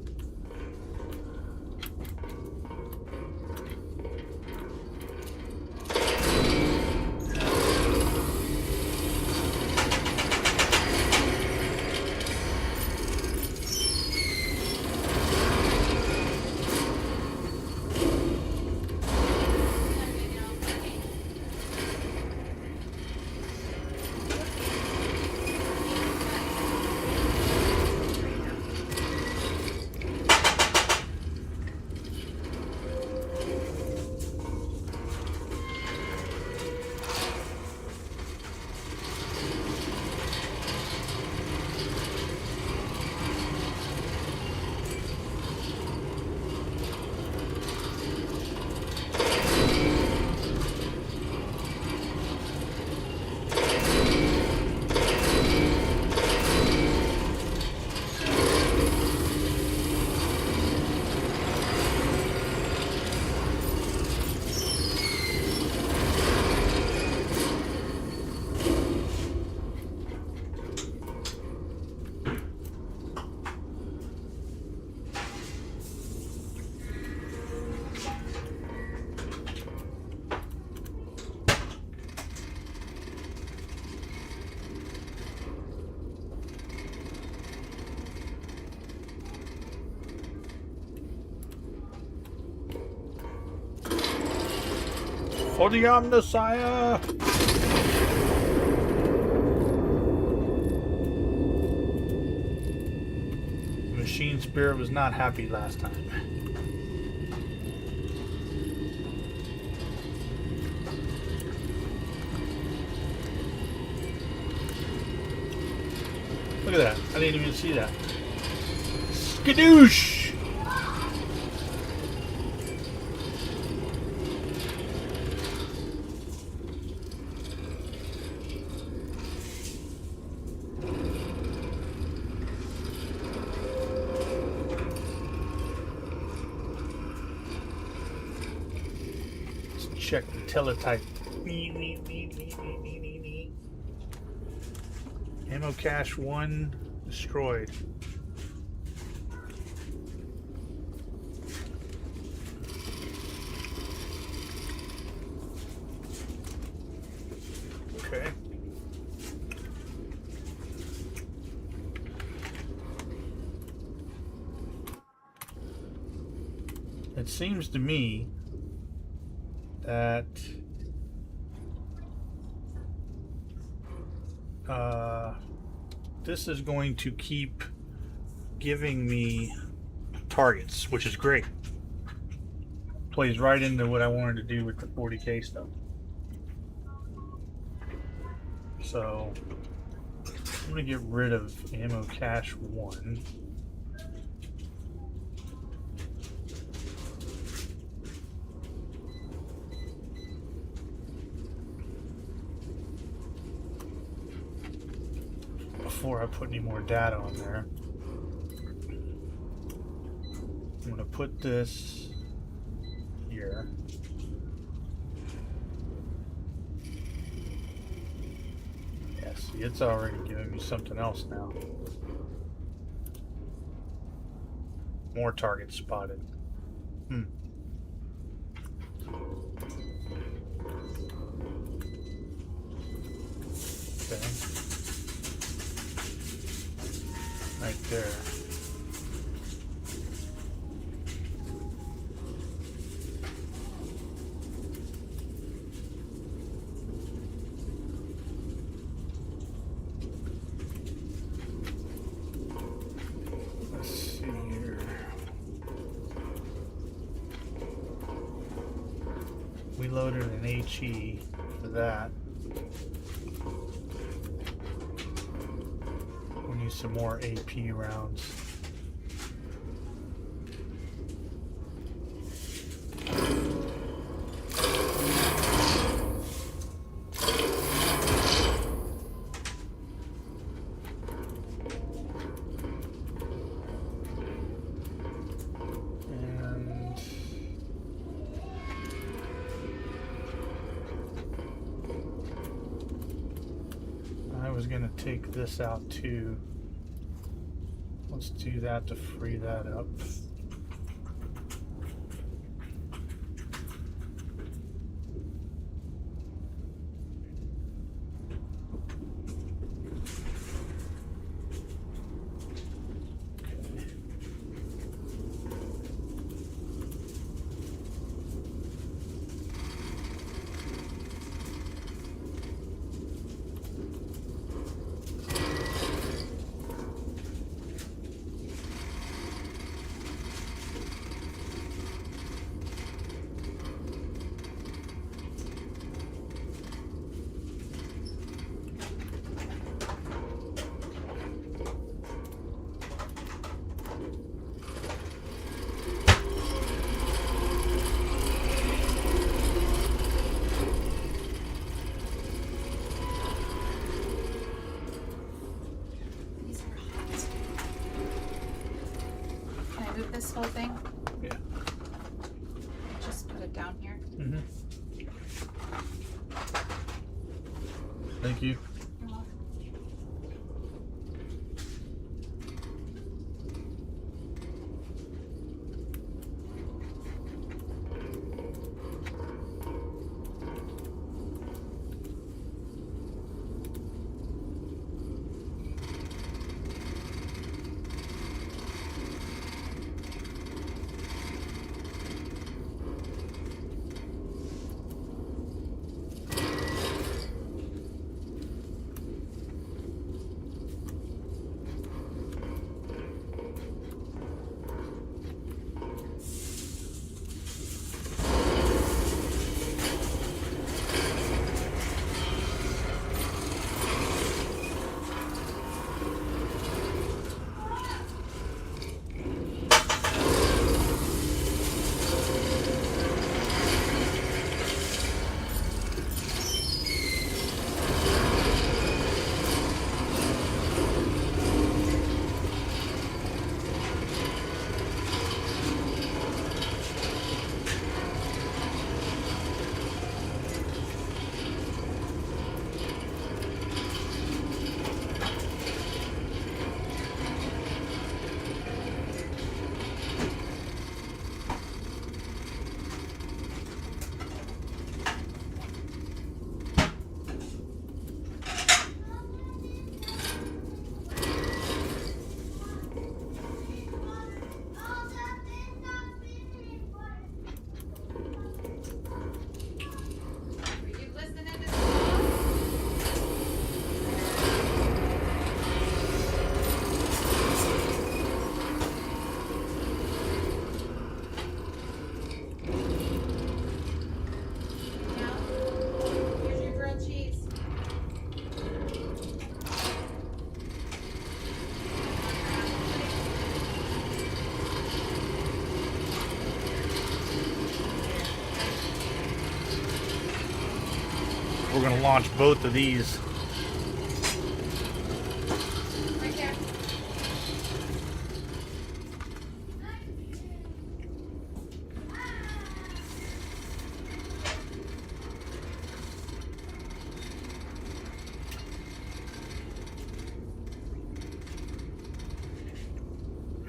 For the Omnissiah! The machine spirit was not happy last time. Look at that. I didn't even see that. Skadoosh! Check the teletype. Ammo cache 1 destroyed. Okay. It seems to me that this is going to keep giving me targets, which is great. Plays right into what I wanted to do with the 40K stuff. So I'm going to get rid of ammo cache 1. Before I put any more data on there, I'm going to put this here. Yeah, see, it's already giving me something else now. More targets spotted. Okay. Right there. Let's see here. We loaded an HE for that. Some more AP rounds. And I was going to take this out too. Let's do that to free that up. This whole thing? Yeah. Just put it down here. Mm-hmm. Thank you. You're welcome. we're going to launch both of these. Right there.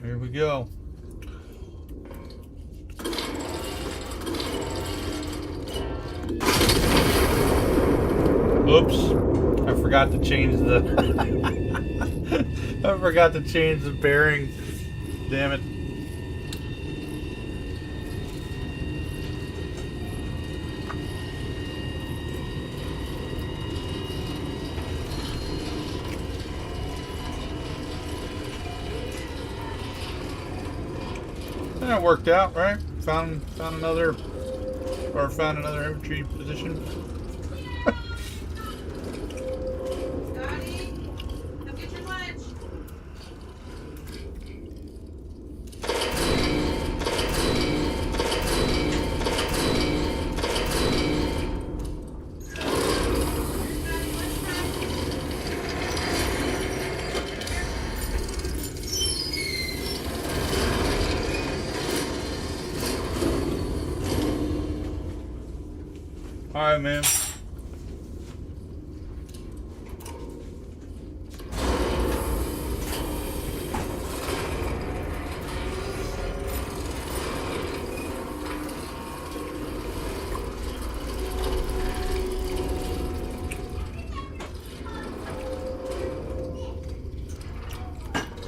Here we go. Oops, I forgot to change the I forgot to change the bearing. Damn it. That worked out, right? Found another infantry position. Scotty, come get your lunch. All right, man.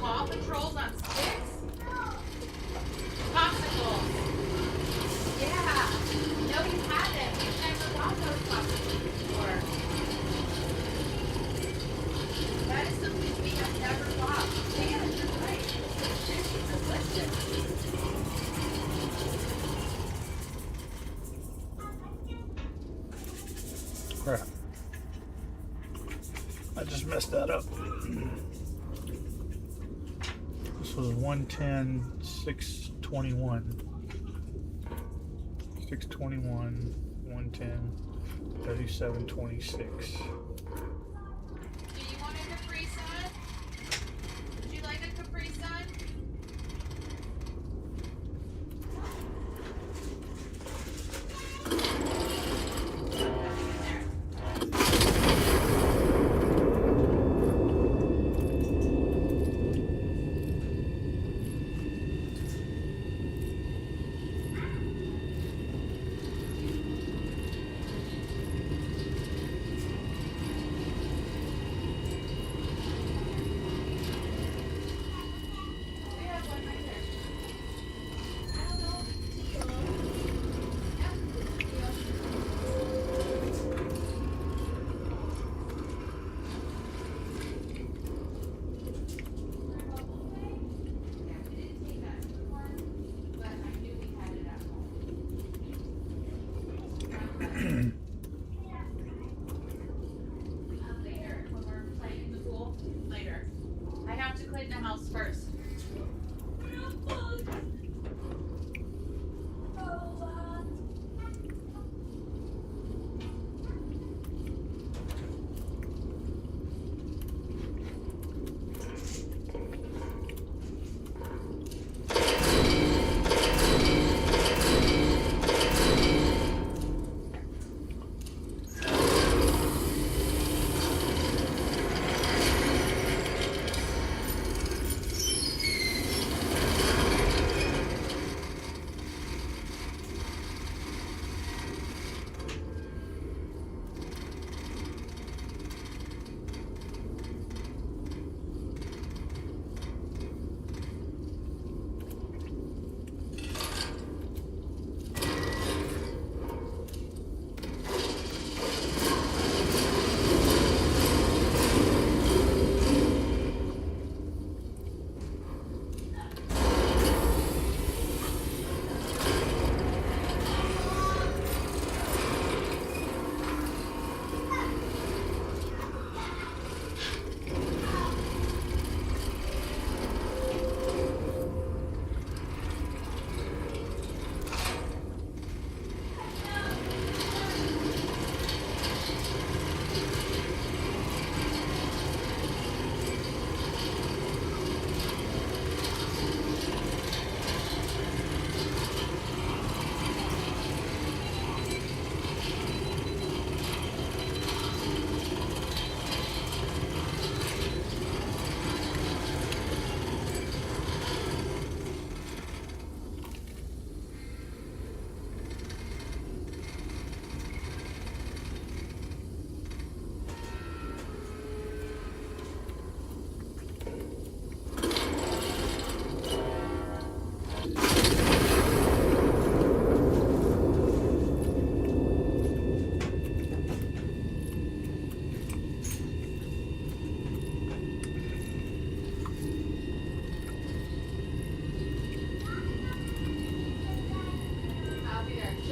Paw Patrols on sticks? Popsicles. Yeah. No, you haven't. You've never got those popsicles before. That is something we have never bought. Yeah, you're right. It's delicious. Crap. I just messed that up. This was 110, 621. 621, 110, 3726. Do you want a Capri Sun? Would you like a Capri Sun?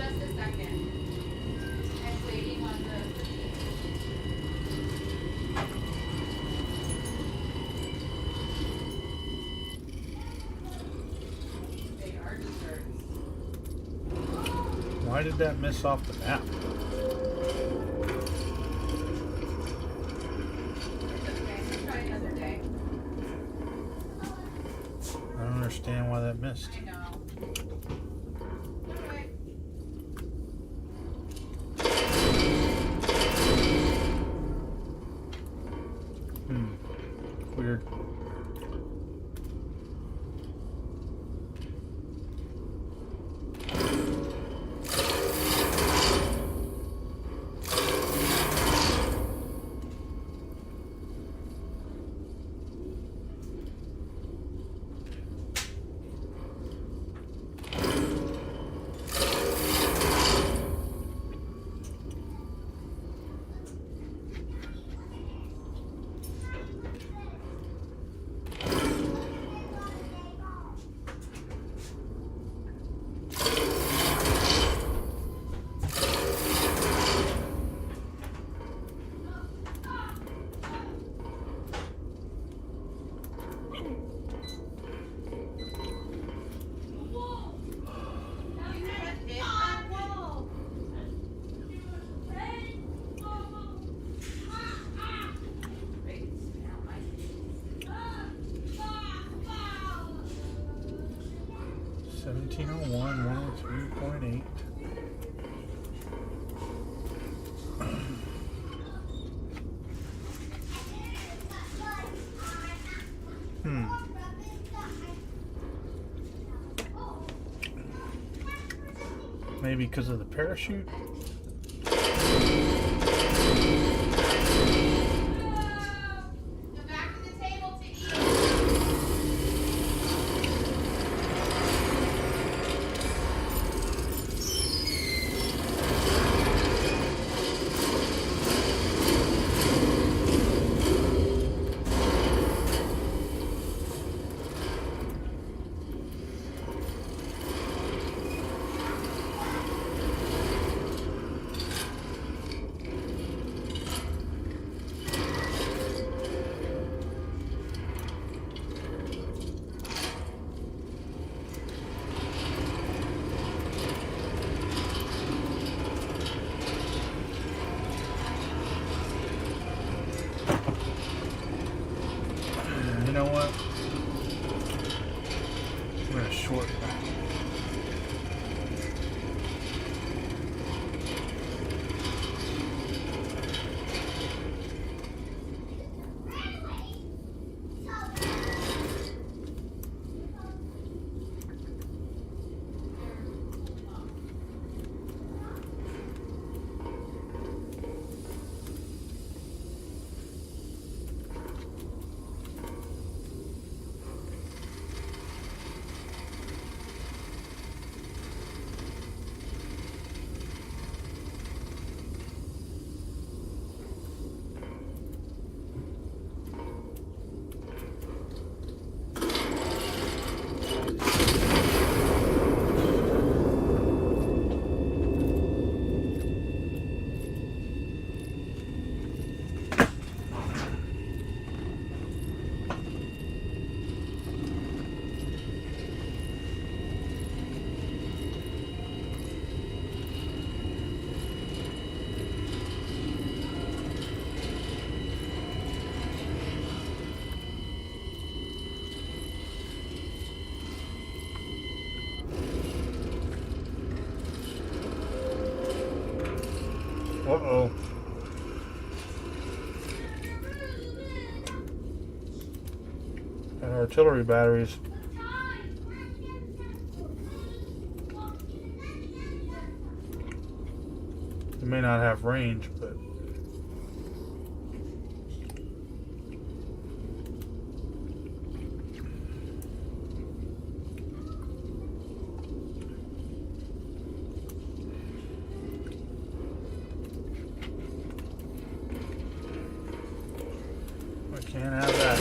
Just a second. I'm waiting on the cookie. They are desserts. Why did that miss off the map? It's okay. Let's try another day. I don't understand why that missed. I know. Okay. Weird. Seventeen oh one 103.8. Maybe because of the parachute? Go back to the table to eat. You know what? I'm gonna short back. Uh-oh. And artillery batteries. They may not have range, but I can't have that.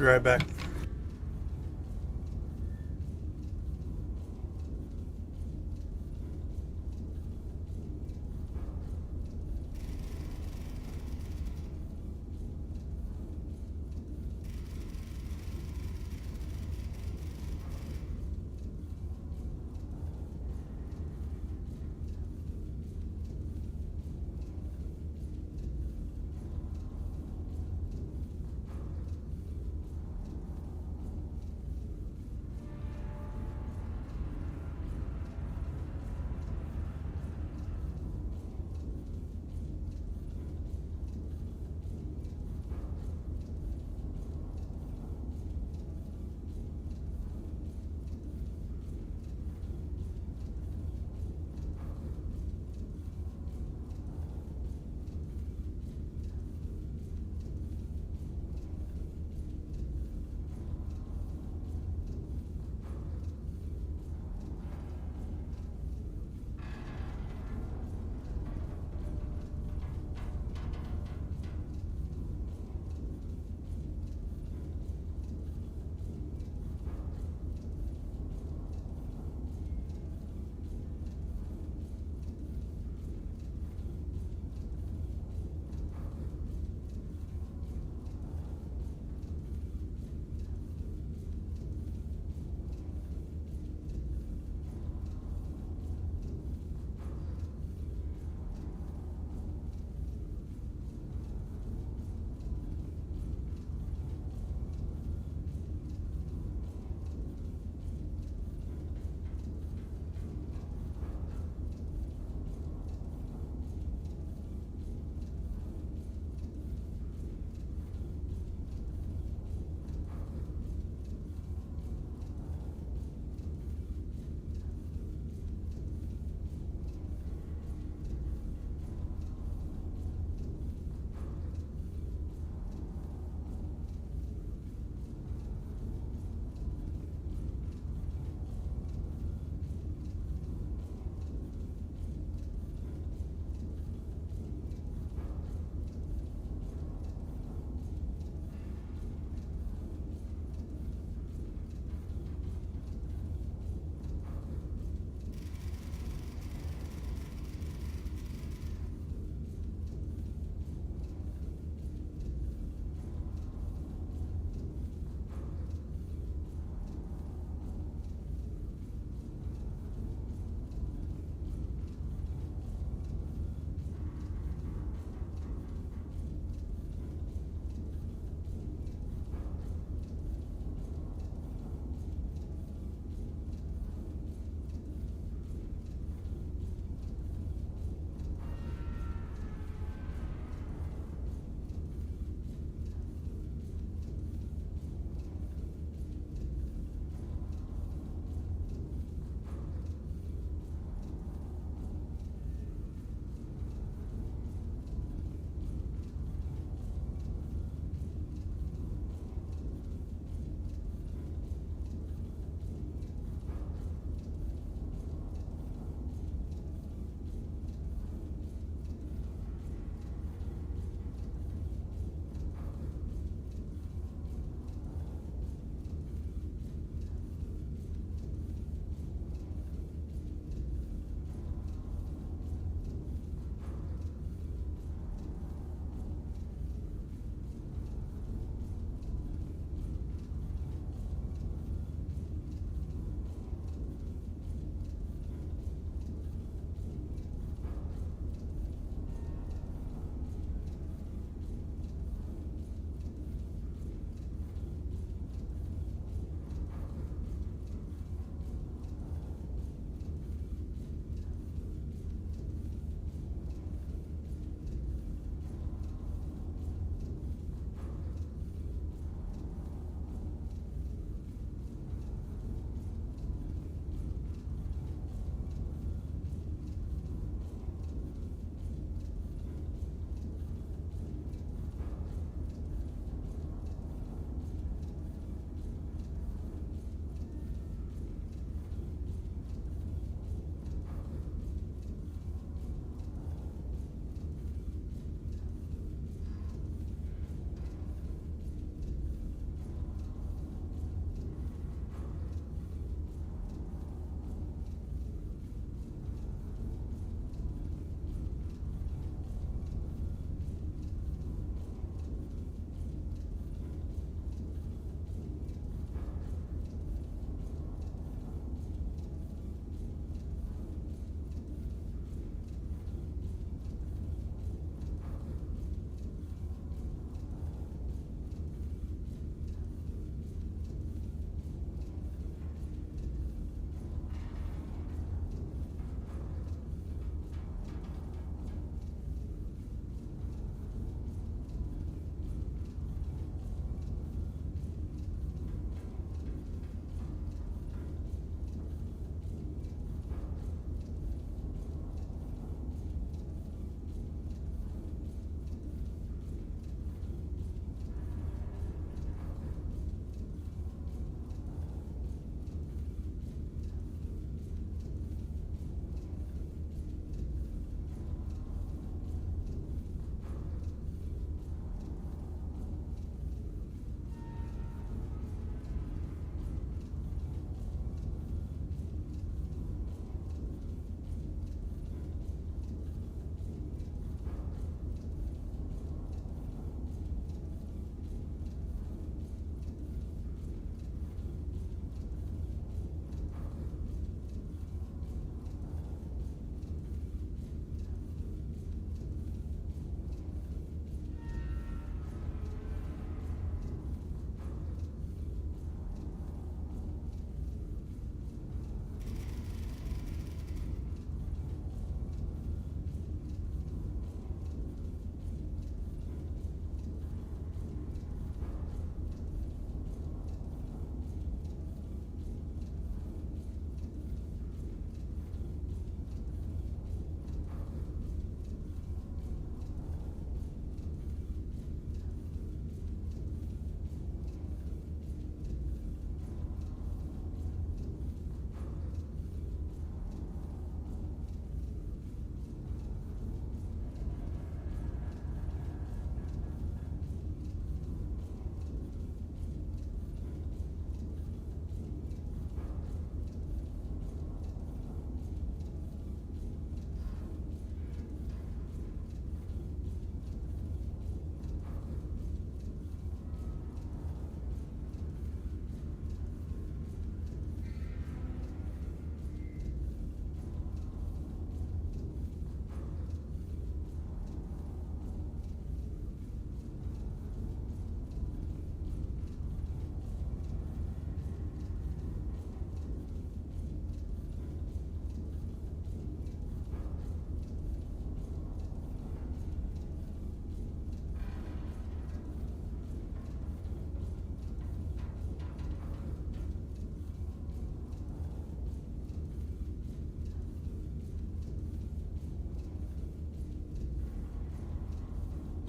be right back.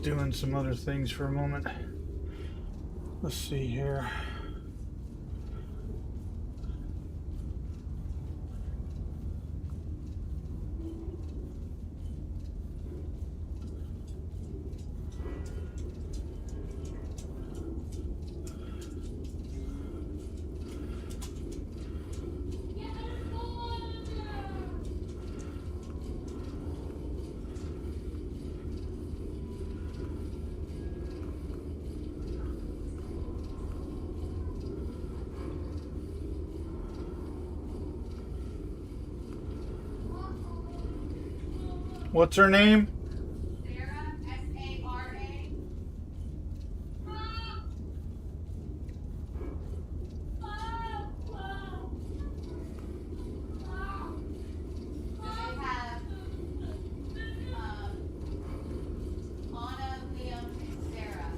doing some other things for a moment. Let's see here. What's her name? Sarah, S-A-R-A. Then we have Anna, Liam, and Sarah.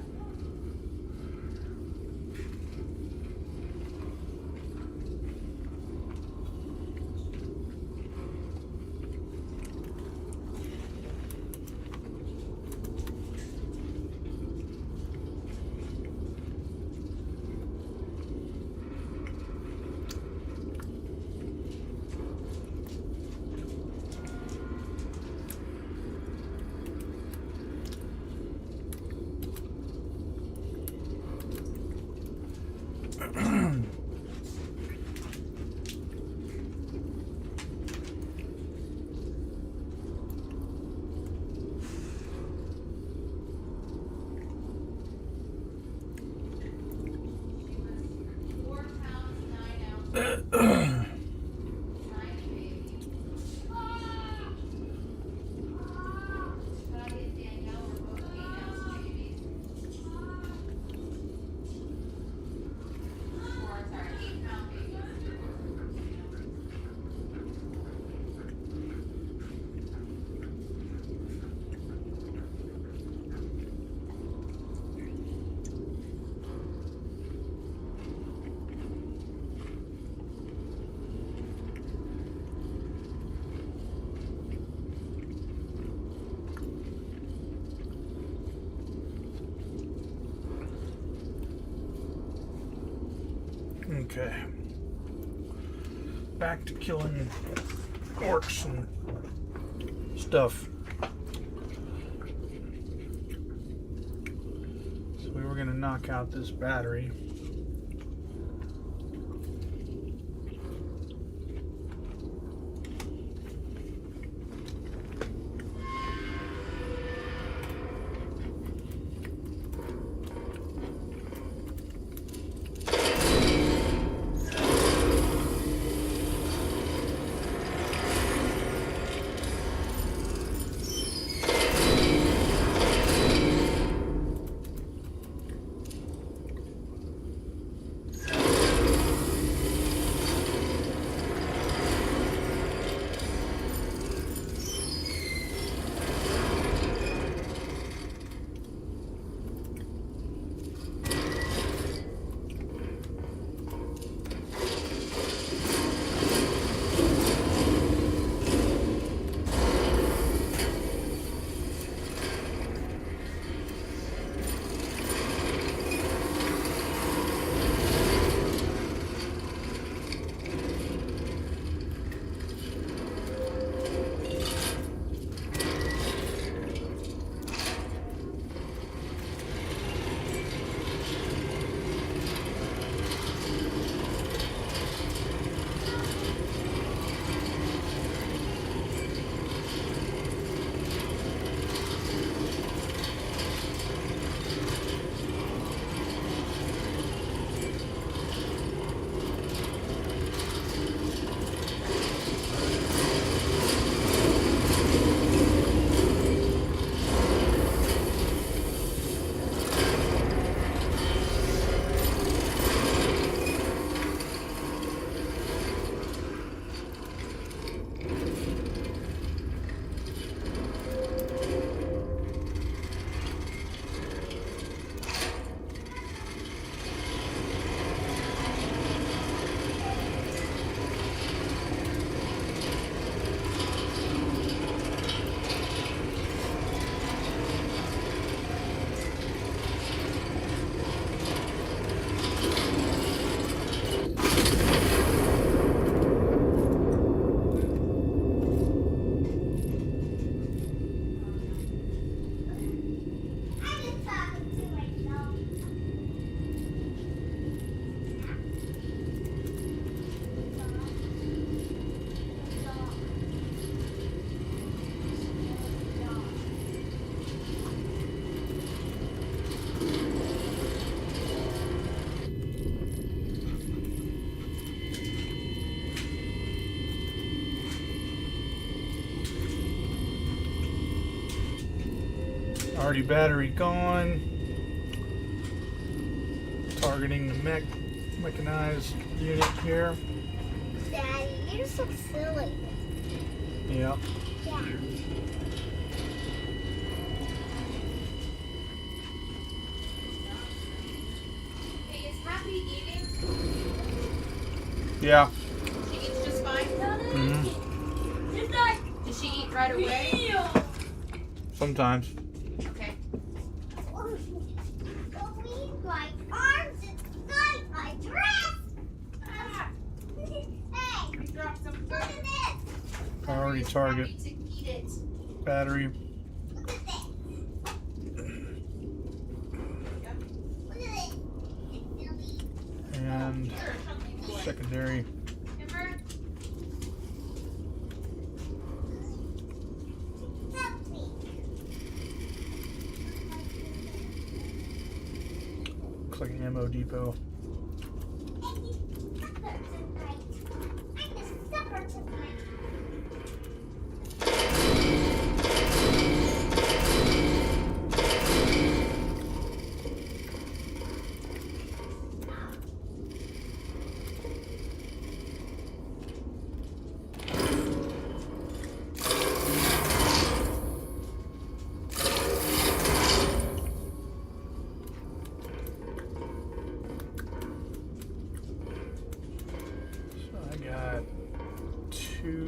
Okay. Back to killing orcs and stuff. So we were going to knock out this battery. Already battery gone. Targeting the mechanized unit here. Daddy, you're so silly. Yep. Yeah. Hey, is Happy eating? Yeah. She eats just fine? Mm-hmm. Did she eat right away? Sometimes. Okay. Going my arms inside my dress. Ah, Hey, you dropped some look at food. this. Priority It's target. happy to eat it. Battery. Look at this. Yep. Look at this. It's silly. And You're a chunky boy. secondary. Remember? Help me. Looks like an ammo depot. Supper tonight. I miss supper tonight. So I got 2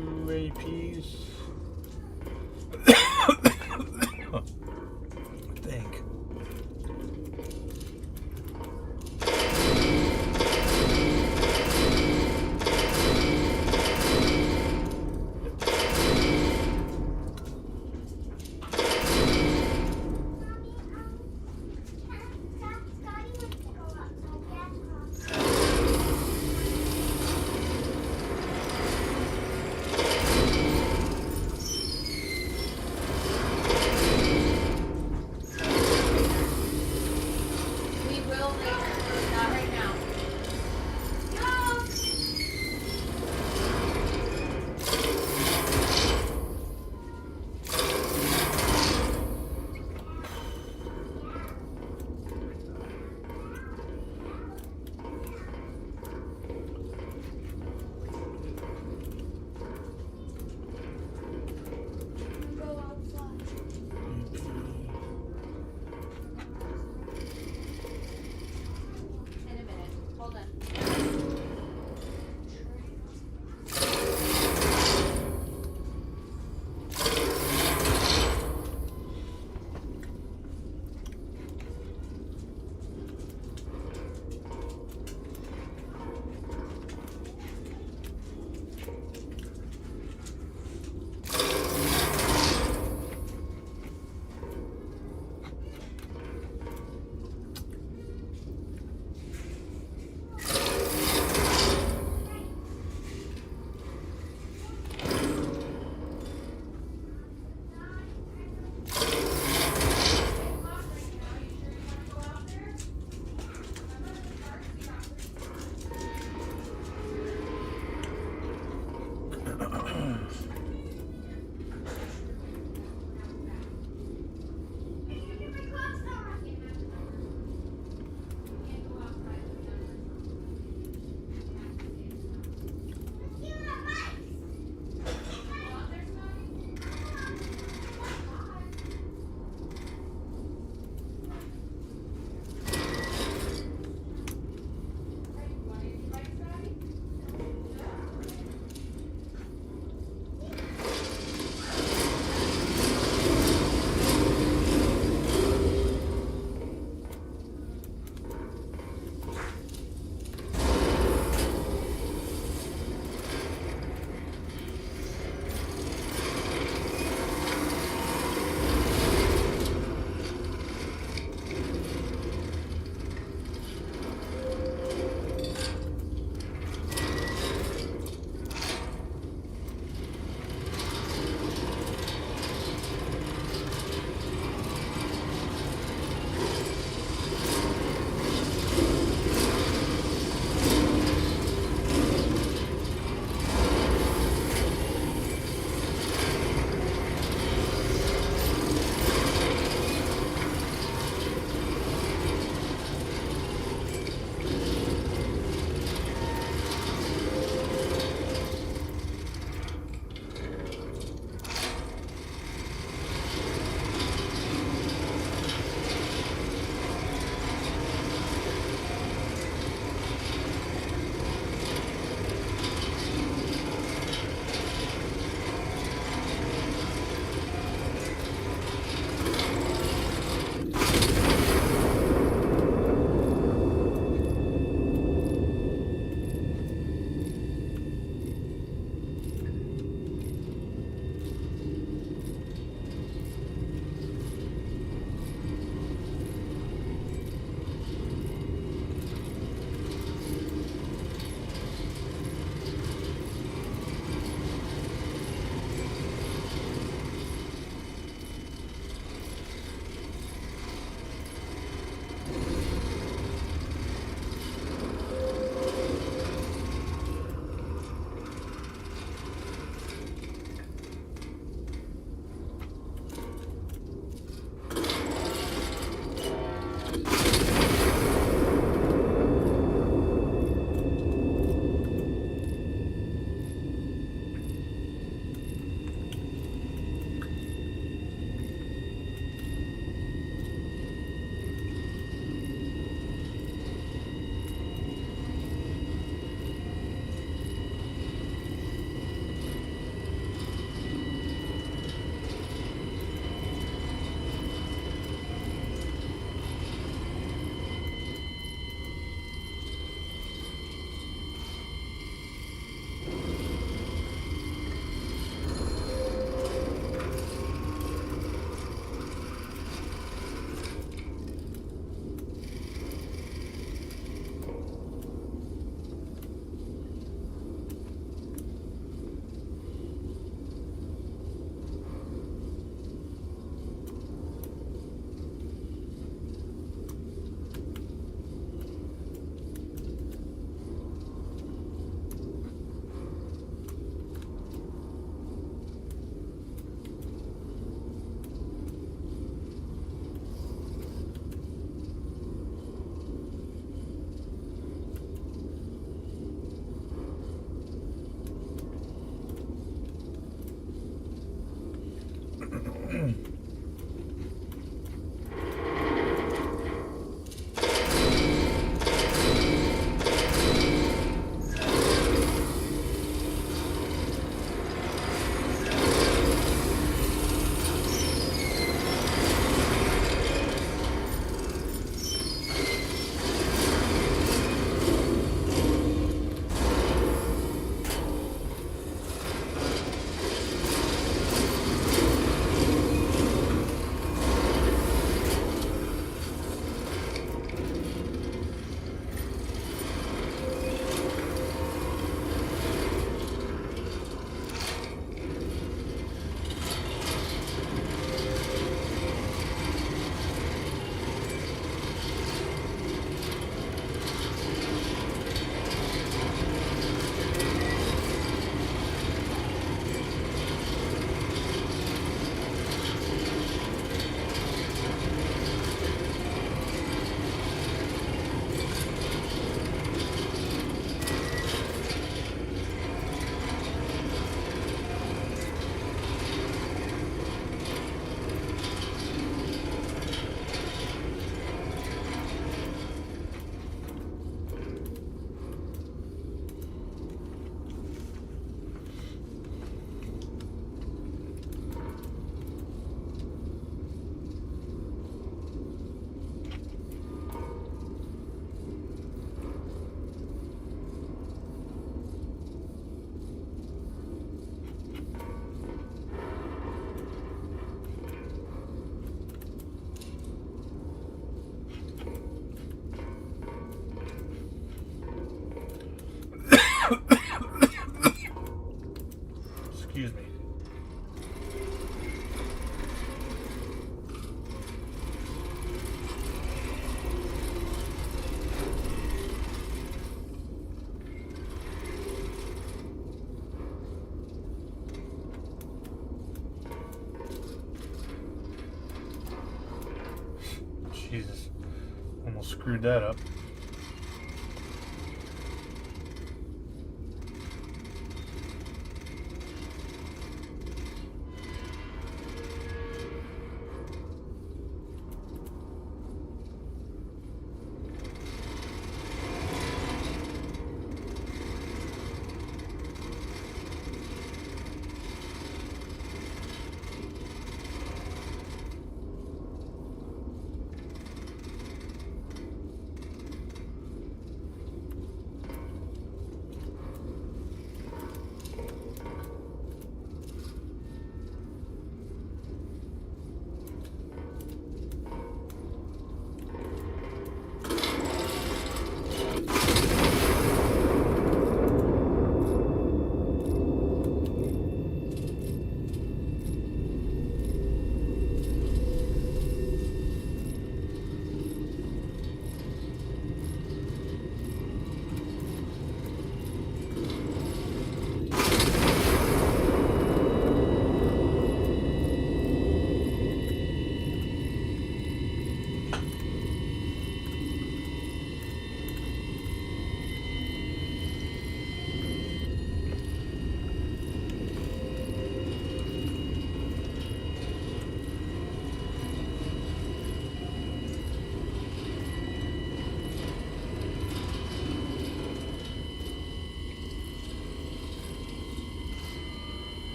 screwed that up.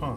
Huh.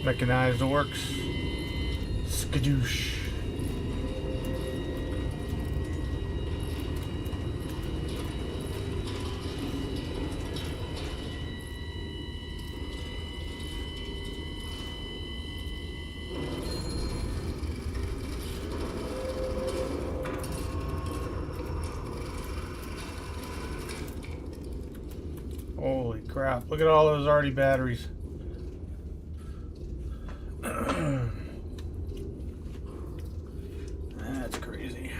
Mechanized works. Skadoosh. Holy crap, look at all those already batteries. That's crazy.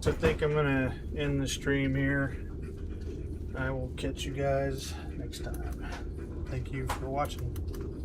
I think I'm gonna end the stream here. I will catch you guys next time. Thank you for watching.